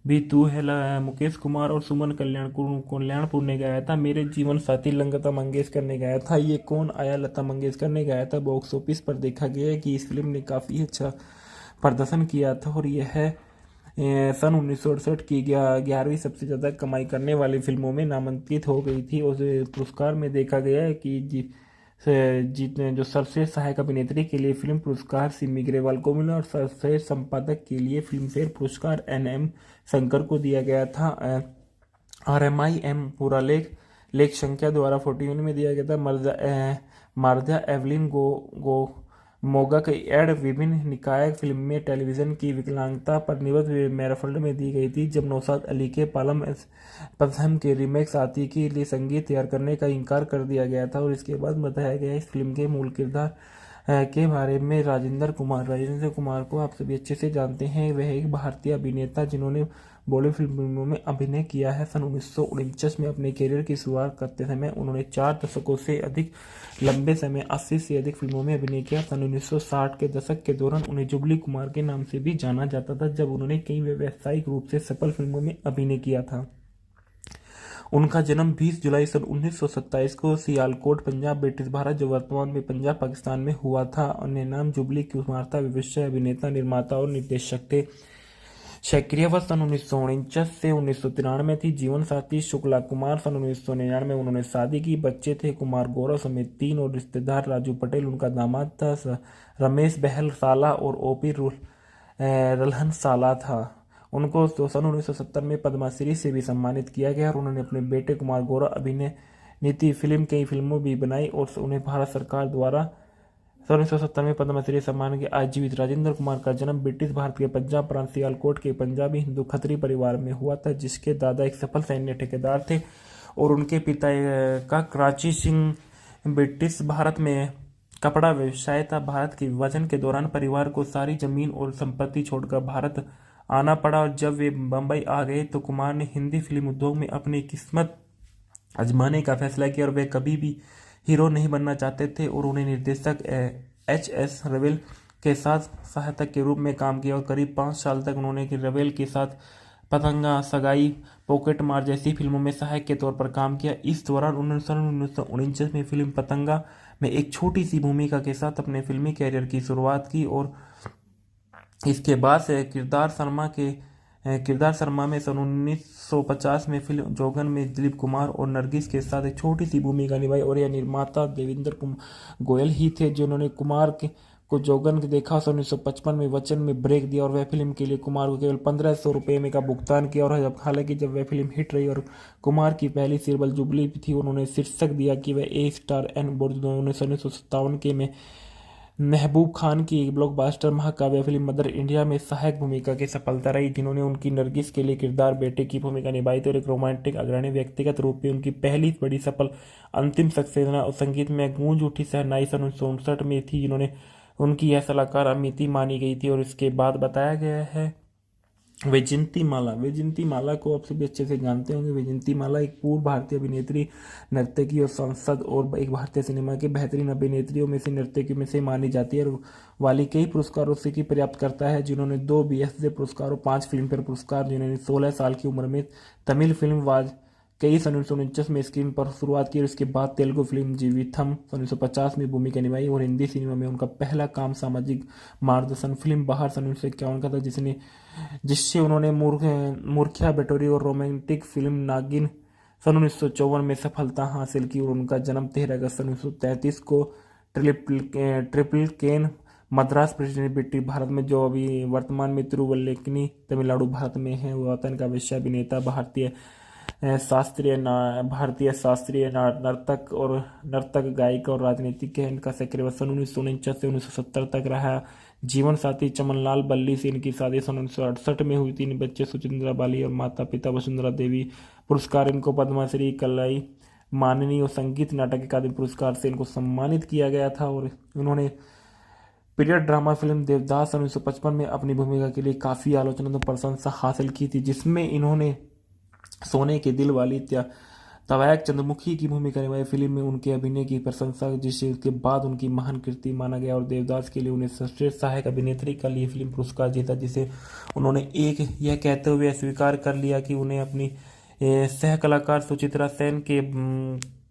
भी तू है मुकेश कुमार और सुमन कल्याणपुर ने गाया था। मेरे जीवन साथी लता मंगेशकर ने गाया था। ये कौन आया लता मंगेशकर ने गाया था। बॉक्स ऑफिस पर देखा गया है कि इस फिल्म ने काफ़ी अच्छा प्रदर्शन किया था और यह सन 1968 की 11वीं सबसे ज़्यादा कमाई करने वाली फिल्मों में नामांकित हो गई थी। और पुरस्कार में देखा गया है कि जो सर्वश्रेष्ठ सहायक अभिनेत्री के लिए फिल्म पुरस्कार सिमी ग्रेवाल को मिला और सर्वश्रेष्ठ संपादक के लिए फिल्मफेयर पुरस्कार एन.एम. शंकर को दिया गया था। RMIM पूरा लेख संख्या द्वारा 41 में दिया गया था। मार्जा एवलिन मोगा की एड विभिन्न निकाय फिल्म में टेलीविजन की विकलांगता पर निबद्ध मैराफल्ड में दी गई थी। जब नौशाद अली के पालम पथम के रीमेक साथी के लिए संगीत तैयार करने का इनकार कर दिया गया था और इसके बाद बताया गया इस फिल्म के मूल किरदार के बारे में। राजेंद्र कुमार को आप सभी अच्छे से जानते हैं। वह एक भारतीय अभिनेता जिन्होंने बॉलीवुड फिल्मों में अभिनय किया है। सन 1949 में अपने करियर की शुरुआत करते समय उन्होंने 4 दशकों से अधिक लंबे समय 80 से अधिक फिल्मों में अभिनय किया। सन 1960 के दशक के दौरान उन्हें जुबली कुमार के नाम से भी जाना जाता था, जब उन्होंने कई व्यावसायिक रूप से सफल फिल्मों में अभिनय किया था। उनका जन्म 20 जुलाई सन 1927 को सियालकोट, पंजाब, ब्रिटिश भारत, जो वर्तमान में पंजाब पाकिस्तान में हुआ था। अन्य नाम जुबली कुमार था। व्यवसाय अभिनेता, निर्माता और निर्देशक थे। सक्रिय वर्ष सन 1949 से 1993 थी। जीवन साथी शुक्ला कुमार। सन 1999 उन्होंने शादी की। बच्चे थे कुमार गौरव समेत 3 और रिश्तेदार राजू पटेल उनका दामाद था। रमेश बहल साला और ओपी रल्हन साला था। उनको सन 1970 में पद्मश्री से भी सम्मानित किया गया और उन्होंने अपने बेटे कुमार गौरव अभिनय नीति कई फिल्मों भी बनाई और उन्हें भारत सरकार द्वारा सन 1970 में पद्मश्री सम्मान के आज जीवित। राजेंद्र कुमार का जन्म ब्रिटिश भारत के पंजाब प्रांत सियालकोट के पंजाबी हिंदू खत्री परिवार में हुआ था, जिसके दादा एक सफल सैन्य ठेकेदार थे और उनके पिता का कराची सिंह ब्रिटिश भारत में कपड़ा व्यवसाय था। भारत के विभाजन के दौरान परिवार को सारी जमीन और संपत्ति छोड़कर भारत आना पड़ा और जब वे बम्बई आ गए तो कुमार ने हिंदी फिल्म उद्योग में अपनी किस्मत आजमाने का फैसला किया और वे कभी भी हीरो नहीं बनना चाहते थे और उन्हें निर्देशक H.S. रवेल के साथ सहायक के रूप में काम किया और करीब 5 साल तक उन्होंने रवेल के साथ पतंगा, सगाई, पॉकेट मार जैसी फिल्मों में सहायक के तौर पर काम किया। इस दौरान उन्होंने सन 1949 में फिल्म पतंगा में एक छोटी सी भूमिका के साथ अपने फिल्मी कैरियर की शुरुआत की और इसके बाद से किरदार शर्मा में सन 1950 में फिल्म जोगन में दिलीप कुमार और नरगिस के साथ एक छोटी सी भूमिका निभाई और यह निर्माता देवेंद्र गोयल ही थे जिन्होंने को जोगन देखा 1955 में वचन में ब्रेक दिया और वह फिल्म के लिए कुमार को केवल 1500 रुपये में का भुगतान किया। और हालांकि जब वह फिल्म हिट रही और कुमार की पहली सिल्वर जुबली थी, उन्होंने शीर्षक दिया कि वह ए स्टार एन बोर्ड 1957 के में महबूब खान की एक ब्लॉकबस्टर महाकाव्य फिल्म मदर इंडिया में सहायक भूमिका की सफलता रही, जिन्होंने उनकी नरगिस के लिए किरदार बेटे की भूमिका निभाई थी और एक रोमांटिक अग्रणी व्यक्तिगत रूप में उनकी पहली बड़ी सफल अंतिम सक्सेना और संगीत में गूंज उठी शहनाई 1959 में थी, जिन्होंने उनकी यह सलाहकार अमिति मानी गई थी। और इसके बाद बताया गया है वैजयंती माला को आप सभी अच्छे से जानते होंगे। वैजयंती माला एक पूर्व भारतीय अभिनेत्री, नर्तकी और सांसद और एक भारतीय सिनेमा की बेहतरीन अभिनेत्रियों में से नर्तकियों में से मानी जाती है और वाली कई पुरस्कारों से की पर्याप्त करता है, जिन्होंने 2 BFTA पुरस्कार और 5 फिल्म फेयर पुरस्कार, जिन्होंने 16 साल की उम्र में तमिल फिल्म वाज कई 1949 में स्क्रीन पर शुरुआत की और इसके बाद तेलुगु फिल्म जीविथम 1950 में भूमिका निभाई और हिंदी सिनेमा में उनका पहला काम सामाजिक मार्गदर्शन फिल्म बाहर 1951 का था, जिससे उन्होंने मूर्खिया बटोरी और रोमांटिक फिल्म नागिन 1954 में सफलता हासिल की। और उनका जन्म 13 अगस्त 1933 को ट्रिपल केन मद्रास प्रेसिडेंट भारत में, जो अभी वर्तमान में तिरुवल्लेकनी तमिलनाडु भारत में है। वतन का विषय अभिनेता, भारतीय शास्त्रीय नर्तक गायक और राजनीतिक है। इनका सक्रिय वर्ष 1949 से 1970 तक रहा। जीवन साथी चमनलाल बल्ली से इनकी शादी 1968 में हुई। 3 बच्चे सुचिंद्रा बाली और माता पिता वसुंधरा देवी। पुरस्कार इनको पद्मश्री, कलाई माननी और संगीत नाटक अकादमी पुरस्कार से इनको सम्मानित किया गया था। और इन्होंने पीरियड ड्रामा फिल्म देवदास 1955 में अपनी भूमिका के लिए काफ़ी आलोचना और प्रशंसा हासिल की थी, जिसमें इन्होंने सोने के दिल वाली तवायक चंद्रमुखी की भूमिका निभाई। फिल्म में उनके अभिनय की प्रशंसा, जिसके उसके बाद उनकी महान कृति माना गया और देवदास के लिए उन्हें सर्वश्रेष्ठ सहायक अभिनेत्री का लिए फिल्म पुरस्कार जीता, जिसे उन्होंने यह कहते हुए स्वीकार कर लिया कि उन्हें अपनी सह कलाकार सुचित्रा सेन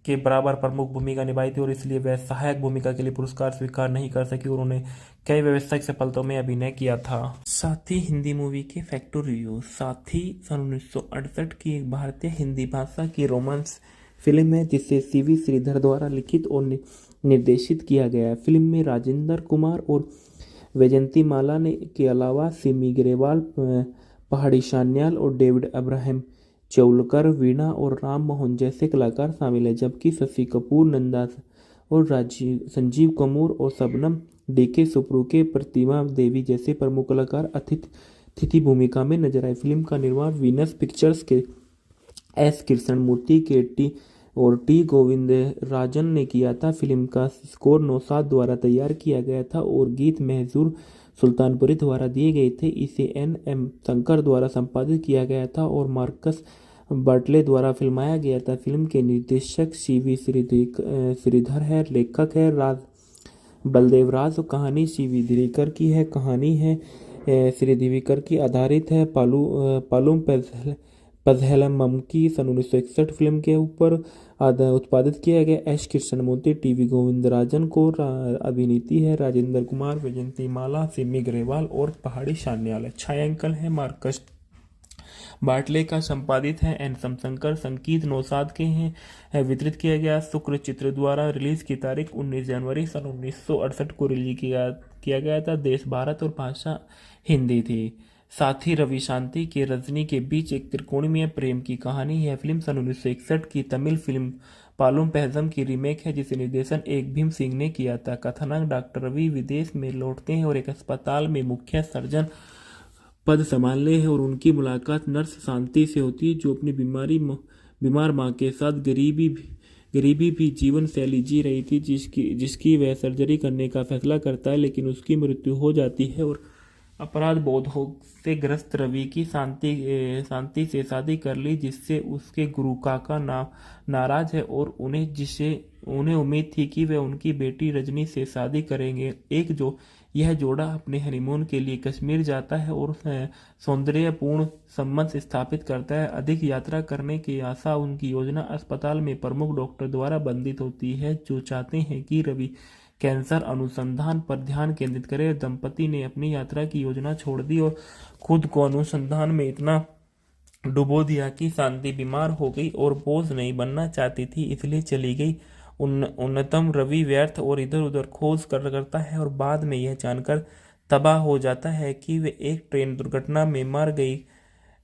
के बराबर प्रमुख भूमिका निभाई थी और इसलिए वह सहायक भूमिका के लिए पुरस्कार स्वीकार नहीं कर सकी और उन्होंने कई व्यावसायिक सफलताओं में अभिनय किया था। साथ ही हिंदी मूवी के फैक्टर रिव्यू। साथ ही सन 1968 की एक भारतीय हिंदी भाषा की रोमांस फिल्म है, जिसे CV श्रीधर द्वारा लिखित और निर्देशित किया गया है। फिल्म में राजेंद्र कुमार और वैजयंती माला ने के अलावा सिमी ग्रेवाल, पहाड़ी सान्याल और डेविड अब्राहम चौलकर, वीणा और राम मोहन जैसे कलाकार शामिल हैं, जबकि शशि कपूर, नंदा और संजीव कपूर और शबनम DK सुप्रुके, प्रतिमा देवी जैसे प्रमुख कलाकार अतिथि भूमिका में नजर आए। फिल्म का निर्माण वीनस पिक्चर्स के S कृष्णमूर्ति के T गोविंदराजन ने किया था। फिल्म का स्कोर नौशाद द्वारा तैयार किया गया था और गीत महजूर सुल्तानपुरी द्वारा दिए गए थे। इसे NM शंकर द्वारा संपादित किया गया था और मार्कस बर्टले द्वारा फिल्माया गया था। फिल्म के निर्देशक CV श्रीधर है, लेखक है बलदेव राज और कहानी CV दिवेकर की है। कहानी है श्री दिवेकर की आधारित है। पालूम पज़हलम की सन 1961 फिल्म के ऊपर उत्पादित किया गया। S कृष्णमूर्ति, TV गोविंदराजन को अभिनीति है। राजेंद्र कुमार, वैजयंती माला, सिमी ग्रेवाल और पहाड़ी सान्याल। छायांकन है मार्कस बाटले का, संपादित है NM शंकर, संगीत नौशाद के हैं। वितरित किया गया शुक्र चित्र द्वारा। रिलीज की तारीख 19 जनवरी सन 1968 को रिलीज किया गया था। देश भारत और भाषा हिंदी थी। साथ ही रवि शांति के रजनी के बीच एक त्रिकोणीय प्रेम की कहानी है। फिल्म सन 1961 की तमिल फिल्म पालुम पहजम की रीमेक है, जिसे निर्देशन एक भीम सिंह ने किया था। कथानक डॉक्टर रवि विदेश में लौटते हैं और एक अस्पताल में मुख्य सर्जन पद संभालने हैं और उनकी मुलाकात नर्स शांति से होती है, जो अपनी बीमार मां के साथ गरीबी भी जीवन शैली जी रही थी, जिसकी वह सर्जरी करने का फैसला करता है, लेकिन उसकी मृत्यु हो जाती है और अपराध बोध से ग्रस्त रवि की शांति से शादी कर ली, जिससे उसके गुरु काका नाराज है और उन्हें उम्मीद थी कि वे उनकी बेटी रजनी से शादी करेंगे। यह जोड़ा अपने हनीमून के लिए कश्मीर जाता है और सौंदर्यपूर्ण संबंध स्थापित करता है। अधिक यात्रा करने की आशा उनकी योजना अस्पताल में प्रमुख डॉक्टर द्वारा बंधित होती है, जो चाहते हैं कि रवि कैंसर अनुसंधान पर ध्यान केंद्रित करे। दंपति ने अपनी यात्रा की योजना छोड़ दी और खुद को अनुसंधान में इतना डुबो दिया कि शांति बीमार हो गई और बोझ नहीं बनना चाहती थी, इसलिए चली गई उन्नतम रवि व्यर्थ और इधर उधर खोज करता है और बाद में यह जानकर तबाह हो जाता है कि वे एक ट्रेन दुर्घटना में मर गई।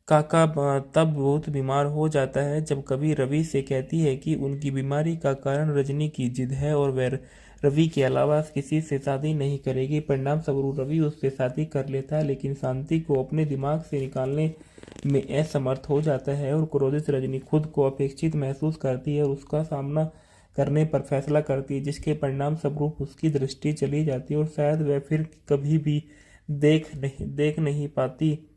काका तब बहुत बीमार हो जाता है जब कभी रवि से कहती है कि उनकी बीमारी का कारण रजनी की जिद है और वह रवि के अलावा किसी से शादी नहीं करेगी। परिणाम स्वरूप रवि उससे शादी कर लेता है, लेकिन शांति को अपने दिमाग से निकालने में असमर्थ हो जाता है और क्रोधित रजनी खुद को अपेक्षित महसूस करती है और उसका सामना करने पर फैसला करती है, जिसके परिणाम स्वरूप उसकी दृष्टि चली जाती है और शायद वह फिर कभी भी देख नहीं पाती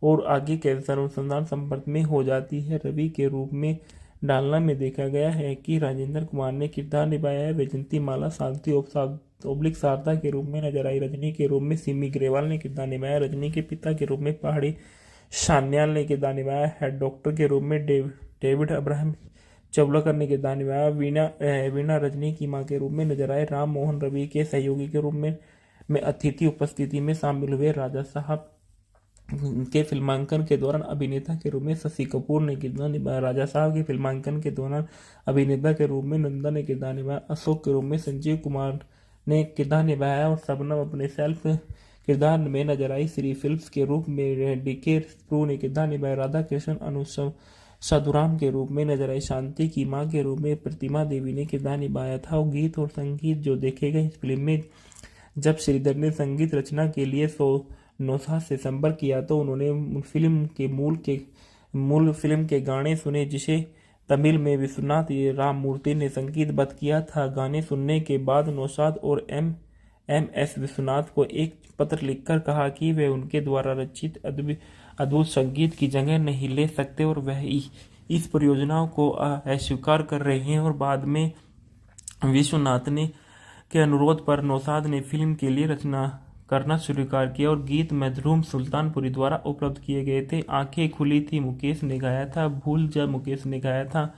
और आगे के अनुसंधान संपर्क में हो जाती है। रवि के रूप में डालना में देखा गया है कि राजेंद्र कुमार ने किरदार निभाया है। वैजयंती माला शांति ओब्लिक शारदा के रूप में नजर आई। रजनी के रूप में सिमी ग्रेवाल ने किरदार निभाया। रजनी के पिता के रूप में पहाड़ी सान्याल ने किरदार निभाया है। डॉक्टर के रूप में डेविड अब्राहम चवलाकर ने किरदार निभाया। वीणा रजनी की मां के रूप में नजर आए। राम मोहन रवि के सहयोगी के रूप में अतिथि उपस्थिति में शामिल हुए। राजा साहब के फिल्मांकन के दौरान अभिनेता के रूप में शशि कपूर ने किरदार निभाया। राजा साहब के फिल्मांकन के दौरान अभिनेता के रूप में नंदा ने किरदार निभाया। अशोक के रूप में संजीव कुमार ने किरदार निभाया और शबनम अपने सेल्फ किरदार में नजर आई। श्री फिल्म्स के रूप में डीके प्रू ने किरदार निभाया। राधा कृष्ण अनुष्का साधुराम के रूप में नजर आई। शांति की मां के रूप में प्रतिमा देवी ने किरदार निभाया था। और गीत और संगीत जो देखे गए इस फिल्म में, जब श्रीधर ने संगीत रचना के लिए नौशाद से संपर्क किया तो उन्होंने मूल फिल्म के गाने सुने, जिसे तमिल में विश्वनाथ राममूर्ति ने संगीतबद्ध किया था। गाने सुनने के बाद नौशाद और एम.एस. विश्वनाथ को एक पत्र लिखकर कहा कि वे उनके द्वारा रचित अद्भुत संगीत की जगह नहीं ले सकते और वह इस परियोजना को अस्वीकार कर रहे हैं। और बाद में विश्वनाथ के अनुरोध पर नौशाद ने फिल्म के लिए रचना करना स्वीकार किया और गीत मधुरम सुल्तानपुरी द्वारा उपलब्ध किए गए थे। आंखें खुली थी मुकेश ने गाया था। भूल जा मुकेश ने गाया था।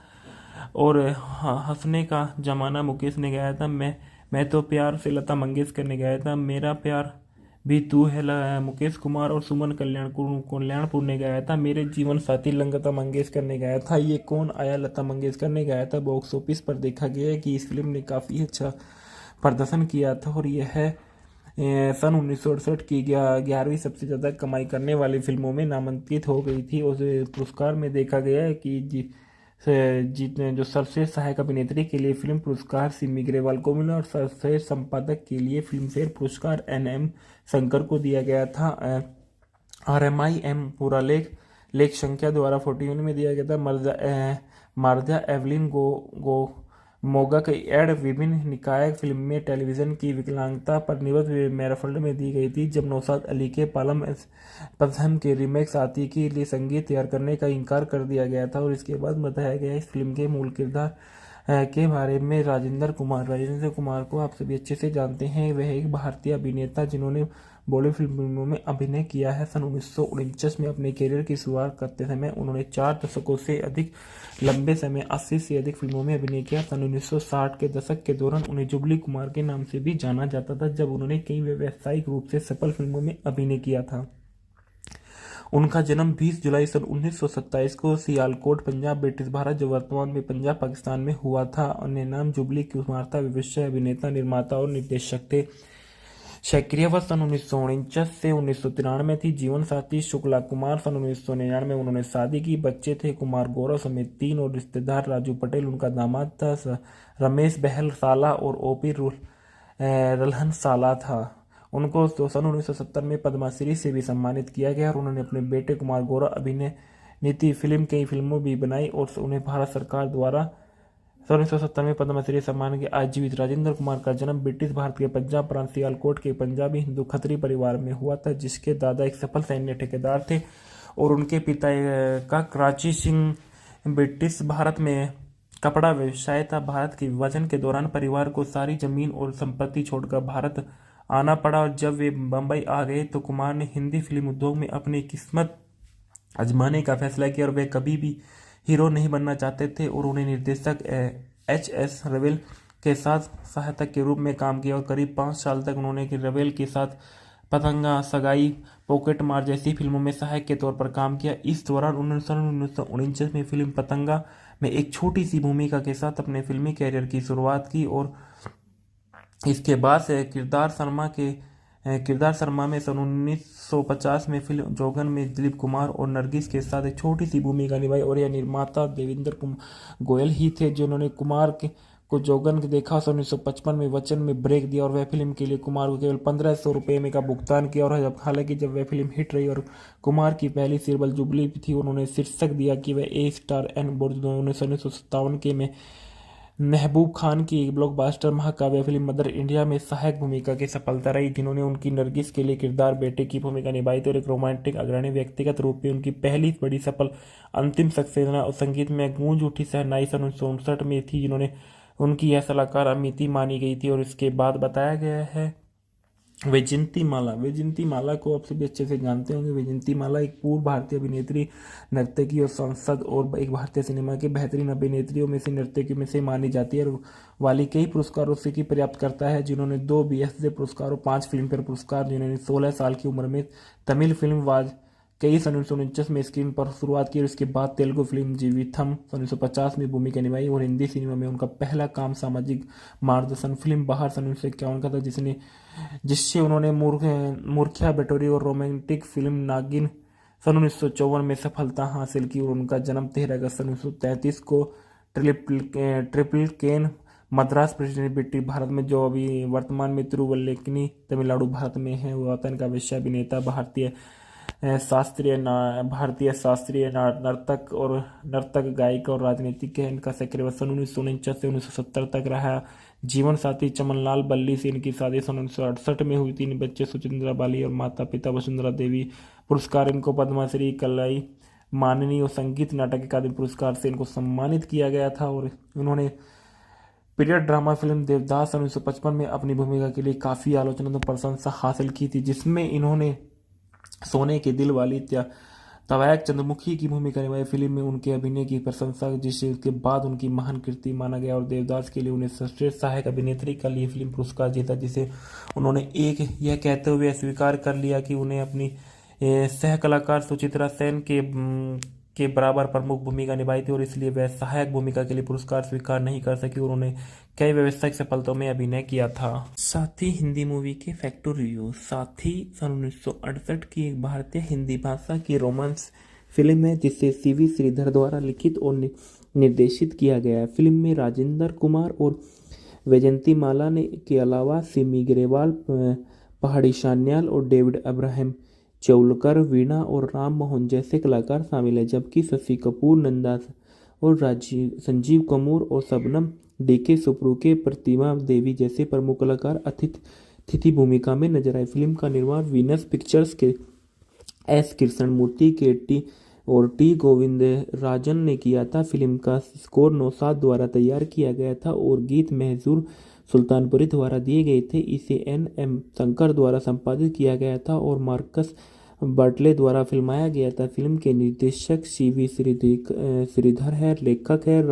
और हंसने का जमाना मुकेश ने गाया था। मैं तो प्यार से लता मंगेशकर ने गाया था। मेरा प्यार भी तू है मुकेश कुमार और सुमन कल्याणपुर ने गाया था। मेरे जीवन साथी लता मंगेशकर ने गाया था। ये कौन आया लता मंगेशकर ने गाया था। बॉक्स ऑफिस पर देखा गया है कि इस फिल्म ने काफ़ी अच्छा प्रदर्शन किया था और यह है सन 1968 की 11वीं सबसे ज़्यादा कमाई करने वाली फिल्मों में नामांकित हो गई थी। और पुरस्कार में देखा गया है कि जो सर्वश्रेष्ठ सहायक अभिनेत्री के लिए फिल्म पुरस्कार सिमी ग्रेवाल को मिला और सर्वश्रेष्ठ संपादक के लिए फिल्मफेयर पुरस्कार एन.एम. शंकर को दिया गया था। RMIM पूरा लेख संख्या द्वारा 41 में दिया गया था। मार्जा एवलिन मोगा की एड विभिन्न निकाय फिल्म में टेलीविजन की विकलांगता पर निबद्ध मैराफल्ड में दी गई थी, जब नौशाद अली के पालम पथम के रीमेक साथी के लिए संगीत तैयार करने का इनकार कर दिया गया था। और इसके बाद बताया गया इस फिल्म के मूल किरदार के बारे में। राजेंद्र कुमार को आप सभी अच्छे से जानते हैं। वह एक भारतीय अभिनेता जिन्होंने बॉलीवुड फिल्मों में अभिनय किया है। सन 1949 में अपने करियर की शुरुआत करते समय उन्होंने 4 दशकों से अधिक लंबे समय 80 से अधिक फिल्मों में अभिनय किया। सन 1960 के दशक के दौरान उन्हें जुबली कुमार के नाम से भी जाना जाता था, जब उन्होंने कई व्यावसायिक रूप से सफल फिल्मों में अभिनय किया था। उनका जन्म 20 जुलाई सन 1927 को सियालकोट, पंजाब, ब्रिटिश भारत, जो वर्तमान में पंजाब पाकिस्तान में हुआ था। अन्य नाम जुबली कुमार था। विश्व अभिनेता, निर्माता और निर्देशक थे। सक्रियता सन 1949 से 1993 थी। जीवन साथी शुक्ला कुमार। सन 1999 में उन्होंने शादी की। बच्चे थे कुमार गौरव समेत 3 और रिश्तेदार राजू पटेल उनका दामाद था। रमेश बहल साला और ओपी रल्हन साला था। उनको सन 1970 में पद्मश्री से भी सम्मानित किया गया और उन्होंने अपने बेटे कुमार गौरव अभिनय नीति फिल्म कई फिल्मों भी बनाई और उन्हें भारत सरकार द्वारा सन 1970 में पद्मश्री सम्मान के आज जीवित। राजेंद्र कुमार का जन्म ब्रिटिश भारत के पंजाब प्रांत सियालकोट के पंजाबी हिंदू खत्री परिवार में हुआ था, जिसके दादा एक सफल सैन्य ठेकेदार थे और उनके पिता का कराची सिंह ब्रिटिश भारत में कपड़ा व्यवसाय था। भारत के विभाजन के दौरान परिवार को सारी जमीन और संपत्ति छोड़कर भारत आना पड़ा और जब वे बम्बई आ गए तो कुमार ने हिंदी फिल्म उद्योग में अपनी किस्मत आजमाने का फैसला किया और वे कभी भी हीरो नहीं बनना चाहते थे और उन्हें निर्देशक H.S. रवेल के साथ सहायक के रूप में काम किया और करीब 5 साल तक उन्होंने रवेल के साथ पतंगा, सगाई, पॉकेट मार जैसी फिल्मों में सहायक के तौर पर काम किया। इस दौरान उन्होंने सन 1949 में फिल्म पतंगा में एक छोटी सी भूमिका के साथ अपने फिल्मी कैरियर की शुरुआत की और इसके बाद से किरदार शर्मा में सन 1950 में फिल्म जोगन में दिलीप कुमार और नरगिस के साथ एक छोटी सी भूमिका निभाई और यह निर्माता देवेंद्र कुमार गोयल ही थे जिन्होंने कुमार को जोगन देखा। सन 1955 में वचन में ब्रेक दिया और वह फिल्म के लिए कुमार को केवल 1500 रुपये में का भुगतान किया। और हालांकि जब वह फिल्म हिट रही और कुमार की पहली सिल्वर जुबली थी, उन्होंने शीर्षक दिया कि वह ए स्टार एन बोर्ड। उन्होंने सन 1957 के में महबूब खान की एक ब्लॉकबस्टर महाकाव्य फिल्म मदर इंडिया में सहायक भूमिका की सफलता रही, जिन्होंने उनकी नरगिस के लिए किरदार बेटे की भूमिका निभाई थी और एक रोमांटिक अग्रणी व्यक्तिगत रूप में उनकी पहली बड़ी सफल अंतिम सक्सेना और संगीत में गूंज उठी शहनाई सन 1959 में थी, जिन्होंने उनकी यह सलाहकार अमिति मानी गई थी। और इसके बाद बताया गया है वैजयंती माला को आप सभी अच्छे से जानते होंगे। वैजयंती माला एक पूर्व भारतीय अभिनेत्री, नर्तकी और सांसद और एक भारतीय सिनेमा की बेहतरीन अभिनेत्रियों में से नर्तकियों में से मानी जाती है और वाली कई पुरस्कारों से की प्राप्त करता है, जिन्होंने 2 BFTA पुरस्कार और 5 फिल्मफेयर पुरस्कार, जिन्होंने 16 साल की उम्र में तमिल फिल्म वाज कई सन 1949 में स्क्रीन पर शुरुआत की और इसके बाद तेलुगु फिल्म जीविथम सन 1950 में भूमिका निभाई और हिंदी सिनेमा में उनका पहला काम सामाजिक मार्गदर्शन फिल्म बाहर सन 1951 का था, जिससे उन्होंने मूर्खिया बटोरी और रोमांटिक फिल्म नागिन सन 1954 में सफलता हासिल की। और उनका जन्म 13 अगस्त सन 1933 को ट्रिपल केन मद्रास प्रेसिडेंट भारत में, जो अभी वर्तमान में तिरुवल्लेकेनी तमिलनाडु भारत में है। वो वतन का विषय अभिनेता, भारतीय शास्त्रीय नर्तक गायक और राजनीतिक है। इनका सक्रिय वर्ष सन 1949 से 1970 तक रहा। जीवन साथी चमनलाल बल्ली से इनकी शादी सन 1968 में हुई। 3 बच्चे सुचिंद्रा बाली और माता पिता वसुंधरा देवी। पुरस्कार इनको पद्मश्री, कलाई माननी और संगीत नाटक अकादमी पुरस्कार से इनको सम्मानित किया गया था। और उन्होंने पीरियड ड्रामा फिल्म देवदास सन 1955 में अपनी भूमिका के लिए काफ़ी आलोचना और प्रशंसा हासिल की थी, जिसमें इन्होंने सोने के दिल वाली तवायक चंद्रमुखी की भूमिका निभाई। फिल्म में उनके अभिनय की प्रशंसा, जिससे उसके बाद उनकी महान कृति माना गया और देवदास के लिए उन्हें श्रेष्ठ सहायक अभिनेत्री का लिए फिल्म पुरस्कार जीता, जिसे उन्होंने यह कहते हुए स्वीकार कर लिया कि उन्हें अपनी सह कलाकार सुचित्रा सेन के बराबर प्रमुख भूमिका निभाई थी और इसलिए वह सहायक भूमिका के लिए पुरस्कार स्वीकार नहीं कर सकी। और उन्होंने कई व्यावसायिक सफलताओं में अभिनय किया था। साथ ही हिंदी मूवी के फैक्टर रिव्यू। साथ ही सन 1968 की एक भारतीय हिंदी भाषा की रोमांस फिल्म है जिसे CV श्रीधर द्वारा लिखित और निर्देशित किया गया है। फिल्म में राजेंद्र कुमार और वैजयंती माला ने के अलावा सिमी ग्रेवाल, पहाड़ी शान्याल और डेविड अब्राहम चौलकर, वीणा और राम मोहन जैसे कलाकार शामिल हैं, जबकि शशि कपूर, नंदा और संजीव कपूर और शबनम DK सुप्रुके, प्रतिमा देवी जैसे प्रमुख कलाकार अतिथि भूमिका में नजर आए। फिल्म का निर्माण वीनस पिक्चर्स के S कृष्णमूर्ति के T गोविंदराजन ने किया था। फिल्म का स्कोर नौशाद द्वारा तैयार किया गया था और गीत महजूर सुल्तानपुरी द्वारा दिए गए थे। इसे NM शंकर द्वारा संपादित किया गया था और मार्कस बर्टले द्वारा फिल्माया गया था। फिल्म के निर्देशक CV श्रीधर है, लेखक है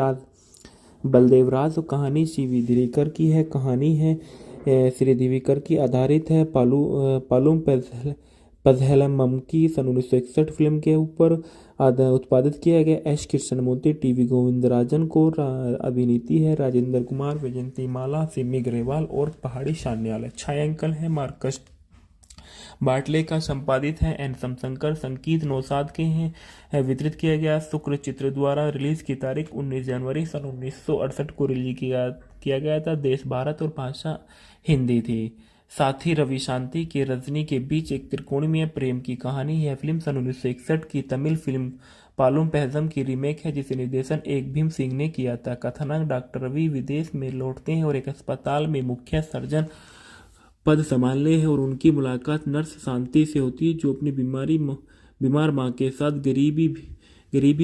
बलदेव राज और कहानी CV दिरीकर की है। कहानी है श्री दिवीकर की आधारित है। पालूम पज़हलम की सन 1961 फिल्म के ऊपर उत्पादित किया गया। S कृष्णमूर्ति, TV गोविंदराजन को अभिनीति है। राजेंद्र कुमार, वैजयंती माला, सिमी ग्रेवाल और पहाड़ी शान्याल है। छायांकन है मार्कस बाटले का, संपादित है NM शंकर, संगीत नौशाद के हैं। वितरित किया गया शुक्र चित्र द्वारा। रिलीज की तारीख 19 जनवरी सन 1968 को रिलीज किया गया था। देश भारत और भाषा हिंदी थी। साथ ही रवि शांति के रजनी के बीच एक त्रिकोणीय प्रेम की कहानी है। फिल्म सन 1961 की तमिल फिल्म पालूम पहजम की रीमेक है, जिसे निर्देशन एक भीम सिंह ने किया था। कथानक डॉक्टर रवि विदेश में लौटते हैं और एक अस्पताल में मुख्य सर्जन पद संभालने हैं और उनकी मुलाकात नर्स शांति से होती है, जो अपनी बीमार मां के साथ गरीबी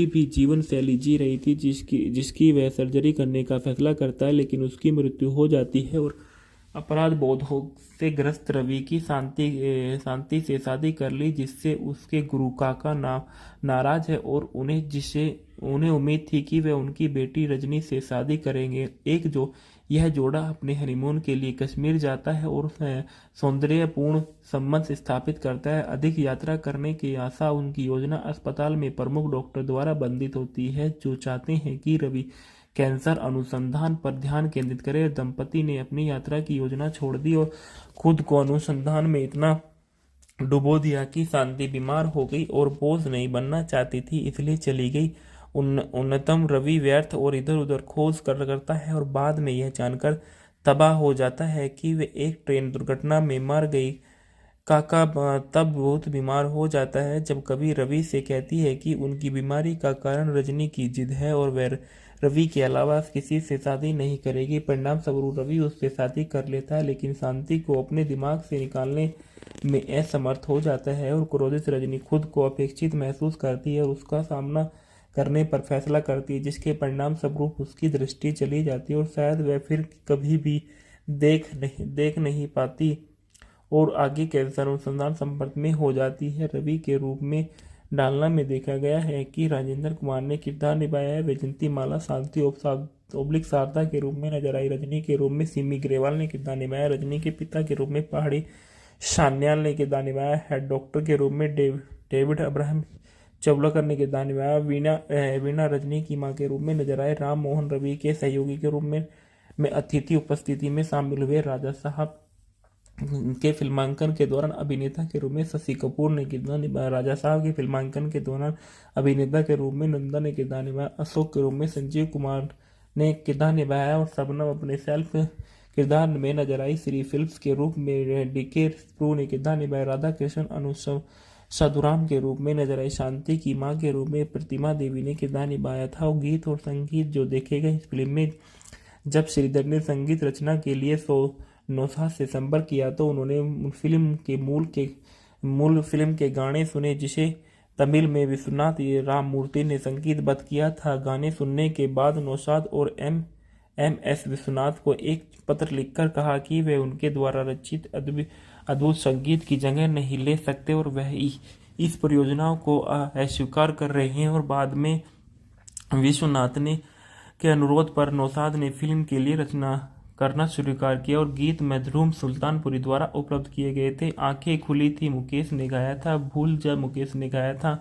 भी जीवन शैली जी रही थी, जिसकी वह सर्जरी करने का फैसला करता है, लेकिन उसकी मृत्यु हो जाती है और अपराध बोधों से ग्रस्त रवि की शांति से शादी कर ली, जिससे उसके गुरु काका नाराज है और उन्हें उम्मीद थी कि वे उनकी बेटी रजनी से शादी करेंगे। यह जोड़ा अपने हनीमून के लिए कश्मीर जाता है और सौंदर्यपूर्ण संबंध स्थापित करता है। अधिक यात्रा करने की आशा उनकी योजना अस्पताल में प्रमुख डॉक्टर द्वारा बंधित होती है, जो चाहते हैं कि रवि कैंसर अनुसंधान पर ध्यान केंद्रित करे। दंपति ने अपनी यात्रा की योजना छोड़ दी और खुद को अनुसंधान में इतना डुबो दिया कि शांति बीमार हो गई और बोझ नहीं बनना चाहती थी, इसलिए चली गई। उन्नतम रवि व्यर्थ और इधर उधर खोज करता है और बाद में यह जानकर तबाह हो जाता है कि वे एक ट्रेन दुर्घटना में मर गई। काका तब बहुत बीमार हो जाता है जब कभी रवि से कहती है कि उनकी बीमारी का कारण रजनी की जिद है और वह रवि के अलावा किसी से शादी नहीं करेगी। परिणाम स्वरूप रवि उससे शादी कर लेता है, लेकिन शांति को अपने दिमाग से निकालने में असमर्थ हो जाता है और क्रोधित रजनी खुद को अपेक्षित महसूस करती है और उसका सामना करने पर फैसला करती है, जिसके परिणाम स्वरूप उसकी दृष्टि चली जाती है और शायद वह फिर कभी भी देख नहीं पाती और आगे कैंसर अनुसंधान संपर्क में हो जाती है। रवि के रूप में डालना में देखा गया है कि राजेंद्र कुमार ने किरदार निभाया है। वैजंती माला शांति ओब्लिक शारदा के रूप में नजर आई। रजनी के रूप में सिमी ग्रेवाल ने किरदार निभाया। रजनी के पिता के रूप में पहाड़ी सान्याल ने किरदार निभाया। हेड डॉक्टर के रूप में डेविड अब्राहम चवलकर ने किरदार निभाया। वीणा रजनी की मां के रूप में नजर आए। राम मोहन रवि के सहयोगी के रूप में अतिथि उपस्थिति में शामिल हुए। राजा साहब के फिल्मांकन के दौरान अभिनेता के रूप में शशि कपूर ने किरदार निभाया। राजा साहब के फिल्मांकन के दौरान अभिनेता के रूप में नंदा ने किरदार निभाया। अशोक के रूप में संजीव कुमार ने किरदार निभाया और शबनम अपने सेल्फ किरदार में नजर आई। श्री फिल्म्स के रूप में डीके प्रू ने किरदार निभाया। राधा कृष्ण अनुष्का साधुराम के रूप में नजर आई। शांति की मां के रूप में प्रतिमा देवी ने किरदार निभाया था। और गीत और संगीत जो देखे गए इस फिल्म में, जब श्रीधर ने संगीत रचना के लिए नौशाद से संपर्क किया तो उन्होंने मूल फिल्म के गाने सुने, जिसे तमिल में विश्वनाथ राममूर्ति ने संगीतबद्ध किया था। गाने सुनने के बाद नौशाद और एम.एस. विश्वनाथ को एक पत्र लिखकर कहा कि वे उनके द्वारा रचित अद्भुत संगीत की जगह नहीं ले सकते और वह इस परियोजना को अस्वीकार कर रहे हैं। और बाद में विश्वनाथ के अनुरोध पर नौशाद ने फिल्म के लिए रचना करना स्वीकार किया और गीत मधुरम सुल्तानपुरी द्वारा उपलब्ध किए गए थे। आंखें खुली थी मुकेश ने गाया था। भूल जा मुकेश ने गाया था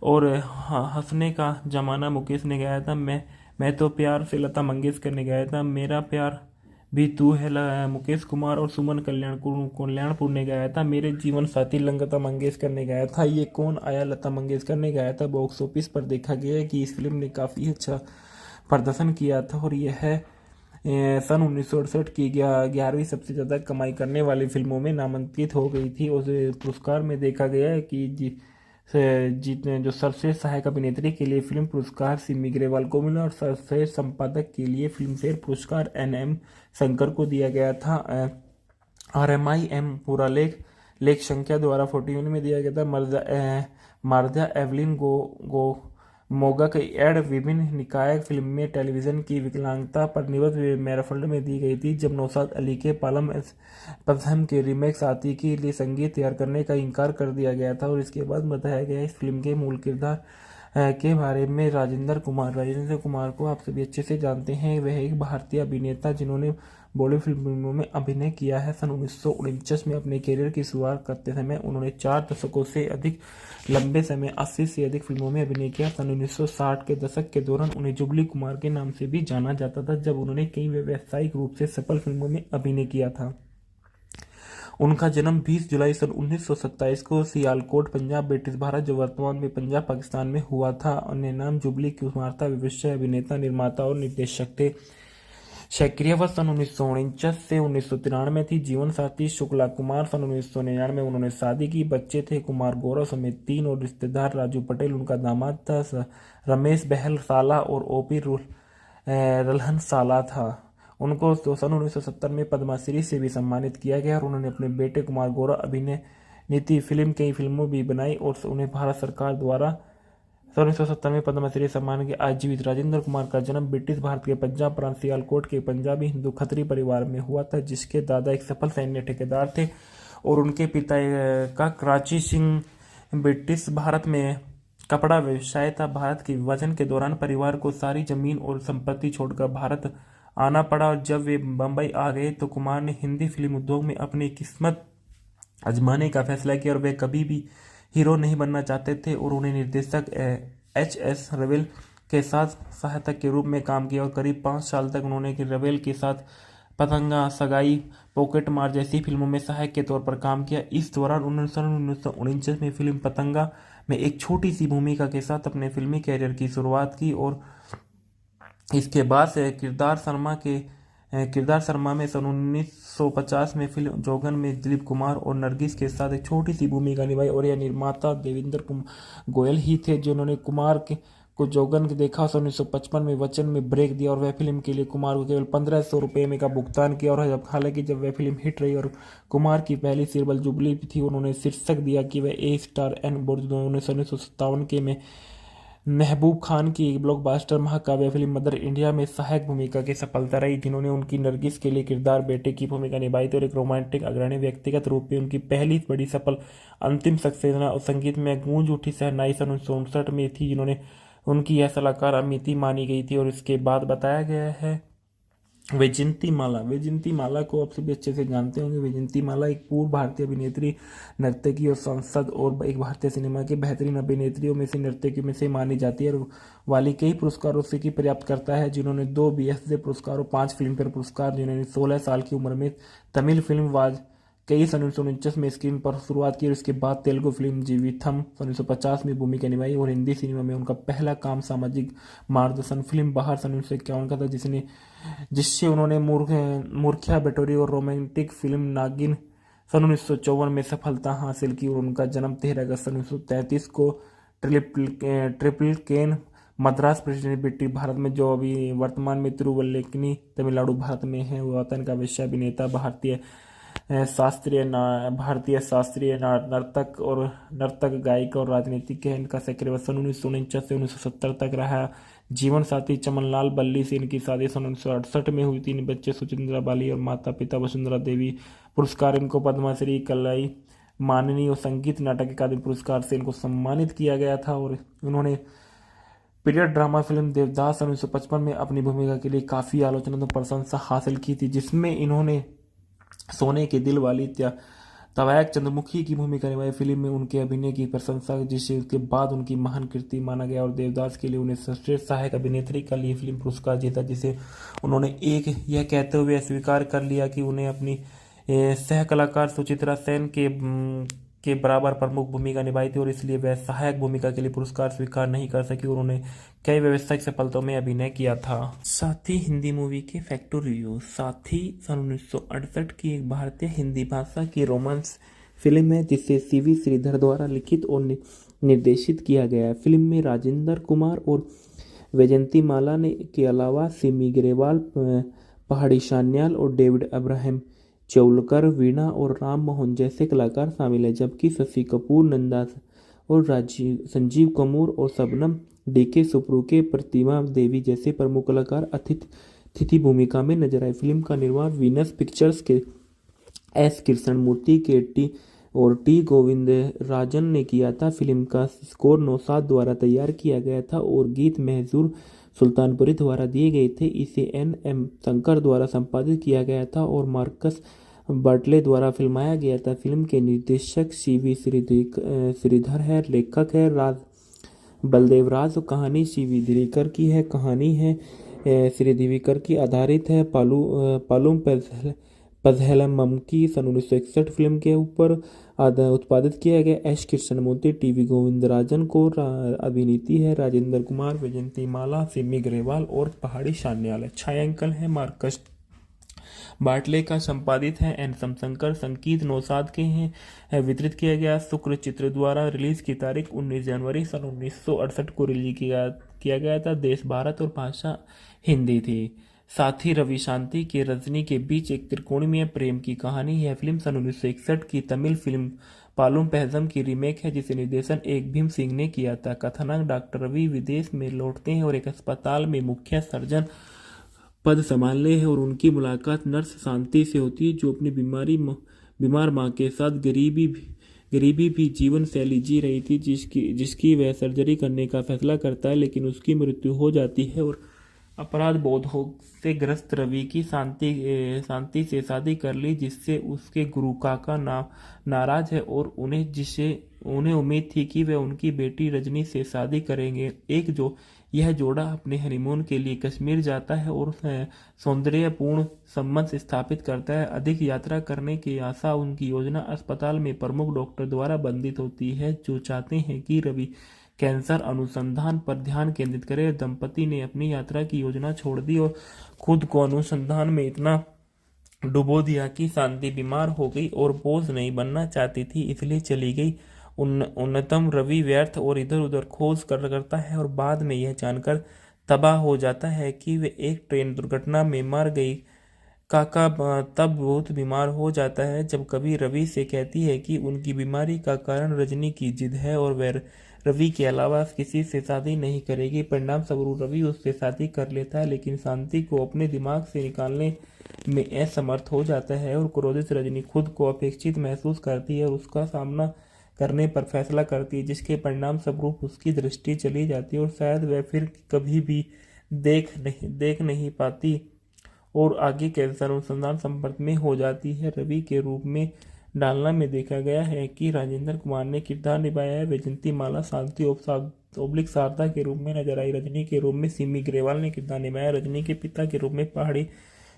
और हंसने का जमाना मुकेश ने गाया था। मैं तो प्यार से लता मंगेशकर ने गाया था। मेरा प्यार भी तू है मुकेश कुमार और सुमन कल्याणपुर ने गाया था। मेरे जीवन साथी लता मंगेशकर ने गाया था। ये कौन आया लता मंगेशकर ने गाया था। बॉक्स ऑफिस पर देखा गया है कि इस फिल्म ने काफ़ी अच्छा प्रदर्शन किया था और यह सन 1968 की 11वीं सबसे ज़्यादा कमाई करने वाली फिल्मों में नामांकित हो गई थी। उस पुरस्कार में देखा गया है कि जो सर्वश्रेष्ठ सहायक अभिनेत्री के लिए फिल्म पुरस्कार सिमी ग्रेवाल को मिला और सर्वश्रेष्ठ संपादक के लिए फिल्मफेयर पुरस्कार एन.एम. शंकर को दिया गया था। RMIM पूरा लेख संख्या द्वारा 41 में दिया गया था। मार्जा एवलिन मोगा की एड विभिन्न निकाय फिल्म में टेलीविजन की विकलांगता पर निबद्ध मैराफल्ड में दी गई थी, जब नौशाद अली के पालम पथम के रीमेक साथी के लिए संगीत तैयार करने का इनकार कर दिया गया था। और इसके बाद बताया गया इस फिल्म के मूल किरदार के बारे में। राजेंद्र कुमार को आप सभी अच्छे से जानते हैं। वह एक भारतीय अभिनेता जिन्होंने बॉलीवुड फिल्मों में अभिनय किया है। सन 1949 में अपने करियर की शुरुआत करते समय उन्होंने 4 दशकों से अधिक लंबे समय 80 से अधिक फिल्मों में अभिनय किया। सन 1960 के दशक के दौरान उन्हें जुबली कुमार के नाम से भी जाना जाता था, जब उन्होंने कई व्यावसायिक रूप से सफल फिल्मों में अभिनय किया था। उनका जन्म 20 जुलाई सन 1927 को सियालकोट, पंजाब, ब्रिटिश भारत, जो वर्तमान में पंजाब पाकिस्तान में हुआ था। अन्य नाम जुबली कुमार था। व्यवसाय अभिनेता, निर्माता और निर्देशक थे। सक्रियता सन 1949 से 1993 थी। जीवन साथी शुक्ला कुमार। सन 1999 में उन्होंने शादी की। बच्चे थे कुमार गौरव समेत 3 और रिश्तेदार राजू पटेल उनका दामाद था। रमेश बहल साला और ओपी रल्हन साला था। उनको सन 1970 में पद्मश्री से भी सम्मानित किया गया और उन्होंने अपने बेटे कुमार गौरव अभिनय नीति फिल्म कई फिल्मों भी बनाई और उन्हें भारत सरकार द्वारा सन 1970 में पद्मश्री सम्मान के आज जीवित राजेंद्र कुमार का जन्म ब्रिटिश भारत के पंजाब प्रांत सियालकोट के पंजाबी हिंदू खत्री परिवार में हुआ था, जिसके दादा एक सफल सैन्य ठेकेदार थे और उनके पिता का कराची सिंह ब्रिटिश भारत में कपड़ा व्यवसाय था। भारत के विभाजन के दौरान परिवार को सारी जमीन और संपत्ति छोड़कर भारत आना पड़ा और जब वे बम्बई आ गए तो कुमार ने हिंदी फिल्म उद्योग में अपनी किस्मत आजमाने का फैसला किया और वे कभी भी हीरो नहीं बनना चाहते थे और उन्हें निर्देशक एच.एस. रवेल के साथ सहायक के रूप में काम किया और करीब 5 साल तक उन्होंने रवेल के साथ पतंगा, सगाई, पॉकेट मार जैसी फिल्मों में सहायक के तौर पर काम किया। इस दौरान उन्होंने 1949 में फिल्म पतंगा में एक छोटी सी भूमिका के साथ अपने फिल्मी कैरियर की शुरुआत की और इसके बाद से किरदार शर्मा में सन 1950 में फिल्म जोगन में दिलीप कुमार और नरगिस के साथ एक छोटी सी भूमिका निभाई और यह निर्माता देवेंद्र गोयल ही थे जिन्होंने कुमार को जोगन के देखा। 1955 में वचन में ब्रेक दिया और वह फिल्म के लिए कुमार को केवल 1500 रुपये में का भुगतान किया और हालांकि जब वह फिल्म हिट रही और कुमार की पहली सिल्वर जुबली थी, उन्होंने शीर्षक दिया कि वह A*N बोर्ड। 1957 के में महबूब खान की ब्लॉकबस्टर महाकाव्य फिल्म मदर इंडिया में सहायक भूमिका की सफलता रही, जिन्होंने उनकी नरगिस के लिए किरदार बेटे की भूमिका निभाई थी और एक रोमांटिक अग्रणी व्यक्तिगत रूप में उनकी पहली बड़ी सफल अंतिम सक्सेना और संगीत में गूंज उठी शहनाई सन 1959 में थी, जिन्होंने उनकी यह सलाहकार अमिति मानी गई थी। और इसके बाद बताया गया है वैजयंती माला को आप सभी अच्छे से जानते होंगे। वैजयंती माला एक पूर्व भारतीय अभिनेत्री, नर्तकी और सांसद और एक भारतीय सिनेमा की बेहतरीन अभिनेत्रियों में से नर्तकियों में से मानी जाती है और वाली कई पुरस्कारों से की प्राप्त करता है, जिन्होंने 2 BAFTA पुरस्कार और 5 फिल्मफेयर पुरस्कार, जिन्होंने 16 साल की उम्र में तमिल फिल्म वाज कई सन 1949 में स्क्रीन पर शुरुआत की और इसके बाद तेलुगु फिल्म जीविथम 1950 में भूमिका निभाई और हिंदी सिनेमा में उनका पहला काम सामाजिक मार्गदर्शन फिल्म बाहर सन 1951 का था, जिससे उन्होंने मूर्खिया बटोरी और रोमांटिक फिल्म नागिन सन 1954 में सफलता हासिल की और उनका जन्म 13 अगस्त सन 1933 को ट्रिपल केन मद्रास प्रेसिडेंट ब्रिटिश भारत में, जो अभी वर्तमान में तिरुवल्लेकनी तमिलनाडु भारत में है, वतन का वैश्य अभिनेता, भारतीय शास्त्रीय नर्तक गायक और राजनीतिक है। इनका सक्रिय सन 1949 से 1970 तक रहा। जीवन साथी चमनलाल बल्ली से इनकी शादी सन 1968 में हुई। 3 बच्चे सुचिंद्रा बाली और माता पिता वसुंधरा देवी। पुरस्कार इनको पद्मश्री, कलाई माननी और संगीत नाटक अकादमी पुरस्कार से इनको सम्मानित किया गया था और उन्होंने पीरियड ड्रामा फिल्म देवदास सन 1955 में अपनी भूमिका के लिए काफ़ी आलोचना और प्रशंसा हासिल की थी, जिसमें इन्होंने सोने के दिल वाली तवायक चंद्रमुखी की भूमिका निभाई। फिल्म में उनके अभिनय की प्रशंसा, जिसे उसके बाद उनकी महान कृति माना गया और देवदास के लिए उन्हें सर्वश्रेष्ठ सहायक अभिनेत्री का लिए फिल्म पुरस्कार जीता, जिसे उन्होंने यह कहते हुए स्वीकार कर लिया कि उन्हें अपनी सह कलाकार सुचित्रा सेन के बराबर प्रमुख भूमिका निभाई थी और इसलिए वह सहायक भूमिका के लिए पुरस्कार स्वीकार नहीं कर सकी और उन्होंने कई व्यावसायिक सफलताओं में अभिनय किया था। साथ ही हिंदी मूवी के फैक्टो रिव्यू। साथ ही सन 1968 की एक भारतीय हिंदी भाषा की रोमांस फिल्म है जिसे CV श्रीधर द्वारा लिखित और निर्देशित किया गया है। फिल्म में राजेंद्र कुमार और वैजयंती माला ने के अलावा सिमी ग्रेवाल, पहाड़ी शान्याल और डेविड अब्राहम चौलकर, वीणा और राम मोहन जैसे कलाकार शामिल हैं, जबकि शशि कपूर, नंदा और संजीव कपूर और शबनम DK सुप्रू, प्रतिमा देवी जैसे प्रमुख कलाकार अतिथि भूमिका में नजर आए। फिल्म का निर्माण वीनस पिक्चर्स के S कृष्णमूर्ति और T गोविंदराजन ने किया था। फिल्म का स्कोर नौशाद द्वारा तैयार किया गया था और गीत महजूर सुल्तानपुरी द्वारा दिए गए थे। इसे N.M. शंकर द्वारा संपादित किया गया था और मार्कस बर्टले द्वारा फिल्माया गया था। फिल्म के निर्देशक CV श्रीधर है, लेखक है बलदेव राज, कहानी CV दिरीकर की है, कहानी है श्री दिवीकर की आधारित है। पालूम पज़हेलम की सन 1961 फिल्म के ऊपर उत्पादित किया गया। S कृष्णमूर्ति, TV गोविंदराजन को अभिनीति है, राजेंद्र कुमार, वैजयंती माला, सिमी ग्रेवाल और पहाड़ी शान्याल है। छायांकन है मार्कस बाटले का, संपादित है N. शंकर, संगीत नौशाद के हैं। वितरित किया गया शुक्र चित्र द्वारा। रिलीज की तारीख 19 जनवरी सन 1968 को रिलीज किया गया था। देश भारत और भाषा हिंदी थी। साथ ही रवि शांति के रजनी के बीच एक त्रिकोणीय प्रेम की कहानी। यह फिल्म सन 1961 की तमिल फिल्म पालुम पैजम की रीमेक है जिसे निर्देशन एक भीम सिंह ने किया था। कथानक डॉक्टर रवि विदेश में लौटते हैं और एक अस्पताल में मुख्य सर्जन पद संभालने हैं और उनकी मुलाकात नर्स शांति से होती है जो अपनी बीमार मां के साथ गरीबी भी जीवन शैली जी रही थी जिसकी वह सर्जरी करने का फैसला करता है, लेकिन उसकी मृत्यु हो जाती है और अपराध बोध से ग्रस्त रवि की शांति से शादी कर ली, जिससे उसके गुरु काका नाराज है और उन्हें उम्मीद थी कि वे उनकी बेटी रजनी से शादी करेंगे। यह जोड़ा अपने हनीमून के लिए कश्मीर जाता है और सौंदर्यपूर्ण संबंध स्थापित करता है। अधिक यात्रा करने की आशा उनकी योजना अस्पताल में प्रमुख डॉक्टर द्वारा बंधित होती है जो चाहते हैं कि रवि कैंसर अनुसंधान पर ध्यान केंद्रित करे। दंपति ने अपनी यात्रा की योजना छोड़ दी और खुद को अनुसंधान में इतना डुबो दिया कि शांति बीमार हो गई और बोझ नहीं बनना चाहती थी, इसलिए चली गई। उन्नतम रवि व्यर्थ और इधर उधर खोज करता है और बाद में यह जानकर तबाह हो जाता है कि वे एक ट्रेन दुर्घटना में मर गई। काका तब बहुत बीमार हो जाता है जब कभी रवि से कहती है कि उनकी बीमारी का कारण रजनी की जिद है और वह रवि के अलावा किसी से शादी नहीं करेगी। परिणाम स्वरूप रवि उससे शादी कर लेता है, लेकिन शांति को अपने दिमाग से निकालने में असमर्थ हो जाता है और क्रोधित रजनी खुद को अपेक्षित महसूस करती है और उसका सामना करने पर फैसला करती है, जिसके परिणाम स्वरूप उसकी दृष्टि चली जाती है और शायद वह फिर कभी भी देख नहीं पाती और आगे कैंसर अनुसंधान संपर्क में हो जाती है। रवि के रूप में डालना में देखा गया है कि राजेंद्र कुमार ने किरदार निभाया है। वैजंती माला शांति ओब्लिक शारदा के रूप में नजर आई। रजनी के रूप में सिमी ग्रेवाल ने किरदार निभाया। रजनी के पिता के रूप में पहाड़ी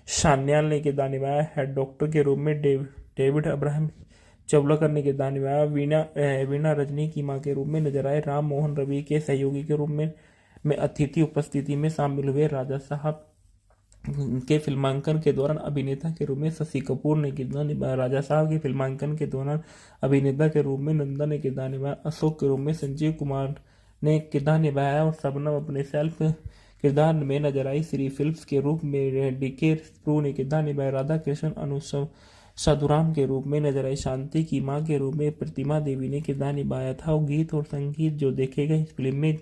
सान्याल ने किरदार निभाया। हेड डॉक्टर के रूप में डेविड अब्राहम चवलकर ने किरदार निभाया। वीणा रजनी की मां के रूप में नजर आए। राम मोहन रवि के सहयोगी के रूप में अतिथि उपस्थिति में शामिल हुए। राजा साहब के फिल्मांकन के दौरान अभिनेता के रूप में शशि कपूर ने किरदार निभाया। राजा साहब के फिल्मांकन के दौरान अभिनेता के रूप में नंदा ने किरदार निभाया। अशोक के रूप में संजीव कुमार ने किरदार निभाया और शबनम अपने सेल्फ किरदार में नजर आई। श्री फिल्म्स के रूप में डीके प्रू ने किरदार निभाया। राधा कृष्ण अनुष्का साधुराम के रूप में नजर आई। शांति की मां के रूप में प्रतिमा देवी ने किरदार निभाया था। और गीत और संगीत जो देखे गए इस फिल्म में,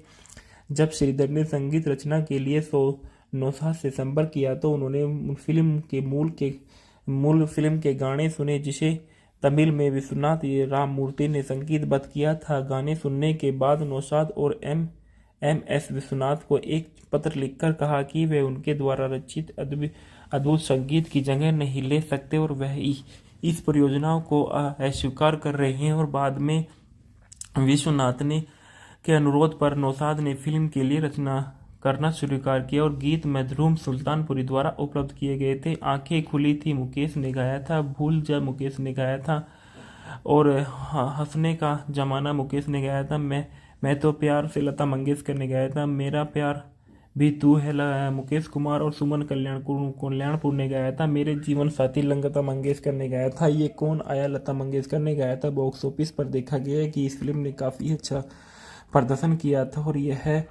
जब श्रीधर ने संगीत रचना के लिए नौशाद से संपर्क किया तो उन्होंने मूल फिल्म के गाने सुने, जिसे तमिल में विश्वनाथ राममूर्ति ने संगीतबद्ध किया था। गाने सुनने के बाद नौशाद और एम.एस. विश्वनाथ को एक पत्र लिखकर कहा कि वे उनके द्वारा रचित अद्भुत संगीत की जगह नहीं ले सकते और वह इस परियोजना को अस्वीकार कर रहे हैं। और बाद में विश्वनाथ के अनुरोध पर नौशाद ने फिल्म के लिए रचना करना स्वीकार किया और गीत मधुरम सुल्तानपुरी द्वारा उपलब्ध किए गए थे। आंखें खुली थी मुकेश ने गाया था। भूल जा मुकेश ने गाया था और हंसने का जमाना मुकेश ने गाया था। मैं तो प्यार से लता मंगेशकर ने गाया था। मेरा प्यार भी तू है मुकेश कुमार और सुमन कल्याणपुर ने गाया था। मेरे जीवन साथी लता मंगेशकर ने गाया था। ये कौन आया लता मंगेशकर ने गाया था। बॉक्स ऑफिस पर देखा गया है कि इस फिल्म ने काफ़ी अच्छा प्रदर्शन किया था और यह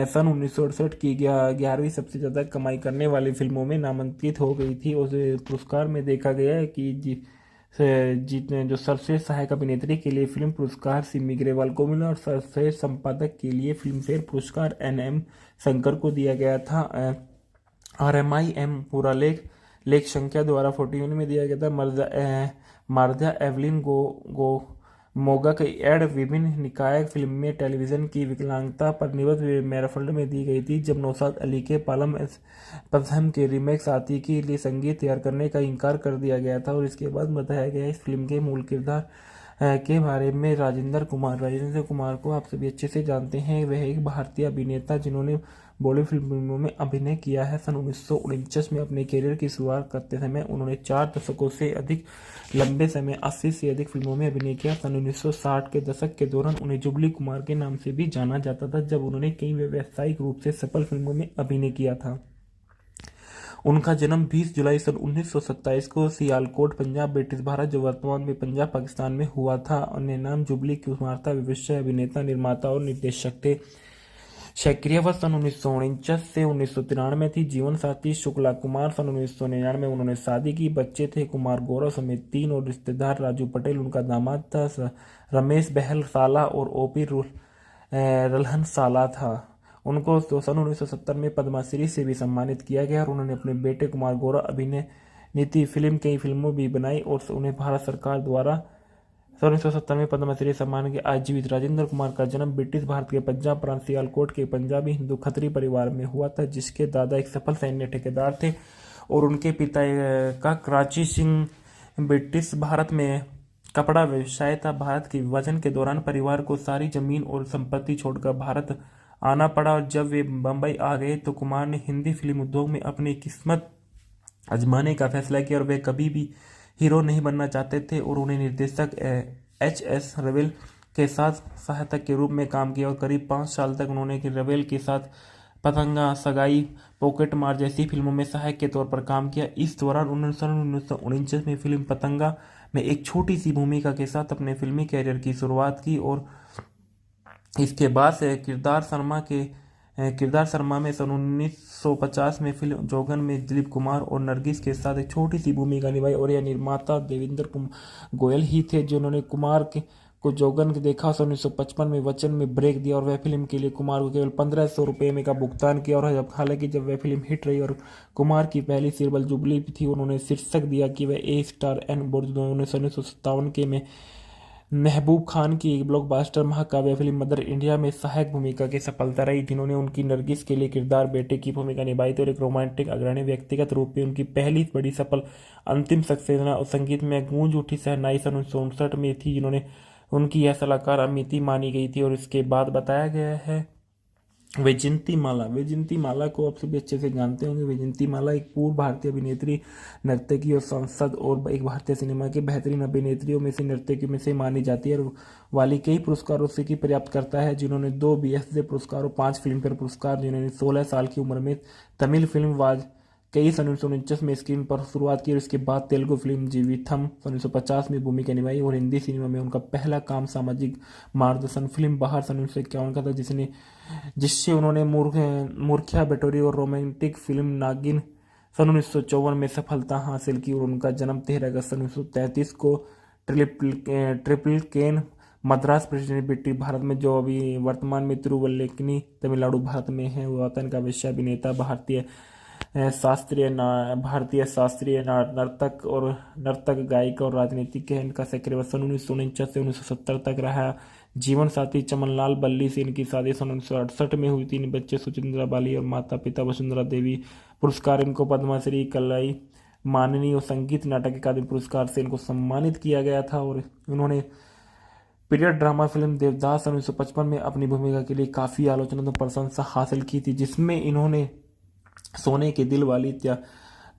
सन 1968 की 11वीं सबसे ज़्यादा कमाई करने वाली फिल्मों में नामांकित हो गई थी। उस पुरस्कार में देखा गया है कि जो सर्वश्रेष्ठ सहायक अभिनेत्री के लिए फिल्म पुरस्कार सिमी ग्रेवाल को मिला और सर्वश्रेष्ठ संपादक के लिए फिल्मफेयर पुरस्कार एन.एम. शंकर को दिया गया था। RMIM पूरा लेख संख्या द्वारा 41 में दिया गया था। मार्जा एवलिन मोगा के एड विभिन्न निकाय फिल्म में टेलीविजन की विकलांगता पर निबद्ध मैराफल्ड में दी गई थी, जब नौशाद अली के पालम पथम के रीमेक साथी के लिए संगीत तैयार करने का इनकार कर दिया गया था। और इसके बाद बताया गया इस फिल्म के मूल किरदार के बारे में। राजेंद्र कुमार को आप सभी अच्छे से जानते हैं। वह एक भारतीय अभिनेता जिन्होंने बॉलीवुड फिल्मों में अभिनय किया है। सन 1949 में अपने करियर की शुरुआत करते समय उन्होंने 4 दशकों से अधिक लंबे समय 80 से अधिक फिल्मों में अभिनय किया। सन 1960 के दशक के दौरान उन्हें जुबली कुमार के नाम से भी जाना जाता था, जब उन्होंने कई व्यावसायिक रूप से सफल फिल्मों में अभिनय किया था। उनका जन्म 20 जुलाई सन 1927 को सियालकोट, पंजाब, ब्रिटिश भारत, जो वर्तमान में पंजाब पाकिस्तान में हुआ था। अन्य नाम जुबली कुमार था। व्यवसाय अभिनेता, निर्माता और निर्देशक थे। शैक्रियावत सन 1949 से 1993 थी। जीवन साथी शुक्ला कुमार सन 1999 उन्होंने शादी की। बच्चे थे कुमार गौरव समेत 3 और रिश्तेदार राजू पटेल उनका दामाद था, रमेश बहल साला और ओपी रल्हन साला था। उनको तो सन 1970 में पद्मश्री से भी सम्मानित किया गया और उन्होंने अपने बेटे कुमार गौरव अभिनय नीति फिल्म कई फिल्मों भी बनाई और उन्हें भारत सरकार द्वारा सन 1970 में पद्मश्री सम्मान के आज जीवित। राजेंद्र कुमार का जन्म ब्रिटिश भारत के पंजाब प्रांत सियालकोट के पंजाबी हिंदू खत्री परिवार में हुआ था, जिसके दादा एक सफल सैन्य ठेकेदार थे और उनके पिता का कराची सिंह ब्रिटिश भारत में कपड़ा व्यवसाय था। भारत के विभाजन के दौरान परिवार को सारी जमीन और संपत्ति छोड़कर भारत आना पड़ा और जब वे बम्बई आ गए तो कुमार ने हिंदी फिल्म उद्योग में अपनी किस्मत आजमाने का फैसला किया और वे कभी भी हीरो नहीं बनना चाहते थे और उन्हें निर्देशक एच.एस. रवेल के साथ सहायक के रूप में काम किया और करीब 5 साल तक उन्होंने रवेल के साथ पतंगा, सगाई, पॉकेट मार जैसी फिल्मों में सहायक के तौर पर काम किया। इस दौरान उन्होंने सन 1949 में फिल्म पतंगा में एक छोटी सी भूमिका के साथ अपने फिल्मी कैरियर की शुरुआत की और इसके बाद से किरदार शर्मा में सन 1950 में फिल्म जोगन में दिलीप कुमार और नरगिस के साथ एक छोटी सी भूमिका निभाई और यह निर्माता देवेंद्र गोयल ही थे जिन्होंने कुमार को जोगन के देखा। सन 1955 में वचन में ब्रेक दिया और वह फिल्म के लिए कुमार को केवल 1500 रुपये में का भुगतान किया और हालांकि जब वह फिल्म हिट रही और कुमार की पहली सिल्वर जुबली थी उन्होंने शीर्षक दिया कि वह A*N उन्होंने सन 1957 के में महबूब खान की एक ब्लॉकबस्टर महाकाव्य फिल्म मदर इंडिया में सहायक भूमिका की सफलता रही, जिन्होंने उनकी नरगिस के लिए किरदार बेटे की भूमिका निभाई थी और एक रोमांटिक अग्रणी व्यक्तिगत रूप में उनकी पहली बड़ी सफल अंतिम सक्सेना और संगीत में गूंज उठी शहनाई सन 1959 में थी, जिन्होंने उनकी यह सलाहकार अमिति मानी गई थी। और इसके बाद बताया गया है वैजयंती माला को आप सभी अच्छे से जानते होंगे। वैजयंती माला एक पूर्व भारतीय अभिनेत्री, नर्तकी और सांसद और एक भारतीय सिनेमा की बेहतरीन अभिनेत्रियों में से नर्तकियों में से मानी जाती है और वाली कई पुरस्कारों से की पर्याप्त करता है, जिन्होंने 2 BFTA पुरस्कार और 5 फिल्म फेयर पुरस्कार, जिन्होंने 16 साल की उम्र में तमिल फिल्म वाज कई सन 1949 में स्क्रीन पर शुरुआत की और इसके बाद तेलुगु फिल्म जीविथम सन 1950 में भूमिका निभाई और हिंदी सिनेमा में उनका पहला काम सामाजिक मार्गदर्शन फिल्म बाहर सन 1951 का था, जिससे उन्होंने मूर्खिया बटोरी और रोमांटिक फिल्म नागिन सन 1954 में सफलता हासिल की और उनका जन्म 13 अगस्त सन 1933 को ट्रिपल केन मद्रास प्रेसिडेंट ब्रिटिश भारत में, जो अभी वर्तमान में तिरुवल्लेकनी तमिलनाडु भारत में है। वतन का विषय अभिनेता, भारतीय शास्त्रीय नर्तक गायक और राजनीतिक है। इनका सक्रिय सन 1949 से 1970 तक रहा। जीवन साथी चमनलाल बल्ली से इनकी शादी सन 1968 में हुई। 3 बच्चे सुचिंद्रा बाली और माता पिता वसुंधरा देवी। पुरस्कार इनको पद्मश्री, कलाई माननी और संगीत नाटक अकादमी पुरस्कार से इनको सम्मानित किया गया था और उन्होंने पीरियड ड्रामा फिल्म देवदास सन 1955 में अपनी भूमिका के लिए काफ़ी आलोचना और प्रशंसा हासिल की थी, जिसमें इन्होंने सोने के दिल वाली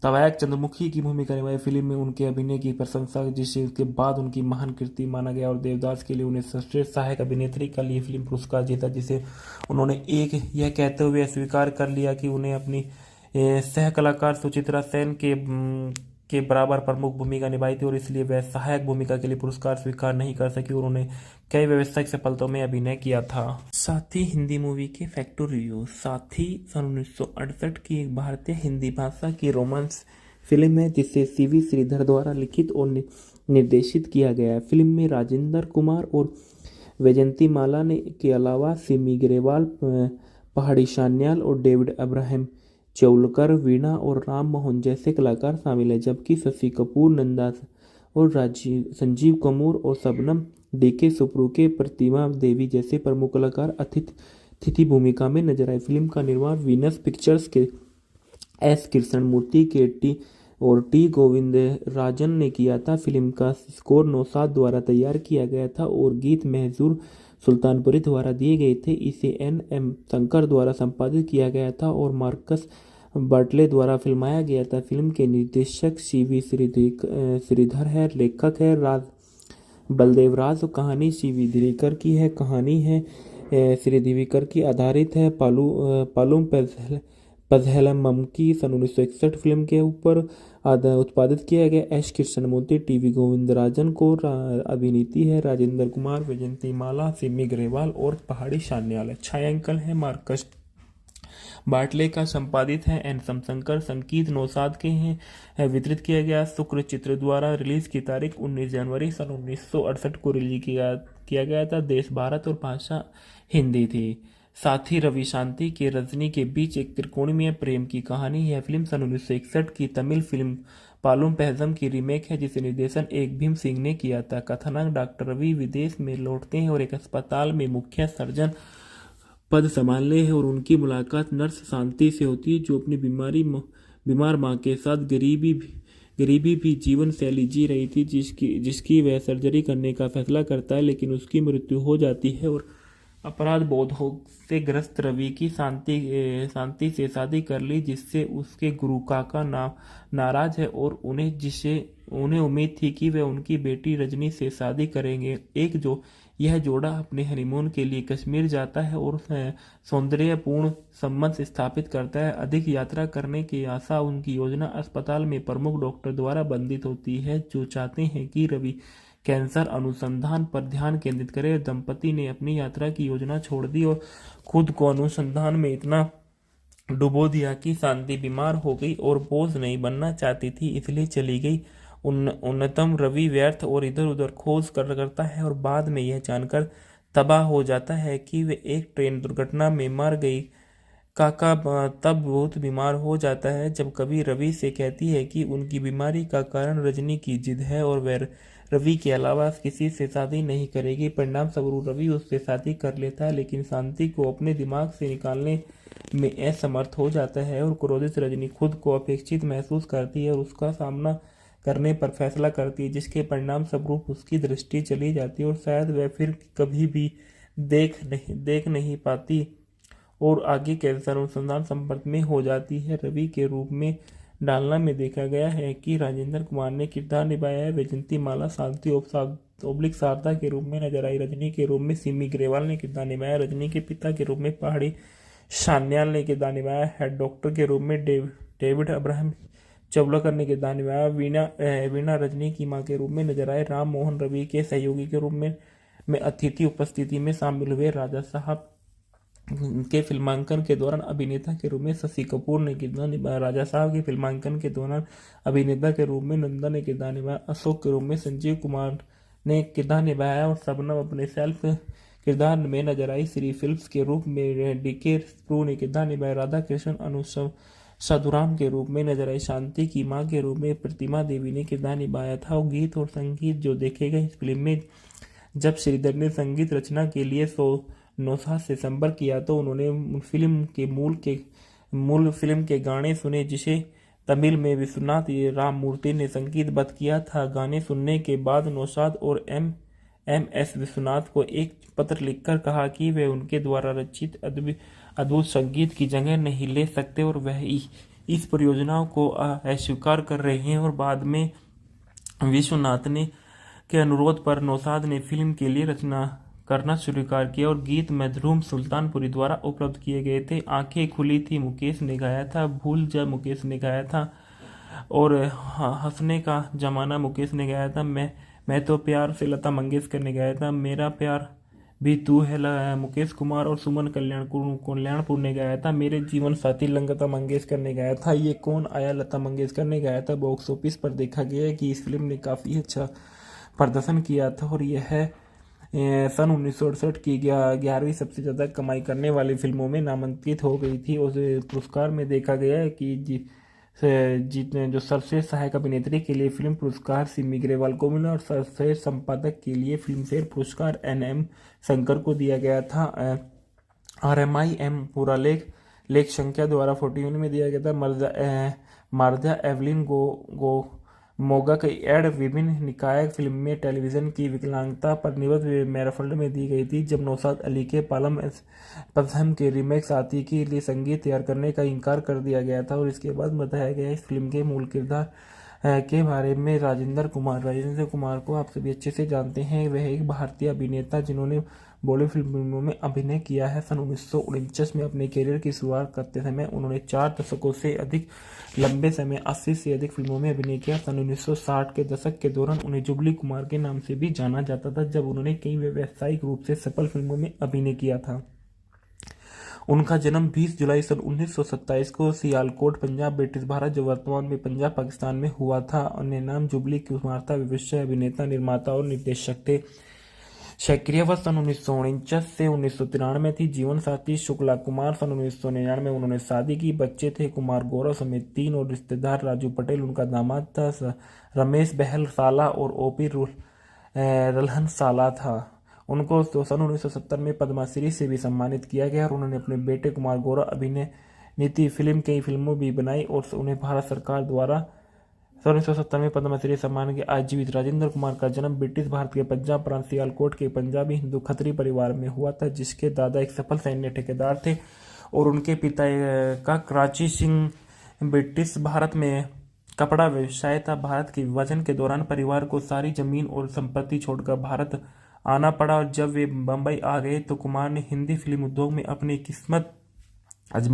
तवायक चंद्रमुखी की भूमिका निभाई। फिल्म में उनके अभिनय की प्रशंसा जिससे उसके बाद उनकी महान कृति माना गया और देवदास के लिए उन्हें सर्वश्रेष्ठ सहायक अभिनेत्री का लिए फिल्म पुरस्कार जीता, जिसे उन्होंने यह कहते हुए स्वीकार कर लिया कि उन्हें अपनी सह कलाकार सुचित्रा सेन के बराबर प्रमुख भूमिका निभाई थी और इसलिए वह सहायक भूमिका के लिए पुरस्कार स्वीकार नहीं कर सकी और उन्होंने कई व्यावसायिक सफलताओं में अभिनय किया था। साथी हिंदी मूवी के फैक्टर रिव्यू। साथी सन 1968 की एक भारतीय हिंदी भाषा की रोमांस फिल्म है जिसे CV श्रीधर द्वारा लिखित और निर्देशित किया गया है। फिल्म में राजेंद्र कुमार और वैजयंती माला ने के अलावा सिमी ग्रेवाल, पहाड़ी सान्याल और डेविड अब्राहम चौलकर, वीणा और राम मोहन जैसे कलाकार शामिल हैं, जबकि शशि कपूर, नंदा और संजीव कपूर और शबनम DK सुप्रुके, प्रतिमा देवी जैसे प्रमुख कलाकार अतिथि भूमिका में नजर आए। फिल्म का निर्माण वीनस पिक्चर्स के S कृष्णमूर्ति के T गोविंदराजन ने किया था। फिल्म का स्कोर नौशाद द्वारा तैयार किया गया था और गीत महजूर सुल्तानपुरी द्वारा दिए गए थे। इसे N.M. शंकर द्वारा संपादित किया गया था और मार्कस बर्टले द्वारा फिल्माया गया था। फिल्म के निर्देशक CV श्रीधर है, लेखक है बलदेव राज। कहानी CV दिवेकर की है। कहानी है श्री दिवेकर की आधारित है। पझेलम ममकी सन 1961 फिल्म के ऊपर उत्पादित किया गया। एस कृष्णमूर्ति, टीवी गोविंदराजन को अभिनीति है। राजेंद्र कुमार, वैजयंतीमाला, सिमी ग्रेवाल और पहाड़ी सान्याल। छायांकन है मार्कस बाटले का, संपादित है एन शंकर, संगीत नौशाद के हैं। वितरित किया गया शुक्र चित्र द्वारा। रिलीज की तारीख 19 जनवरी सन 1968 को रिलीज किया गया था। देश भारत और भाषा हिंदी थी। साथी रवि शांति के रजनी के बीच एक त्रिकोणीय प्रेम की कहानी। यह फिल्म सन 1961 की तमिल फिल्म पालुम पैजम की रीमेक है, जिसे निर्देशन एक भीम सिंह ने किया था। कथानक डॉक्टर रवि विदेश में लौटते हैं और एक अस्पताल में मुख्य सर्जन पद संभालने हैं और उनकी मुलाकात नर्स शांति से होती है, जो अपनी बीमार मां के साथ गरीबी भी जीवन शैली जी रही थी, जिसकी वह सर्जरी करने का फैसला करता है, लेकिन उसकी मृत्यु हो जाती है और अपराध बोध से ग्रस्त रवि की शांति से शादी कर ली, जिससे उसके गुरु काका नाराज है और उन्हें उम्मीद थी कि वे उनकी बेटी रजनी से शादी करेंगे। यह जोड़ा अपने हनीमून के लिए कश्मीर जाता है और सौंदर्यपूर्ण संबंध स्थापित करता है। अधिक यात्रा करने की आशा उनकी योजना अस्पताल में प्रमुख डॉक्टर द्वारा बंधित होती है, जो चाहते हैं कि रवि कैंसर अनुसंधान पर ध्यान केंद्रित करे। दंपति ने अपनी यात्रा की योजना छोड़ दी और खुद को अनुसंधान में इतना डुबो दिया कि शांति बीमार हो गई और बोझ नहीं बनना चाहती थी, इसलिए चली गई। उन्नतम रवि व्यर्थ और इधर उधर खोज करता है और बाद में यह जानकर तबाह हो जाता है कि वे एक ट्रेन दुर्घटना में मर गई। काका तब बहुत बीमार हो जाता है जब कभी रवि से कहती है कि उनकी बीमारी का कारण रजनी की जिद है और वह रवि के अलावा किसी से शादी नहीं करेगी। परिणाम स्वरूप रवि उससे शादी कर लेता है, लेकिन शांति को अपने दिमाग से निकालने में असमर्थ हो जाता है और क्रोधित रजनी खुद को अपेक्षित महसूस करती है और उसका सामना करने पर फैसला करती है, जिसके परिणाम स्वरूप उसकी दृष्टि चली जाती है और शायद वह फिर कभी भी देख नहीं पाती और आगे कैंसर अनुसंधान संपर्क में हो जाती है। रवि के रूप में डालना में देखा गया है कि राजेंद्र कुमार ने किरदार निभाया है। वैजयंतीमाला शांति ओब्लिक शारदा के रूप में नजर आई। रजनी के रूप में सिमी ग्रेवाल ने किरदार निभाया। रजनी के पिता के रूप में पहाड़ी सान्याल ने किरदार निभाया। हेड डॉक्टर के रूप में डेविड अब्राहम चवलकर ने किरदार निभाया। वीणा रजनी की मां के रूप में नजर आए। राम मोहन रवि के सहयोगी के रूप में अतिथि उपस्थिति में शामिल हुए। राजा साहब के फिल्मांकन के दौरान अभिनेता के रूप में शशि कपूर ने किरदार निभाया। राजा साहब के फिल्मांकन के दौरान अभिनेता के रूप में नंदा ने किरदार निभाया। अशोक के रूप में संजीव कुमार ने किरदार निभाया और शबनम अपने सेल्फ किरदार में नजर आई। श्री फिल्म्स के रूप में डीके प्रू ने किरदार निभाया। राधा कृष्ण साधुराम के रूप में नजर आई। शांति की मां के रूप में प्रतिमा देवी ने किरदार निभाया था। और गीत और संगीत जो देखे गए इस फिल्म में, जब श्रीधर ने संगीत रचना के लिए नौशाद से संपर्क किया तो उन्होंने मूल फिल्म के गाने सुने, जिसे तमिल में विश्वनाथ राममूर्ति ने संगीतबद्ध किया था। गाने सुनने के बाद नौशाद और एस विश्वनाथ को एक पत्र लिखकर कहा कि वे उनके द्वारा रचित अद्भुत संगीत की जगह नहीं ले सकते और वह इस परियोजना को अस्वीकार कर रहे हैं। और बाद में विश्वनाथ के अनुरोध पर नौशाद ने फिल्म के लिए रचना करना स्वीकार किया और गीत मधुरम सुल्तानपुरी द्वारा उपलब्ध किए गए थे। आंखें खुली थी मुकेश ने गाया था। भूल जा मुकेश ने गाया था। और हंसने का जमाना मुकेश ने गाया था। मैं तो प्यार से लता मंगेशकर ने गाया था। मेरा प्यार भी तू है मुकेश कुमार और सुमन कल्याणपुर ने गाया था। मेरे जीवन साथी लता मंगेशकर ने गाया था। ये कौन आया लता मंगेशकर ने गाया था। बॉक्स ऑफिस पर देखा गया है कि इस फिल्म ने काफ़ी अच्छा प्रदर्शन किया था और यह सन 1968 की 11वीं सबसे ज़्यादा कमाई करने वाली फिल्मों में नामांकित हो गई थी। उस पुरस्कार में देखा गया है कि जो सर्वश्रेष्ठ सहायक अभिनेत्री के लिए फिल्म पुरस्कार सिमी ग्रेवाल को मिला और सर्वश्रेष्ठ संपादक के लिए फिल्मफेयर पुरस्कार NM शंकर को दिया गया था। RMIM पूरा लेख संख्या द्वारा 41 में दिया गया था। मार्जा एवलिन मोगा की एड विभिन्न निकाय फिल्म में टेलीविजन की विकलांगता पर निर्भर मैराफल्ड में दी गई थी। जब नौशाद अली के पालम पज़हम के रीमेक साथी के लिए संगीत तैयार करने का इनकार कर दिया गया था और इसके बाद बताया गया इस फिल्म के मूल किरदार के बारे में। राजेंद्र कुमार को आप सभी अच्छे से जानते हैं। वह एक भारतीय अभिनेता जिन्होंने बॉलीवुड फिल्मों में अभिनय किया है। सन 1949 में अपने करियर की शुरुआत करते समय उन्होंने 4 दशकों से अधिक लंबे समय 80 से अधिक फिल्मों में अभिनय किया। सन 1960 के दशक के दौरान उन्हें जुबली कुमार के नाम से भी जाना जाता था, जब उन्होंने कई व्यावसायिक रूप से सफल फिल्मों में अभिनय किया था। उनका जन्म 20 जुलाई सन 1927 को सियालकोट, पंजाब, ब्रिटिश भारत, जो वर्तमान में पंजाब पाकिस्तान में हुआ था। उनके नाम जुबली कुमार था। व्यवसाय अभिनेता, निर्माता और निर्देशक थे। सक्रियता सन 1949 से 1993 थी। जीवन साथी शुक्ला कुमार। सन 1999 में उन्होंने शादी की। बच्चे थे कुमार गौरव समेत 3 और रिश्तेदार राजू पटेल उनका दामाद था, रमेश बहल साला और ओपी रल्हन साला था। उनको सन 1970 में पद्मश्री से भी सम्मानित किया गया और उन्होंने अपने बेटे कुमार गौरव अभिनीत कई फिल्मों भी बनाई और उन्हें भारत सरकार द्वारा सन 1970 में पद्मश्री सम्मान के आज जीवित। राजेंद्र कुमार का जन्म ब्रिटिश भारत के पंजाब प्रांत सियालकोट के पंजाबी हिंदू खत्री परिवार में हुआ था, जिसके दादा एक सफल सैन्य ठेकेदार थे और उनके पिता का कराची सिंह ब्रिटिश भारत में कपड़ा व्यवसाय था। भारत के विभाजन के दौरान परिवार को सारी जमीन और संपत्ति छोड़कर भारत आना पड़ा और जब वे बंबई आ गए तो कुमार ने हिंदी फिल्म उद्योग में अपनी किस्मत आजमाई।